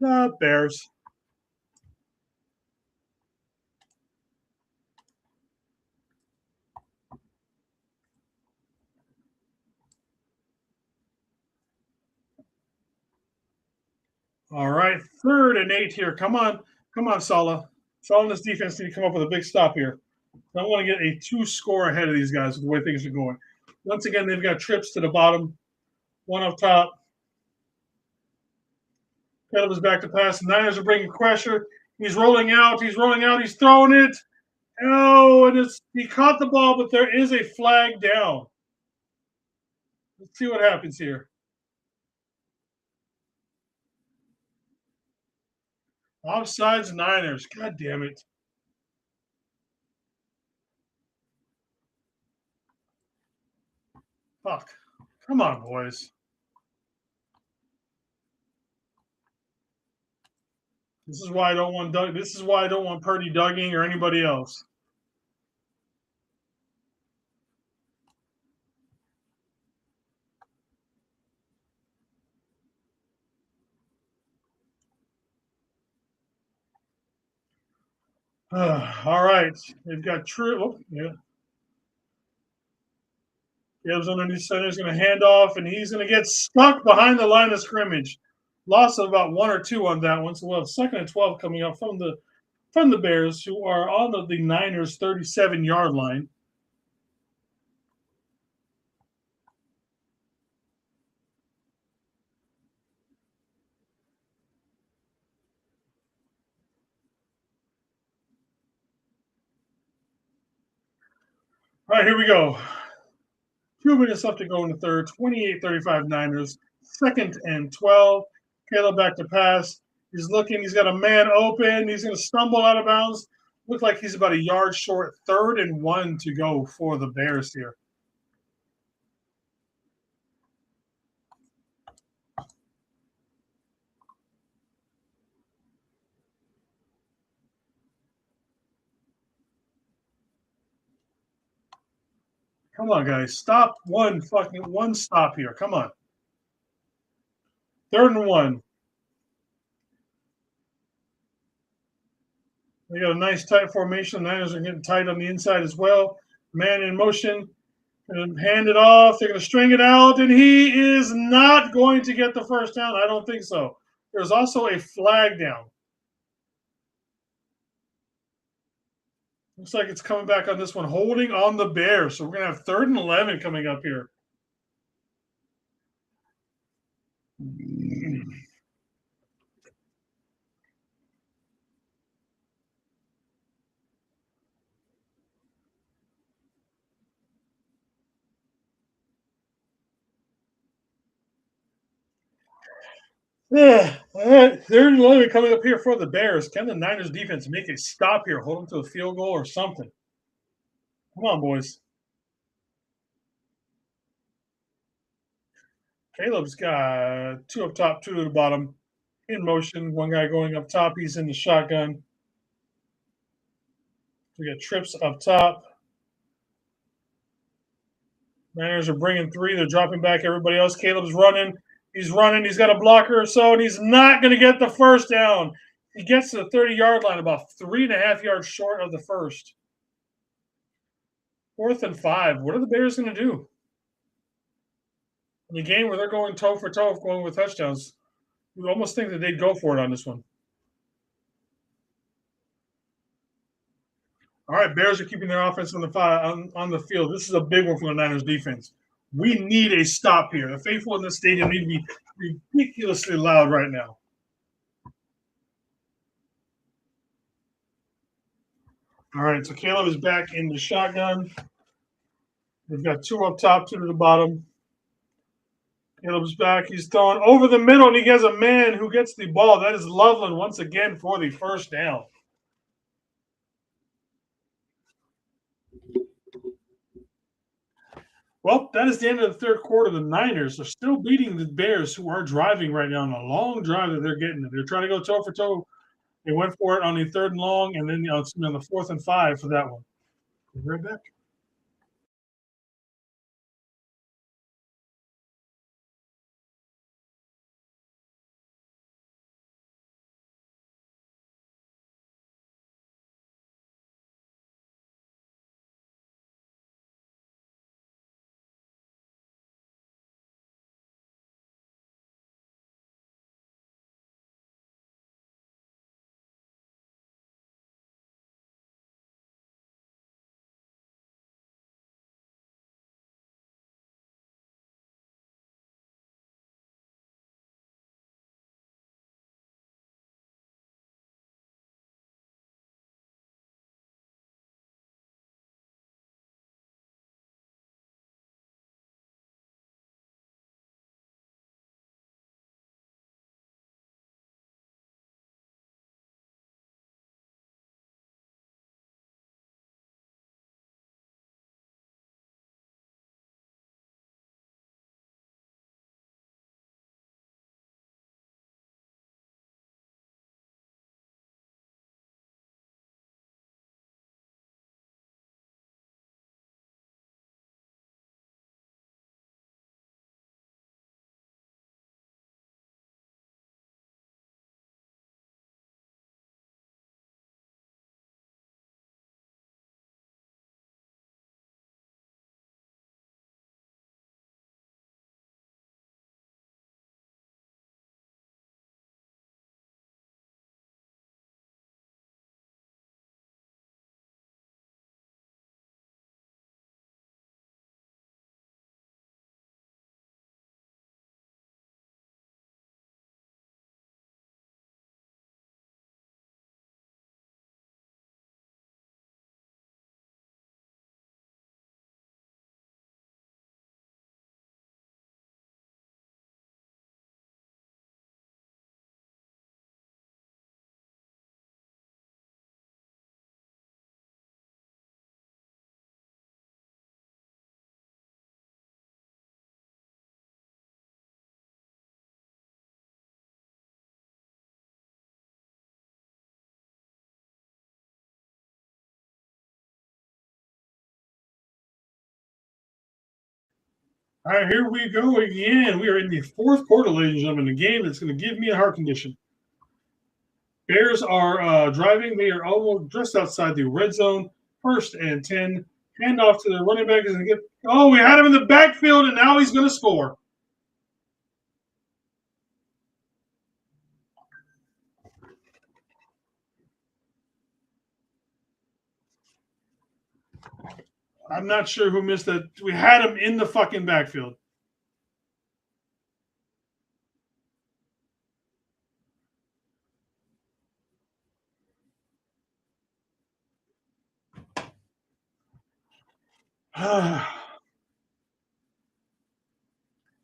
Speaker 1: The Bears. All right, 3rd and 8 here. Come on, Saleh. Saleh and this defense need to come up with a big stop here. I don't want to get a 2-score ahead of these guys with the way things are going. Once again, they've got trips to the bottom, 1 up top. Caleb is back to pass. The Niners are bringing pressure. He's rolling out. He's throwing it. Oh, and he caught the ball, but there is a flag down. Let's see what happens here. Offsides Niners. God damn it. Fuck. Come on, boys. This is why I don't want Doug. This is why I don't want Purdy dugging or anybody else. All right. They've got true. Oh, yeah. Gibbs underneath center is going to hand off, and he's going to get stuck behind the line of scrimmage. Loss of about 1 or 2 on that one. So we'll have 2nd and 12 coming up from the Bears, who are on the Niners' 37-yard line. All right, here we go. 2 minutes left to go in the third. 28-35 Niners. 2nd and 12. Caleb back to pass. He's looking. He's got a man open. He's going to stumble out of bounds. Looks like he's about a yard short. 3rd and 1 to go for the Bears here. Come on, guys. Stop one stop here. Come on. 3rd and 1. They got a nice tight formation. The Niners are getting tight on the inside as well. Man in motion. Going to hand it off. They're going to string it out, and he is not going to get the first down. I don't think so. There's also a flag down. Looks like it's coming back on this one, holding on the Bears. So we're going to have 3rd and 11 coming up here. Yeah, all right. 3rd and 11 coming up here for the Bears. Can the Niners defense make a stop here, hold them to a field goal or something? Come on, boys. Caleb's got 2 up top, 2 to the bottom. In motion, one guy going up top. He's in the shotgun. We got trips up top. Niners are bringing 3. They're dropping back everybody else. Caleb's running. He's running. He's got a blocker or so, and he's not going to get the first down. He gets to the 30-yard line, about 3.5 yards short of the first. 4th and 5. What are the Bears going to do? In the game where they're going toe for toe, going with touchdowns, you almost think that they'd go for it on this one. All right, Bears are keeping their offense on the field. This is a big one for the Niners defense. We need a stop here. The faithful in this stadium need to be ridiculously loud right now. All right, so Caleb is back in the shotgun. They've got 2 up top, 2 to the bottom. Caleb's back. He's throwing over the middle, and he has a man who gets the ball. That is Loveland once again for the first down. Well, that is the end of the 3rd quarter. The Niners are still beating the Bears, who are driving right now on a long drive that they're getting. They're trying to go toe for toe. They went for it on the 3rd and long, and then on the 4th and 5 for that one. We'll be right back. All right, here we go again. We are in the fourth quarter, ladies and gentlemen. The game that's going to give me a heart condition. Bears are driving. They are almost just outside the red zone. 1st and 10. Handoff to the running back. We had him in the backfield, and now he's going to score. I'm not sure who missed that. We had him in the fucking backfield.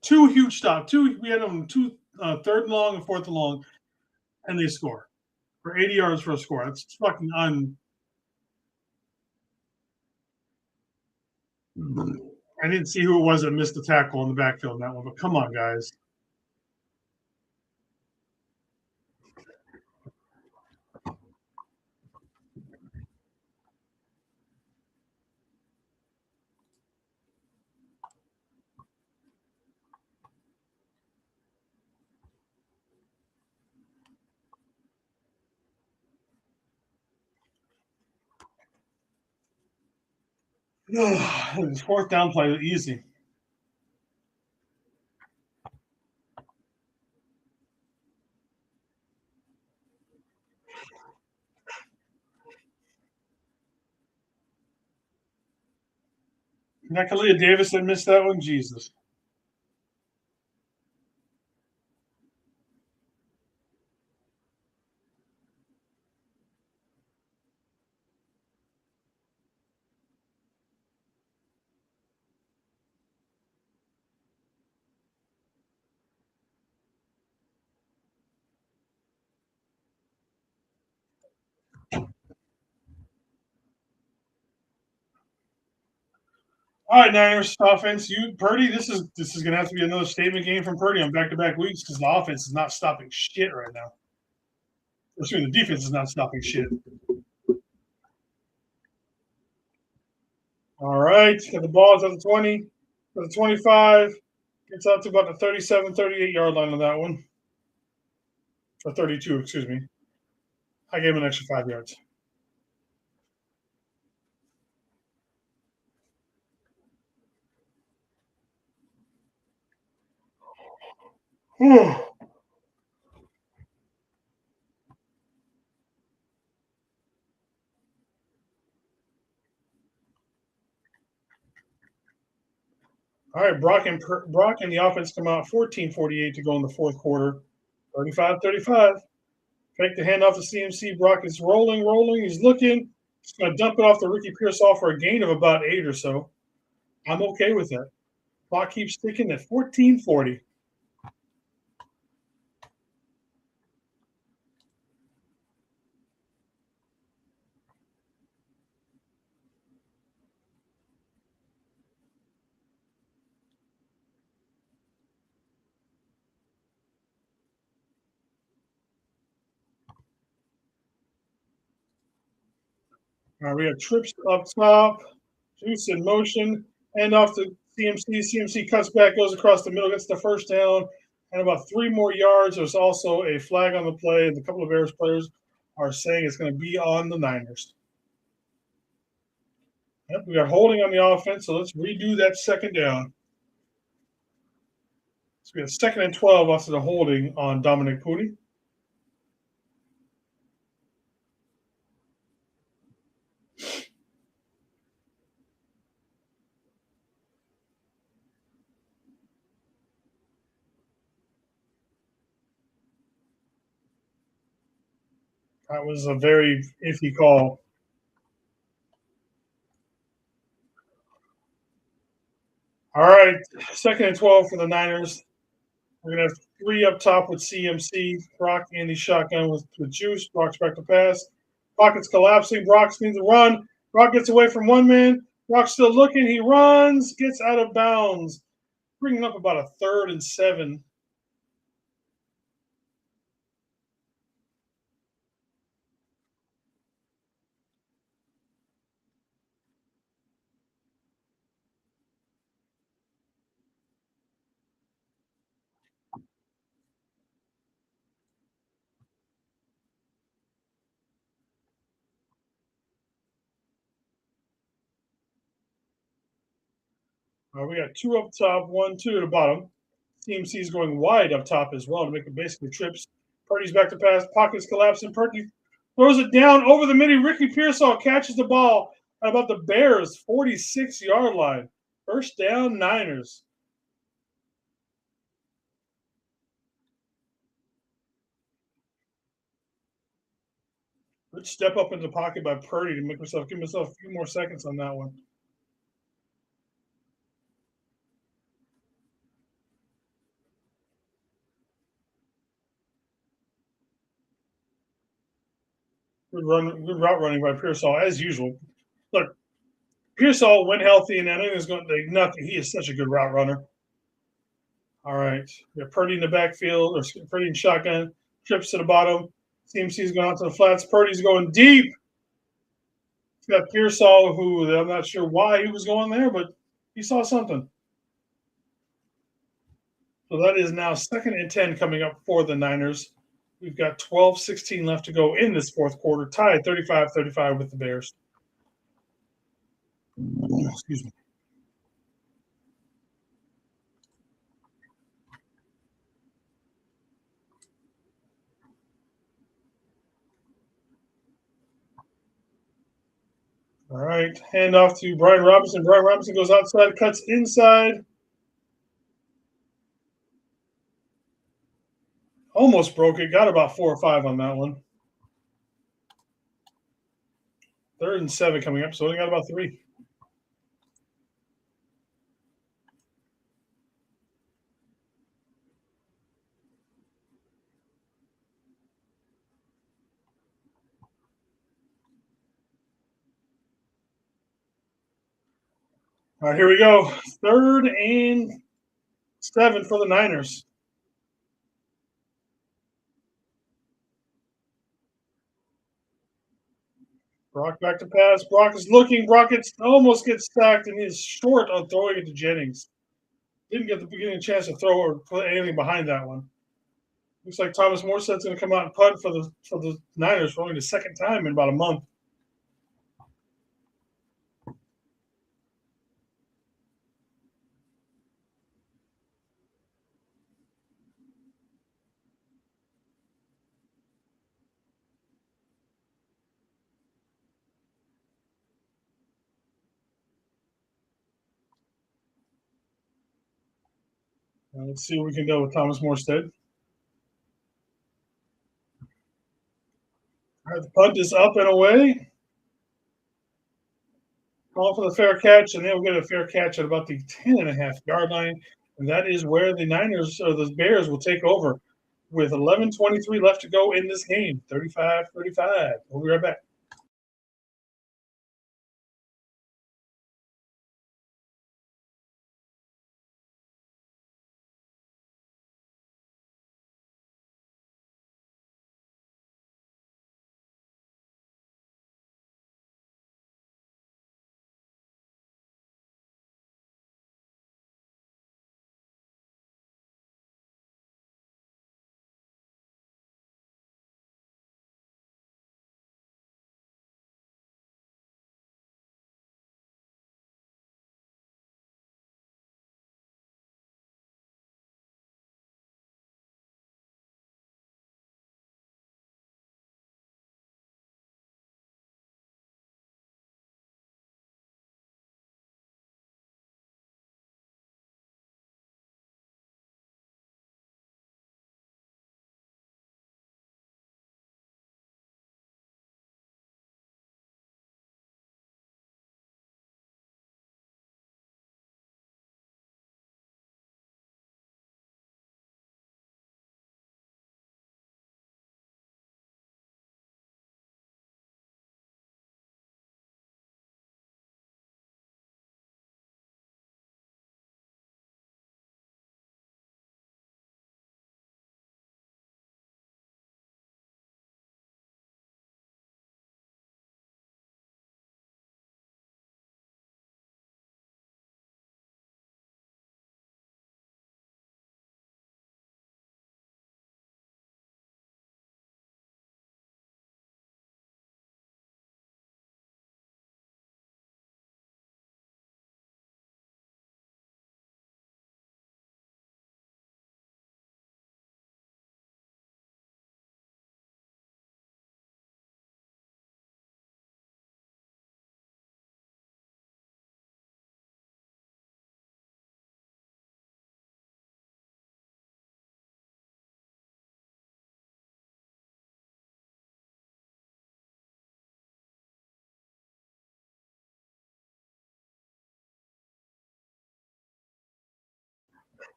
Speaker 1: Two huge stops. We had them two 3rd and long and 4th and long, and they score for 80 yards for a score. That's fucking I didn't see who it was that missed the tackle in the backfield in that one, but come on, guys. This 4th down play was easy. Nekalia Davis that missed that one? Jesus. All right, Niners offense. Purdy. This is going to have to be another statement game from Purdy on back-to-back weeks because the offense is not stopping shit right now. The defense is not stopping shit. All right, got the ball at the 20, at the 25. Gets out to about the 37, 38-yard line on that one. Or 32, excuse me. I gave him an extra 5 yards. All right, Brock and the offense come out 14-48 to go in the 4th quarter. 35-35. Fake the handoff to CMC. Brock is rolling. He's looking. He's going to dump it off to Ricky Pearsall for a gain of about 8 or so. I'm okay with that. Clock keeps ticking at 14-40. All right, we have trips up top. Juice in motion. Hand off to CMC. CMC cuts back, goes across the middle, gets the 1st down. And about 3 more yards. There's also a flag on the play. And a couple of Bears players are saying it's going to be on the Niners. Yep, we are holding on the offense, so let's redo that 2nd down. So we have 2nd and 12 after the holding on Dominic Pooty. That was a very iffy call. All right, 2nd and 12 for the Niners. We're going to have 3 up top with CMC. Brock in the shotgun with Juice. Brock's back to pass. Pocket's collapsing. Brock needs to run. Brock gets away from one man. Brock's still looking. He runs, gets out of bounds, bringing up about a 3rd and 7. All right, we got 2 up top, 1, 2 at the bottom. CMC is going wide up top as well to make it basically trips. Purdy's back to pass. Pockets collapsing. Purdy throws it down over the midi. Ricky Pearsall catches the ball at about the Bears' 46-yard line. First down, Niners. Good step up in the pocket by Purdy to give myself a few more seconds on that one. Good route running by Pearsall as usual. Look, Pearsall, when healthy, and I think is going to nothing. He is such a good route runner. All right, we got Purdy in the backfield, or Purdy in shotgun, trips to the bottom. CMC's going out to the flats. Purdy's going deep. He's got Pearsall, who I'm not sure why he was going there, but he saw something. So that is now 2nd and 10 coming up for the Niners. We've got 12-16 left to go in this fourth quarter, tied 35-35 with the Bears. Excuse me. All right, hand off to Brian Robinson. Brian Robinson goes outside, cuts inside. Almost broke it. Got about 4 or 5 on that one. 3rd and 7 coming up, so only got about 3. All right, here we go. 3rd and 7 for the Niners. Brock back to pass. Brock is looking. Brock almost gets sacked, and he is short on throwing it to Jennings. Didn't get the beginning chance to throw or put anything behind that one. Looks like Thomas Morstead's going to come out and punt for the Niners for only the 2nd time in about a month. Let's see what we can do with Thomas Morstead. All right, the punt is up and away. Call for the fair catch, and they'll get a fair catch at about the 10.5-yard line. And that is where the Niners or the Bears will take over with 11:23 left to go in this game. 35-35. We'll be right back.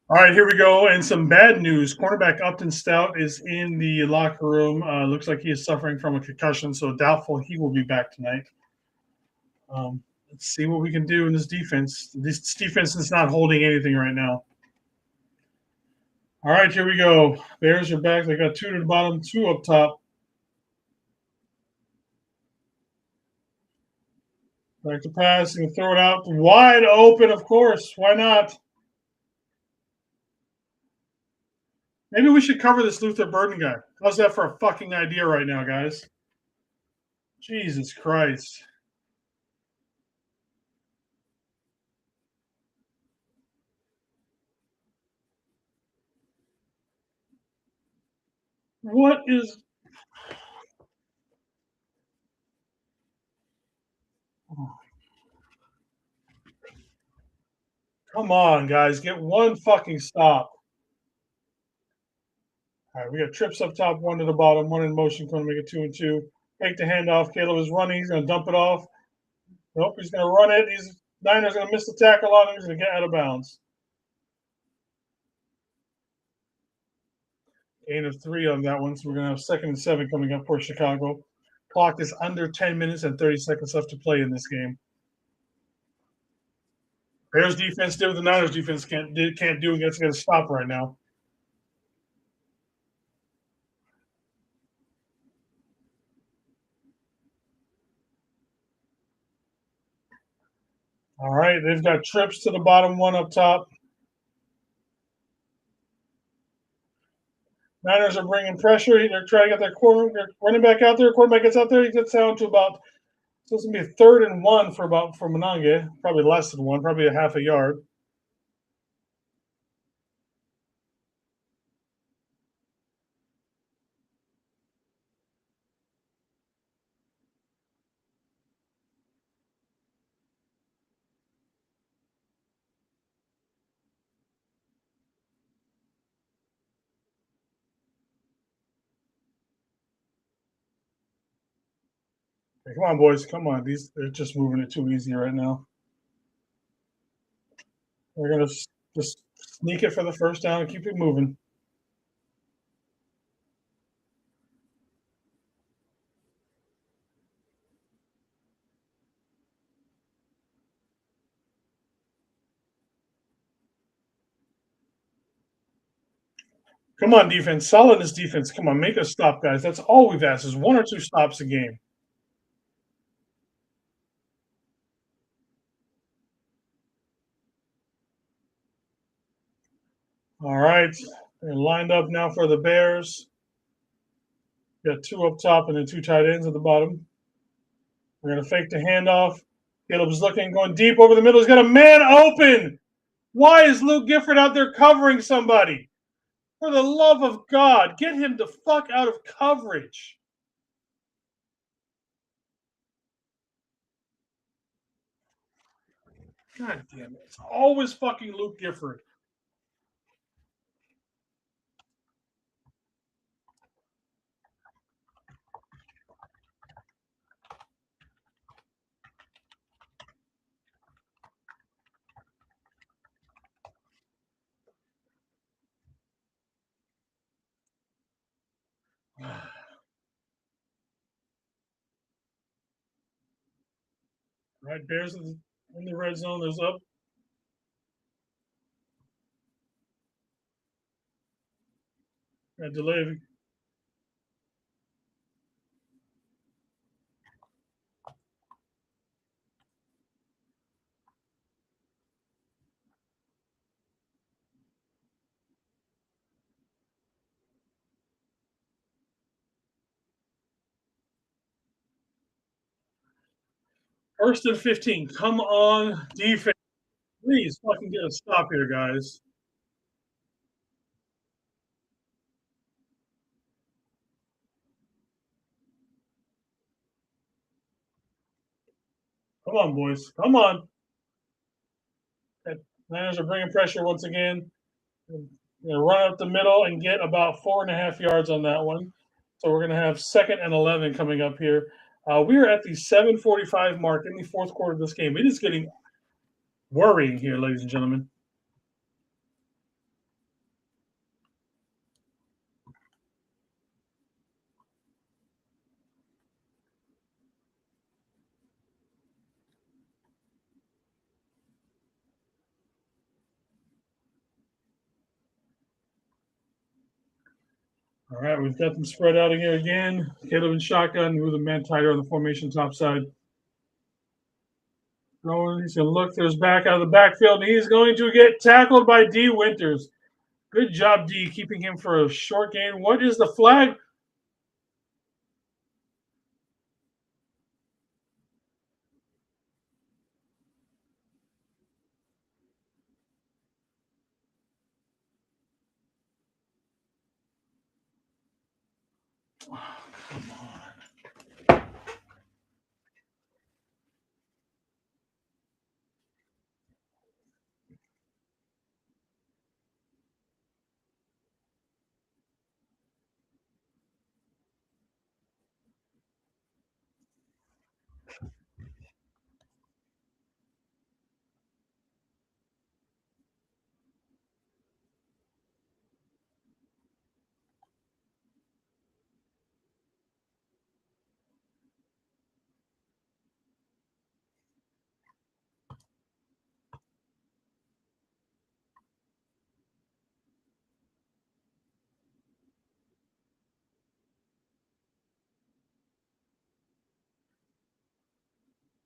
Speaker 1: All right, here we go. And some bad news. Cornerback Upton Stout is in the locker room. Looks like he is suffering from a concussion, so doubtful he will be back tonight. Let's see what we can do in this defense. This defense is not holding anything right now. All right, here we go. Bears are back. They got 2 to the bottom, 2 up top. Back to pass and throw it out wide open, of course. Why not? Maybe we should cover this Luther Burden guy. How's that for a fucking idea right now, guys? Jesus Christ. What is... Come on, guys. Get one fucking stop. All right, we got trips up top, 1 to the bottom, 1 in motion, going to make it 2 and 2. Take the handoff. Caleb is running. He's going to dump it off. Nope, he's going to run it. Niners going to miss the tackle on him. He's going to get out of bounds. Gain of 3 on that one, so we're going to have 2nd and 7 coming up for Chicago. Clock is under 10 minutes and 30 seconds left to play in this game. Bears defense did what the Niners defense can't do. It's going to stop right now. All right, they've got trips to the bottom, 1 up top. Niners are bringing pressure. They're trying to get their running back out there. Quarterback gets out there. He gets down to about, so it's going to be a 3rd and 1 for Monange. Probably less than 1, probably a half a yard. Okay, come on, boys. Come on. They're just moving it too easy right now. We're going to just sneak it for the first down and keep it moving. Come on, defense. Solidness defense. Come on, make a stop, guys. That's all we've asked is 1 or 2 stops a game. All right. They're lined up now for the Bears. Got 2 up top and then 2 tight ends at the bottom. We're going to fake the handoff. Caleb's looking, going deep over the middle. He's got a man open. Why is Luke Gifford out there covering somebody? For the love of God, get him the fuck out of coverage. God damn it. It's always fucking Luke Gifford. Right, Bears in the red zone. There's up. Got delay. First and 15. Come on, defense. Please fucking get a stop here, guys. Come on, boys. Come on. Niners are bringing pressure once again. Going to run up the middle and get about 4.5 yards on that one. So we're going to have 2nd and 11 coming up here. We are at the 7:45 mark in the 4th quarter of this game. It is getting worrying here, ladies and gentlemen. All right, we've got them spread out here again. Caleb in shotgun with a man tighter on the formation top side. Throwing, he's going to look to his back out of the backfield, and he's going to get tackled by D. Winters. Good job, D, keeping him for a short gain. What is the flag? Oh, come on.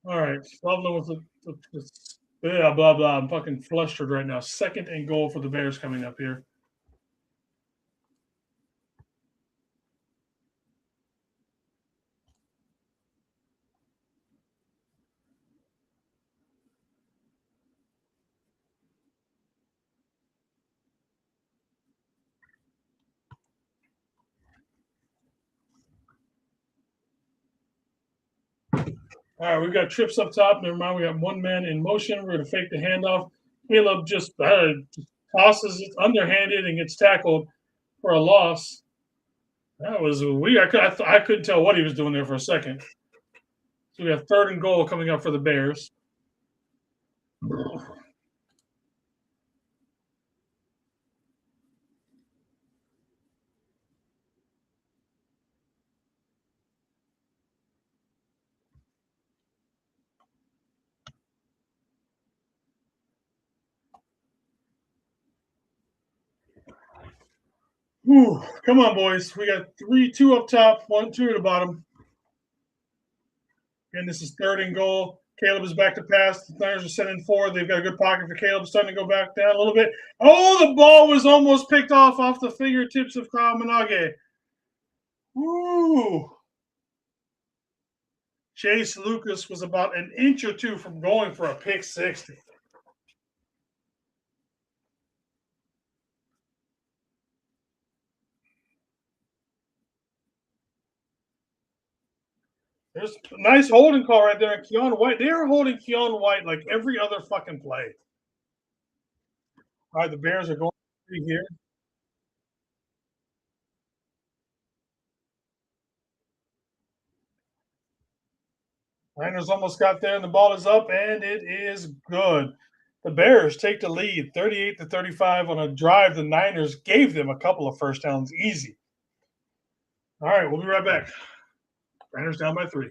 Speaker 1: All right, Loveland with the yeah, blah, blah. I'm fucking flustered right now. 2nd and goal for the Bears coming up here. All right, we've got trips up top. Never mind, we got one man in motion. We're going to fake the handoff. Caleb just tosses it underhanded and gets tackled for a loss. That was weird. I couldn't tell what he was doing there for a second. So we have 3rd and goal coming up for the Bears. Whew, come on, boys. We got 2 up top, 1, 2 at the bottom. And this is 3rd and goal. Caleb is back to pass. The Niners are sending forward. They've got a good pocket for Caleb. Starting to go back down a little bit. Oh, the ball was almost picked off the fingertips of Kyle Manage. Woo! Chase Lucas was about an inch or 2 from going for a pick 60. There's a nice holding call right there. Keon White. They are holding Keon White like every other fucking play. All right, the Bears are going here. Niners almost got there, and the ball is up, and it is good. The Bears take the lead, 38-35 on a drive. The Niners gave them a couple of first downs easy. All right, we'll be right back. Niners down by 3.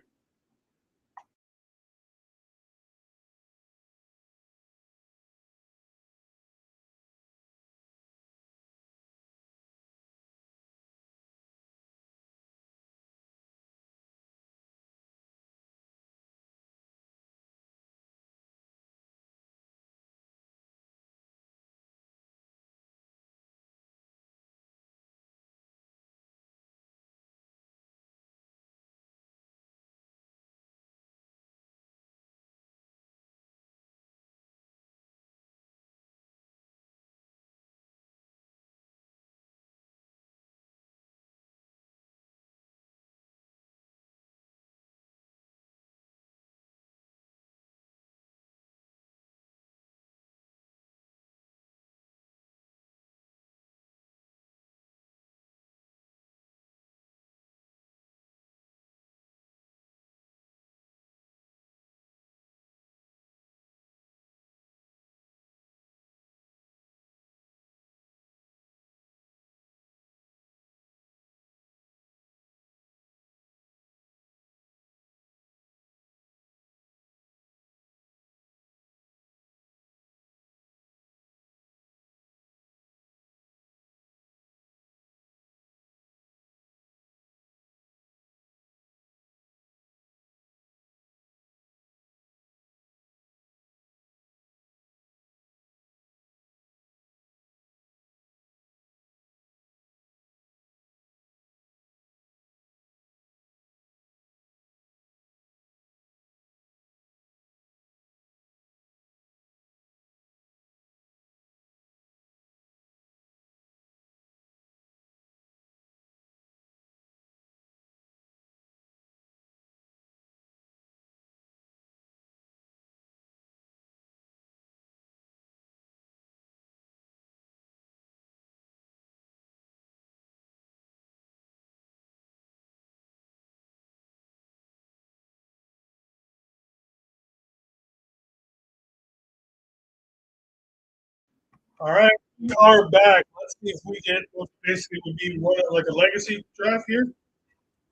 Speaker 1: All right, we are back. Let's see if we get what basically would be like a legacy draft here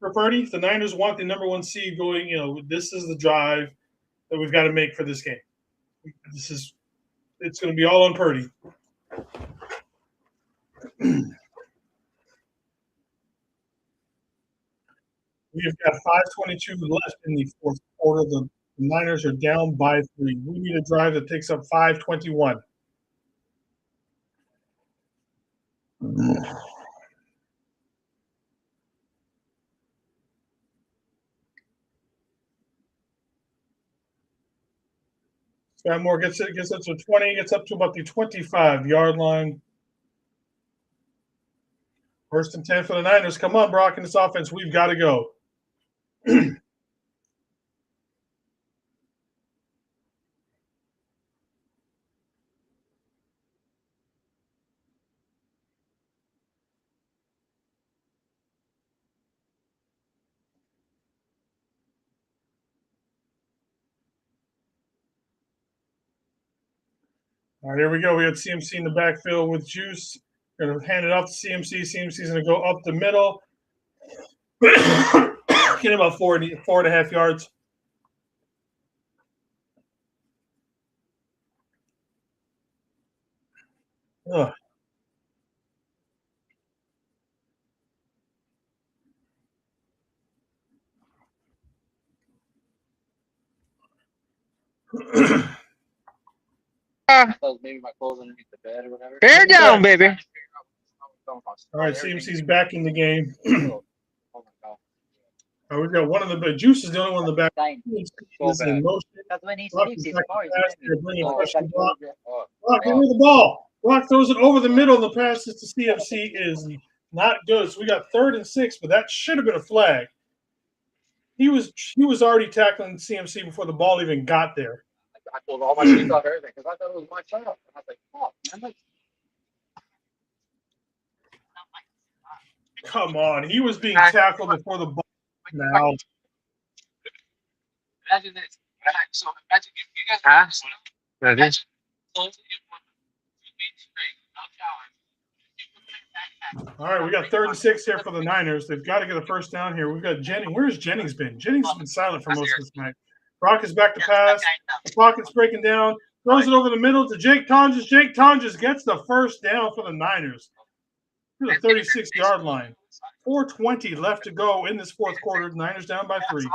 Speaker 1: for Purdy. The Niners want the number 1 seed going. This is the drive that we've got to make for this game. It's going to be all on Purdy. We've got 5:22 left in the fourth quarter. The Niners are down by 3. We need a drive that takes up 5:21. Scott Moore gets up to 20, gets up to about the 25-yard line. First and 10 for the Niners. Come on, Brock, in this offense. We've got to go. All right, here we go. We got CMC in the backfield with Juice. Going to hand it off to CMC. CMC's going to go up the middle. Get him about 4.5 yards. Ugh.
Speaker 6: Maybe my clothes underneath the bed or whatever.
Speaker 5: Bear down, baby.
Speaker 1: All right, CMC's back in the game. We've got one of the Juice is the only one in the back. He's in motion.
Speaker 6: That's when he
Speaker 1: Brock
Speaker 6: sleeps.
Speaker 1: is
Speaker 6: He's
Speaker 1: back
Speaker 6: far.
Speaker 1: to pass. They're bringing pressure to Brock.
Speaker 6: Oh,
Speaker 1: Brock, give me the ball. Brock throws it over the middle. The pass to CMC is not good. So we got 3rd and 6, but that should have been a flag. He was already tackling CMC before the ball even got there.
Speaker 6: I pulled all my shoes off everything because I thought it was my child. And I was like, oh, man.
Speaker 1: Come on. He was being tackled before the ball. Now.
Speaker 4: Imagine this. So imagine if you guys
Speaker 5: That is.
Speaker 1: All right, we got 3rd and 6 here for the Niners. They've got to get a first down here. We've got Jennings. Where's Jennings been? Jennings has been silent for most of this night. Brock is back to pass. The pocket's breaking down. Throws it over the middle to Jake Tonjes. Jake Tonjes gets the first down for the Niners. To the 36-yard line. 4:20 left to go in this fourth quarter. The Niners down by 3.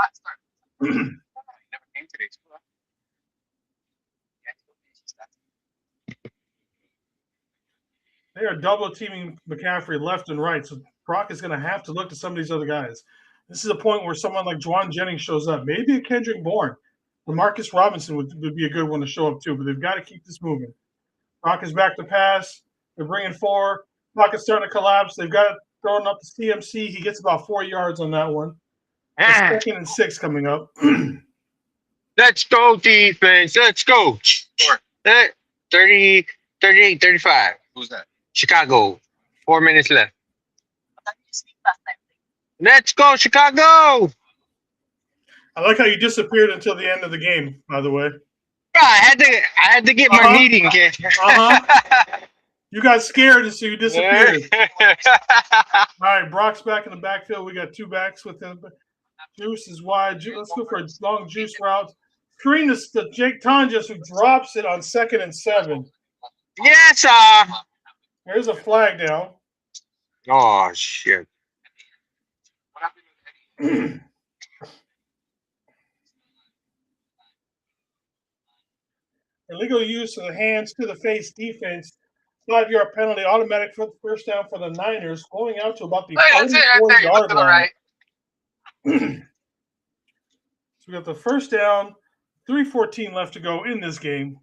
Speaker 1: They are double teaming McCaffrey left and right. So Brock is going to have to look to some of these other guys. This is a point where someone like Juwan Jennings shows up. Maybe a Kendrick Bourne. Marcus Robinson would be a good one to show up too, but they've got to keep this moving. Brock is back to pass. They're bringing 4. Pocket's starting to collapse. They've got it thrown up to CMC. He gets about 4 yards on that one. 2nd and 6 coming up.
Speaker 5: Let's go, defense. Let's go. 30, 38, 35.
Speaker 6: Who's that?
Speaker 5: Chicago. 4 minutes left. Let's go, Chicago.
Speaker 1: I like how you disappeared until the end of the game, by the way.
Speaker 5: I had to get my meeting, kid.
Speaker 1: You got scared, and so you disappeared. All right, Brock's back in the backfield. We got 2 backs with him. Juice is wide. Let's go for a long juice route. Screen this to Jake Tonjes, who drops it on 2nd and 7.
Speaker 5: Yes,
Speaker 1: There's a flag down.
Speaker 5: Oh, shit.
Speaker 1: Illegal use of the hands to the face defense. 5-yard penalty, automatic for the first down for the Niners, going out to about the 44-yard line. So we got the first down, 3:14 left to go in this game.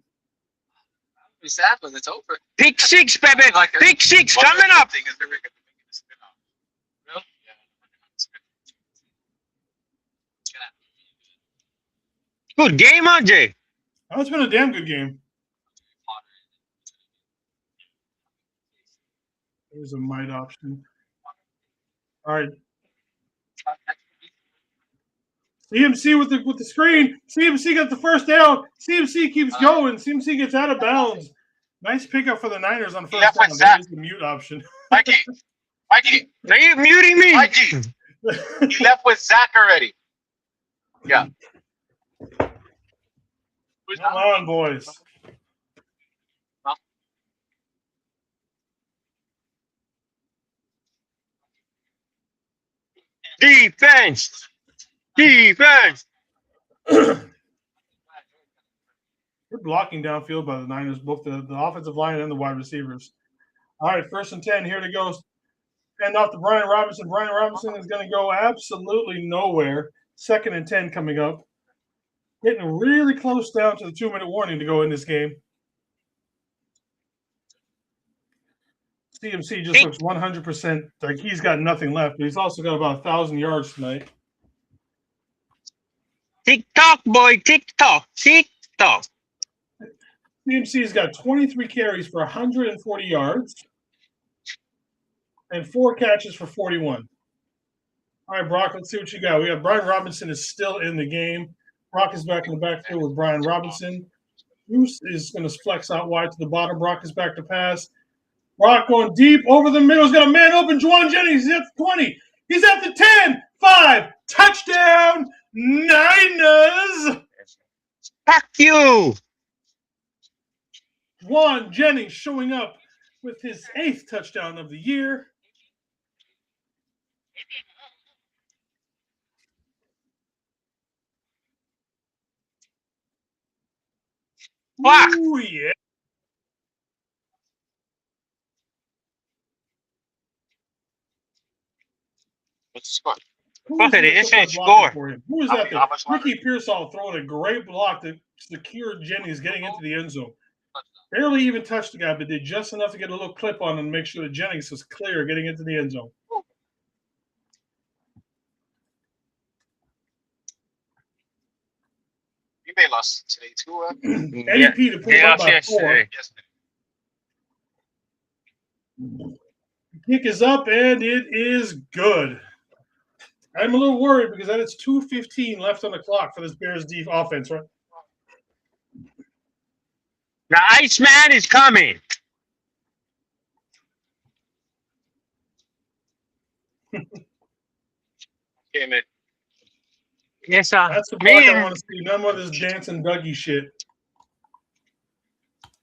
Speaker 6: It's sad, but it's over.
Speaker 5: Pick 6, baby. Pick 6 coming up. Good game, huh, Jay?
Speaker 1: Oh, it's been a damn good game. There's a might option. All right. CMC with the screen. CMC got the first down. CMC keeps going. CMC gets out of bounds. Nice pickup for the Niners on first
Speaker 4: left
Speaker 1: down.
Speaker 4: with
Speaker 1: That
Speaker 4: Zach.
Speaker 1: is the mute option.
Speaker 4: Mikey,
Speaker 5: Are you muting me?
Speaker 4: Mikey, he left with Zach already. Yeah.
Speaker 1: Come on, boys.
Speaker 5: Defense.
Speaker 1: Good blocking downfield by the Niners, both the offensive line and the wide receivers. All right, 1st and 10. Here it goes. And off to Brian Robinson. Brian Robinson is going to go absolutely nowhere. 2nd and 10 coming up. Getting really close down to the 2-minute warning to go in this game. CMC just looks 100% like he's got nothing left, but he's also got about 1,000 yards tonight.
Speaker 5: Tick-tock, boy. Tick-tock. Tick-tock.
Speaker 1: CMC's got 23 carries for 140 yards and 4 catches for 41. All right, Brock, let's see what you got. We have Brian Robinson is still in the game. Brock is back in the backfield with Brian Robinson. Bruce is going to flex out wide to the bottom. Brock is back to pass. Brock going deep over the middle. He's got a man open. Juwan Jennings. He's at the 20. He's at the 10. 5. Touchdown, Niners.
Speaker 5: Fuck you.
Speaker 1: Juwan Jennings showing up with his 8th touchdown of the year.
Speaker 5: Fuck.
Speaker 1: Ooh, yeah.
Speaker 4: What's the score?
Speaker 5: Fuck it, it's
Speaker 1: in
Speaker 5: a score.
Speaker 1: Who is that?
Speaker 4: How much longer?
Speaker 1: Ricky Pearsall throwing a great block to secure Jennings getting into the end zone. Barely even touched the guy, but did just enough to get a little clip on him and make sure that Jennings was clear getting into the end zone.
Speaker 4: You may lost today too.
Speaker 1: NEP to pull up by 4.
Speaker 4: Yes.
Speaker 1: Kick is up, and it is good. I'm a little worried because that is 2:15 left on the clock for this Bears deep offense, right?
Speaker 5: The Iceman is coming.
Speaker 4: Came in.
Speaker 5: Yes, sir.
Speaker 1: That's the part I want to see. None more of this dancing Dougie shit.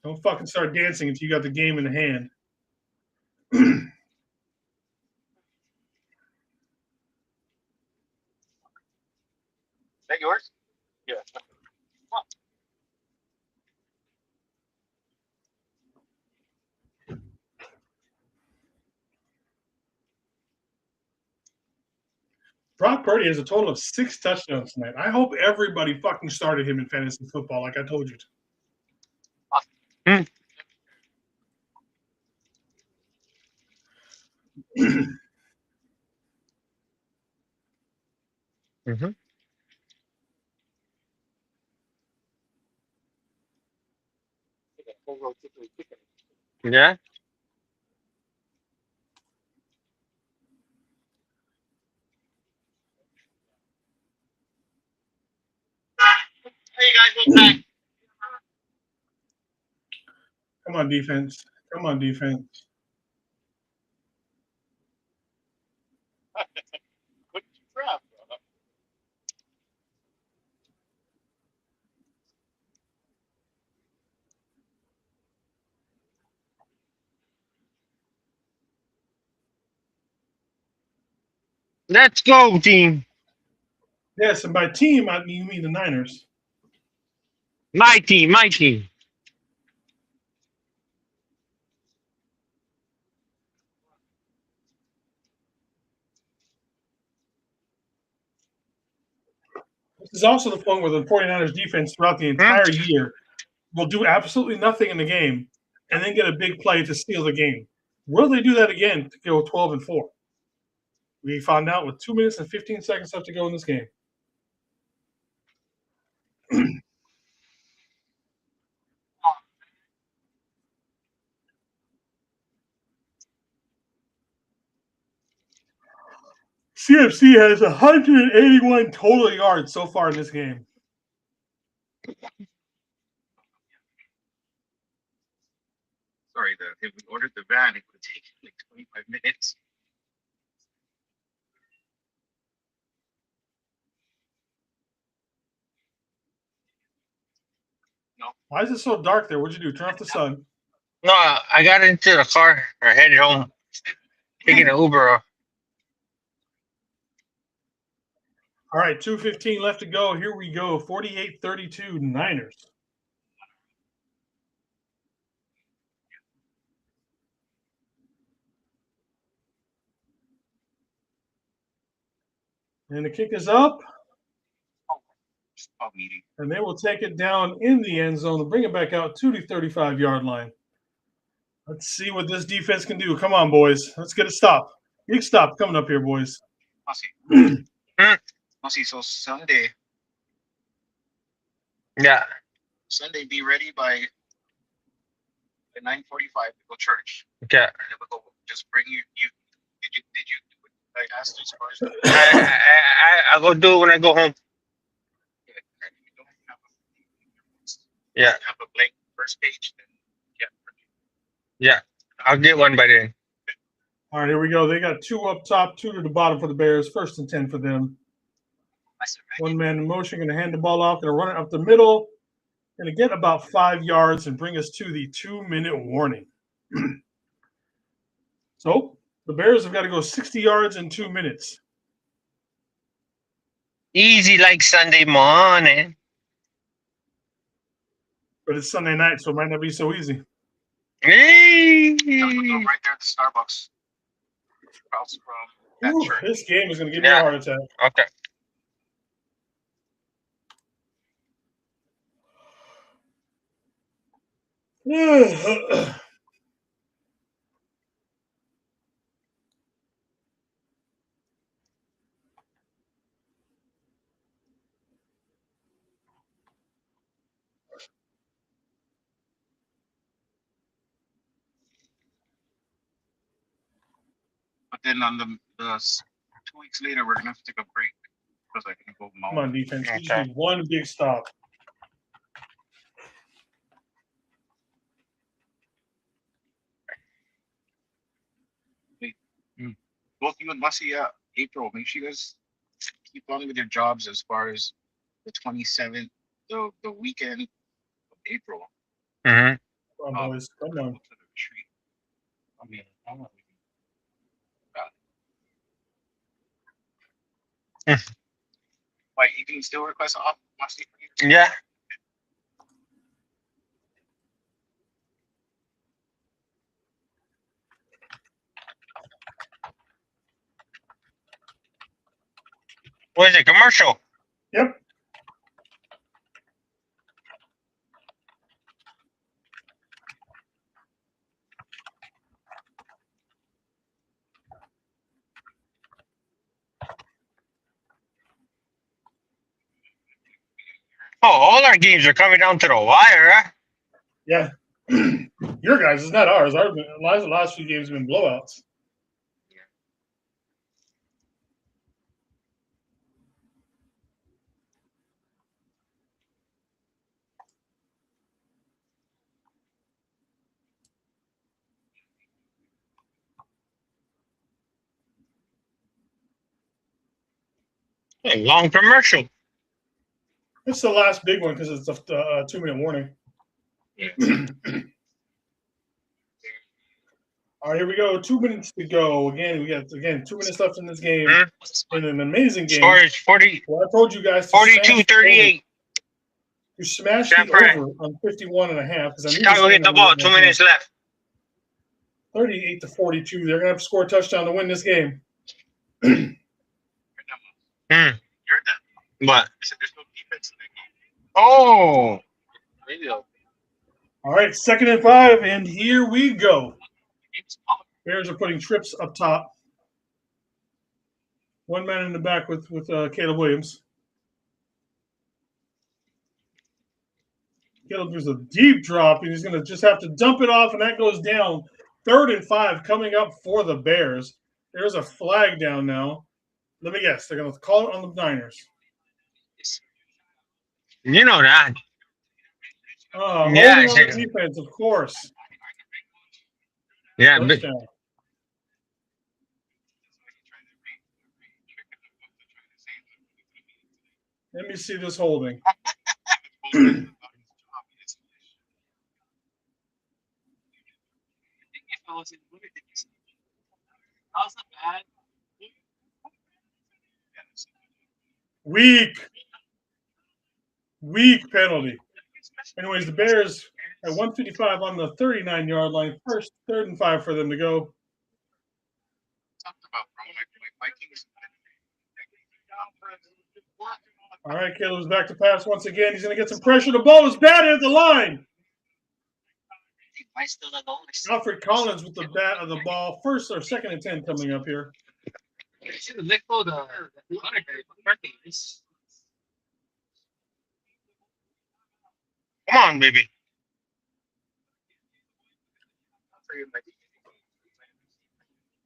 Speaker 1: Don't fucking start dancing if you got the game in the hand.
Speaker 4: Is that yours? Yeah.
Speaker 1: Brock Purdy has a total of 6 touchdowns tonight. I hope everybody fucking started him in fantasy football like I told you to.
Speaker 5: Mm-hmm. Yeah.
Speaker 4: Hey, you guys, back.
Speaker 1: Come on, defense. Come on, defense.
Speaker 4: What did you grab, bro?
Speaker 5: Let's go, team.
Speaker 1: Yes, and by team, you mean the Niners.
Speaker 5: My team, my team.
Speaker 1: This is also the point where the 49ers defense throughout the entire year will do absolutely nothing in the game and then get a big play to steal the game. Will they do that again to go 12-4? We found out with 2 minutes and 15 seconds left to go in this game. CFC has 181 total yards so far in this game.
Speaker 4: sorry, if we ordered the van, it would take like 25 minutes.
Speaker 1: Why is it so dark there? What'd you do? Turn off the sun.
Speaker 5: No, I got into the car or headed home, taking an Uber.
Speaker 1: All right, 2:15 left to go. Here we go. 48-32 Niners. And the kick is up. And they will take it down in the end zone and bring it back out to the 35-yard line. Let's see what this defense can do. Come on, boys. Let's get a stop. Big stop coming up here, boys.
Speaker 4: So Sunday.
Speaker 5: Yeah.
Speaker 4: Sunday, be ready by 9:45 to go church.
Speaker 5: Okay.
Speaker 4: And then we'll go, just bring you. Did you do what I asked you as far as
Speaker 5: I'll go do it when I go home. Yeah.
Speaker 4: Have a blank first page. Then
Speaker 5: Yeah. I'll get one by then.
Speaker 1: All right, here we go. They got 2 up top, 2 to the bottom for the Bears. 1st and 10 for them. One man in motion, going to hand the ball off, going to run it up the middle, going to get about 5 yards and bring us to the 2-minute warning. So the Bears have got to go 60 yards in 2 minutes.
Speaker 5: Easy like Sunday morning.
Speaker 1: But it's Sunday night, so it might not be so easy.
Speaker 5: Hey.
Speaker 4: go right there at the Starbucks. Across from that
Speaker 1: Ooh,
Speaker 4: church.
Speaker 1: this game is going to give me a heart attack.
Speaker 5: Okay.
Speaker 4: But then on the 2 weeks later, we're gonna have to take a break because I can go mow.
Speaker 1: Come on, defense. We just
Speaker 5: Okay.
Speaker 1: need one big stop.
Speaker 4: Both you and Bussy, April, make sure you guys keep on with your jobs as far as the 27th, the weekend of April.
Speaker 5: Mm-hmm.
Speaker 1: Come on, boys. Come on.
Speaker 4: To the retreat. I mean, I'm not why you can still request off Bussy for you?
Speaker 5: Yeah. What is it? Commercial?
Speaker 1: Yep.
Speaker 5: Oh, all our games are coming down to the wire, huh?
Speaker 1: Yeah. Your guys, it's not ours. The last few games have been blowouts.
Speaker 5: A long commercial.
Speaker 1: It's the last big one because it's a 2-minute warning. All right, here we go. 2 minutes to go. Again, we got 2 minutes left in this game. In an amazing game.
Speaker 5: Score is 40,
Speaker 1: Well, I told you guys to
Speaker 5: 42-38.
Speaker 1: You smash
Speaker 5: Stand
Speaker 1: the
Speaker 5: by.
Speaker 1: over on 51.5.
Speaker 5: Chicago hit the ball. 2 minutes left.
Speaker 1: 38-42. They're gonna have to score a touchdown to win this game.
Speaker 5: Hmm.
Speaker 4: You're done.
Speaker 5: What?
Speaker 4: I said there's no defense in that game.
Speaker 5: Oh.
Speaker 1: All right, 2nd and 5, and here we go. Bears are putting trips up top. One man in the back with Caleb Williams. Caleb does a deep drop, and he's going to just have to dump it off, and that goes down. 3rd and 5 coming up for the Bears. There's a flag down now. Let me guess. They're going to call it on the Niners.
Speaker 5: You know that.
Speaker 1: Oh,
Speaker 5: Yeah,
Speaker 1: holding on the defense, of course.
Speaker 5: Yeah,
Speaker 1: First down. Let me see this holding. Weak penalty. Anyways, the Bears at 155 on the 39-yard line. First, 3rd and 5 for them to go. All right, Caleb's back to pass once again. He's going to get some pressure. The ball is batted at the line. Alfred Collins with the bat of the ball. 1st or 2nd and 10 coming up here.
Speaker 4: Come on, baby.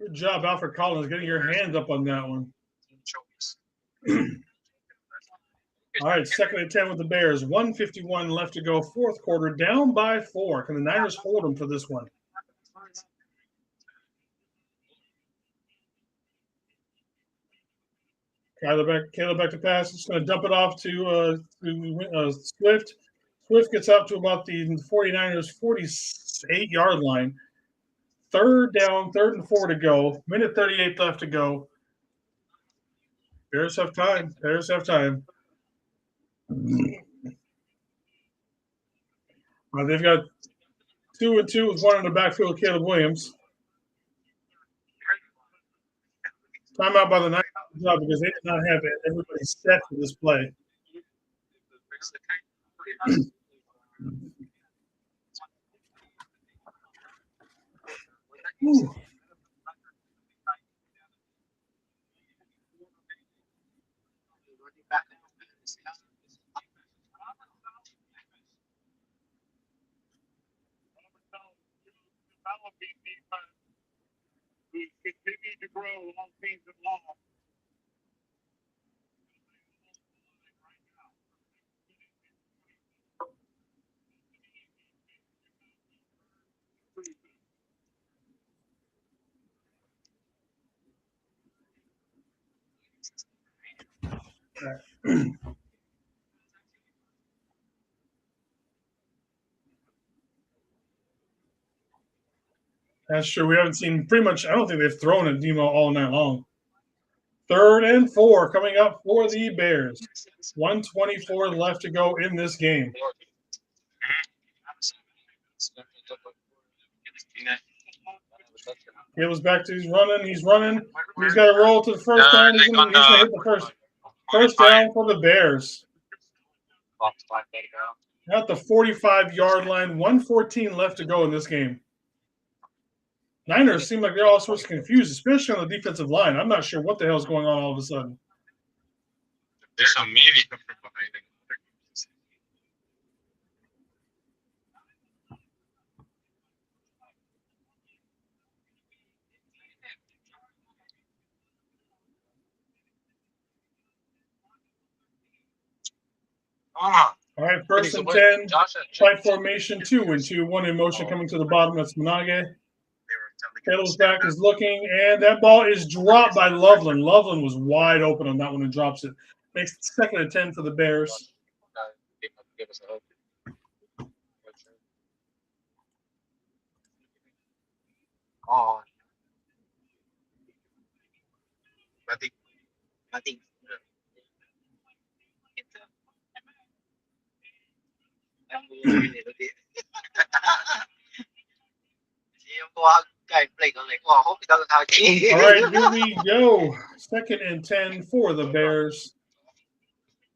Speaker 1: Good job, Alfred Collins, getting your hands up on that one. All right, 2nd and 10 with the Bears. 1:51 left to go. 4th quarter, down by 4. Can the Niners hold them for this one? Caleb back to pass. Just going to dump it off to Swift. Swift gets up to about the 49ers 48-yard line. 3rd down, 3rd and 4 to go. Minute 38 left to go. Bears have time. They've got 2 and 2 with 1 in the backfield, Caleb Williams. Timeout by the Niners because they did not have everybody set for this play. Ooh.
Speaker 4: Continue to grow all season long.
Speaker 1: That's true. We haven't seen pretty much. I don't think they've thrown at Demo all night long. 3rd and 4 coming up for the Bears. 1:24 left to go in this game. Caleb's back to he's running. He's got to roll to the first down. He's going to hit the first down for the Bears. At the 45-yard line. 1:14 left to go in this game. Niners seem like they're all sorts of confused, especially on the defensive line. I'm not sure what the hell's going on all of a sudden.
Speaker 4: There's some media behind it.
Speaker 1: All right, 1st and 10. Tight formation, 2 and 2. 1 in motion coming to the bottom. That's Manage. Caleb's back is looking, and that ball is dropped by Loveland. Loveland was wide open on that one and drops it. Makes it 2nd and 10 for the Bears.
Speaker 6: Nothing.
Speaker 1: All right, here we go. 2nd and 10 for the Bears.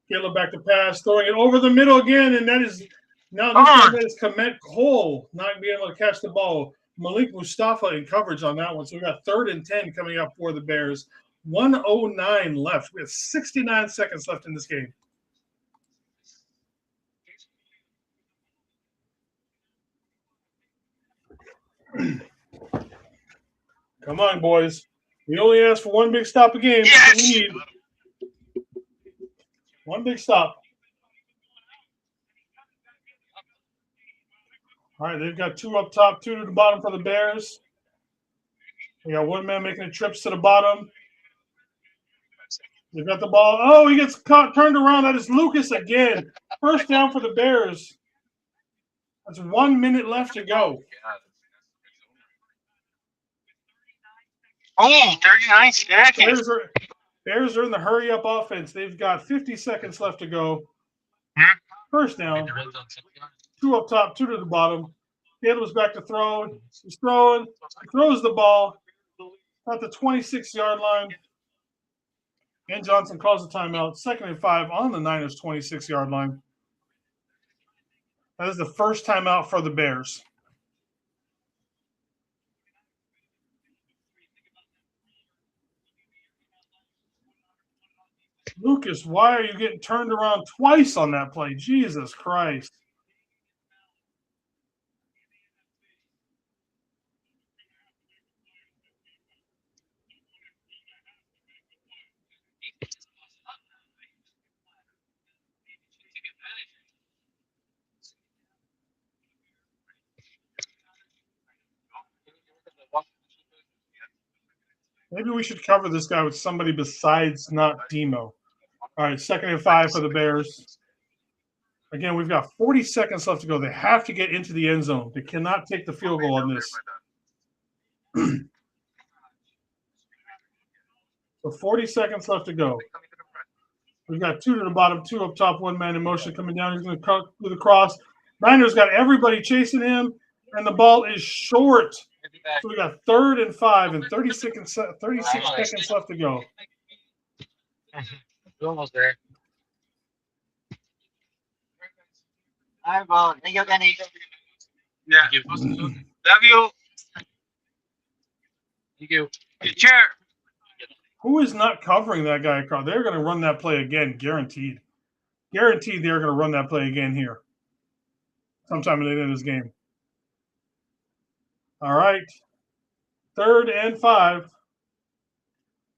Speaker 1: Caleb back to pass, throwing it over the middle again, and that is now that is Komet Cole not being able to catch the ball. Malik Mustafa in coverage on that one. So we got 3rd and 10 coming up for the Bears. 1:09 left. We have 69 seconds left in this game. Come on, boys. We only asked for one big stop a game. That's what we need. One big stop. All right, they've got 2 up top, 2 to the bottom for the Bears. We got one man making the trips to the bottom. They got the ball. Oh, he gets caught, turned around. That is Lucas again. First down for the Bears. That's 1 minute left to go.
Speaker 4: Oh, 39 seconds.
Speaker 1: Bears are in the hurry-up offense. They've got 50 seconds left to go. First down. 2 up top, 2 to the bottom. Caleb's back to throw. He's throwing. He throws the ball at the 26-yard line. And Johnson calls the timeout. 2nd and 5 on the Niners' 26-yard line. That is the first timeout for the Bears. Lucas, why are you getting turned around twice on that play? Jesus Christ. Maybe we should cover this guy with somebody besides not Demo. All right, 2nd and 5 for the Bears. Again, we've got 40 seconds left to go. They have to get into the end zone. They cannot take the field goal on this. So 40 seconds left to go. We've got 2 to the bottom, 2 up top, 1 man in motion coming down. He's going to cut with a cross. Niners got everybody chasing him, and the ball is short. So we got 3rd and 5 and 36 seconds left to go.
Speaker 4: We're almost there.
Speaker 6: Thank you, Kenny.
Speaker 4: Yeah. Love you. Thank you. Your chair.
Speaker 1: Who is not covering that guy across? They're going to run that play again, guaranteed. Guaranteed they're going to run that play again here sometime in the end of this game. All right. 3rd and 5.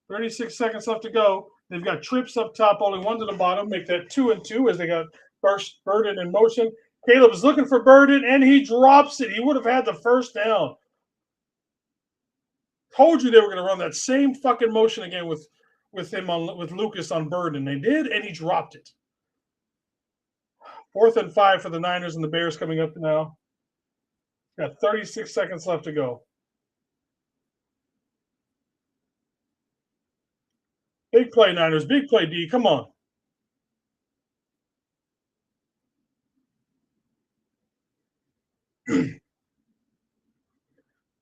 Speaker 1: 36 seconds left to go. They've got trips up top, only 1 to the bottom. Make that 2 and 2 as they got first Burden in motion. Caleb is looking for Burden, and he drops it. He would have had the first down. Told you they were going to run that same fucking motion again with Lucas on Burden. They did, and he dropped it. 4th and 5 for the Niners, and the Bears coming up now. Got 36 seconds left to go. Big play, Niners. Big play, D. Come on.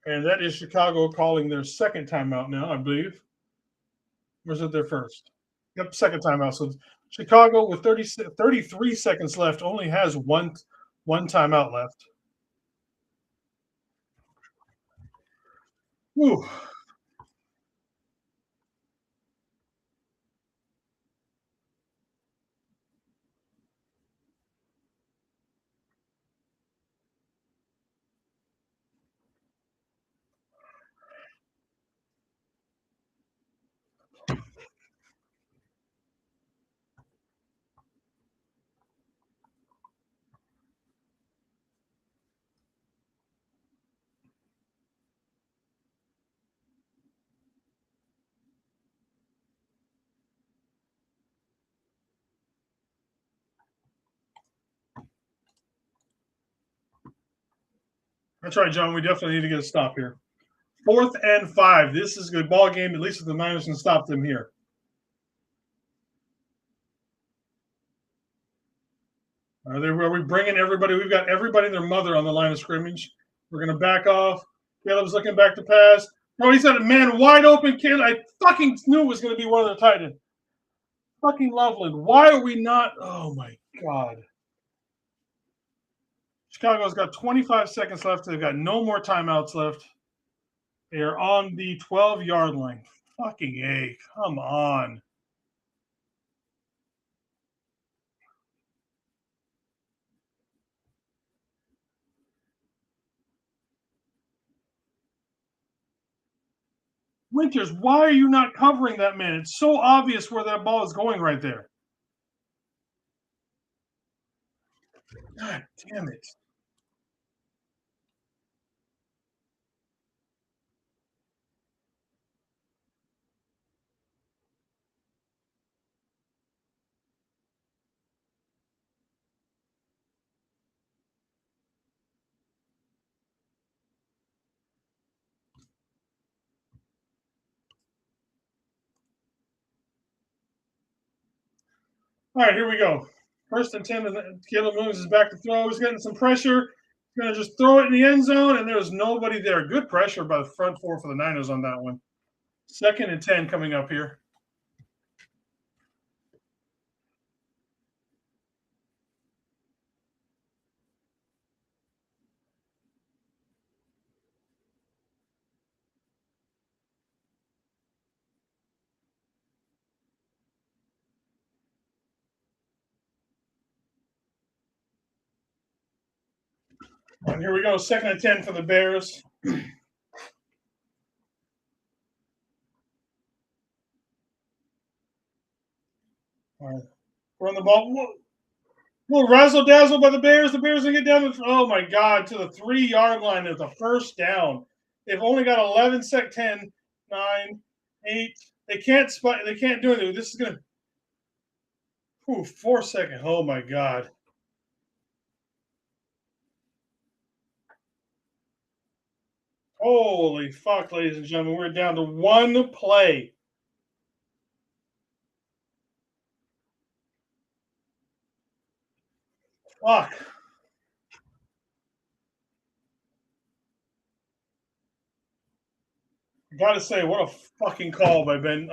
Speaker 1: And that is Chicago calling their second timeout now, I believe. Or is it their first? Yep, second timeout. So Chicago with 33 seconds left only has one timeout left. Whew. That's right, John. We definitely need to get a stop here. 4th and 5. This is a good ball game. At least if the Niners can stop them here. Are we bringing everybody? We've got everybody and their mother on the line of scrimmage. We're going to back off. Caleb's looking back to pass. No, he's got a man wide open. Caleb, I fucking knew it was going to be one of the tight ends. Fucking Loveland. Why are we not? Oh, my God. Chicago's got 25 seconds left. They've got no more timeouts left. They are on the 12-yard line. Fucking A. Come on. Winters, why are you not covering that man? It's so obvious where that ball is going right there. God damn it. All right, here we go. First and 10, Caleb Williams is back to throw. He's getting some pressure. He's going to just throw it in the end zone, and there's nobody there. Good pressure by the front four for the Niners on that one. 2nd and 10 coming up here. And here we go, 2nd and 10 for the Bears. All right. We're on the ball. Little razzle-dazzle by the Bears. The Bears will get down to, oh, my God, to the 3-yard line at the first down. They've only got 11 sec 10, 9, 8. They can't do anything. This is going to 4 seconds. Oh, my God. Holy fuck, ladies and gentlemen. We're down to one play. Fuck. I gotta say, what a fucking call by Ben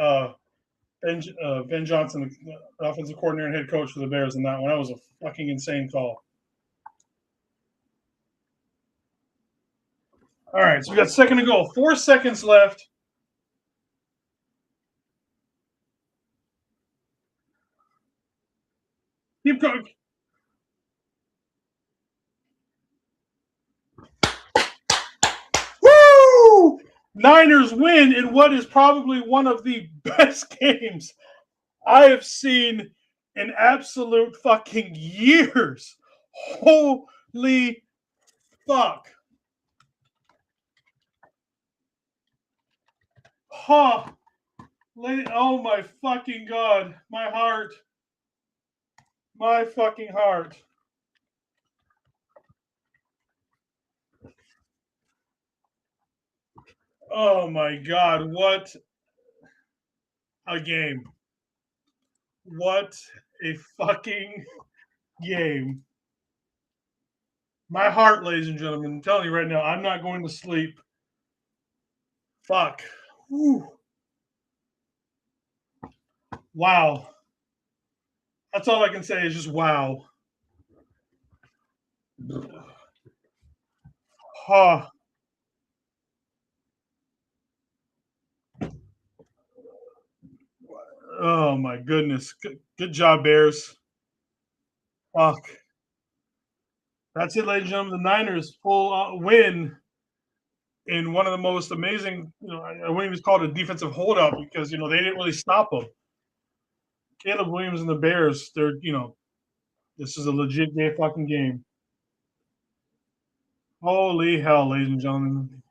Speaker 1: Johnson, the offensive coordinator and head coach for the Bears in that one. That was a fucking insane call. All right, so we got 2nd to go. 4 seconds left. Keep going. Woo! Niners win in what is probably one of the best games I have seen in absolute fucking years. Holy fuck. Huh. Oh my fucking God. My heart. My fucking heart. Oh my God. What a game. What a fucking game. My heart, ladies and gentlemen. I'm telling you right now, I'm not going to sleep. Fuck. Whew. Wow. That's all I can say is just wow. Huh. Oh my goodness. Good job, Bears. Fuck. That's it, ladies and gentlemen. The Niners full win in one of the most amazing, I wouldn't even call it a defensive holdout because, they didn't really stop them. Caleb Williams and the Bears, this is a legit fucking game. Holy hell, ladies and gentlemen.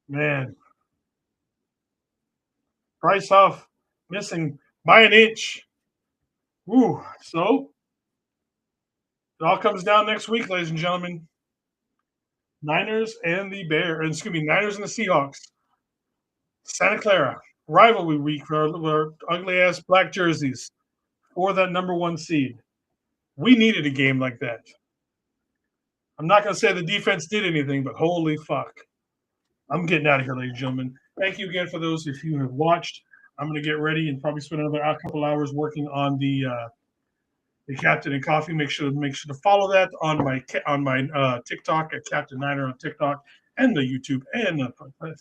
Speaker 1: Man. Bryce Huff missing by an inch. Ooh, so it all comes down next week, ladies and gentlemen. Niners and the Bears, Niners and the Seahawks. Santa Clara, rivalry week for our ugly-ass black jerseys for that number 1 seed. We needed a game like that. I'm not going to say the defense did anything, but holy fuck. I'm getting out of here, ladies and gentlemen. Thank you again for those if you have watched. I'm going to get ready and probably spend another couple hours working on the Captain and Coffee. Make sure to follow that on my TikTok at CaptNiner on TikTok and the YouTube and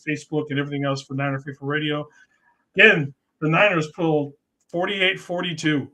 Speaker 1: Facebook and everything else for Niner Faithful Radio. Again, the Niners pulled 48-42.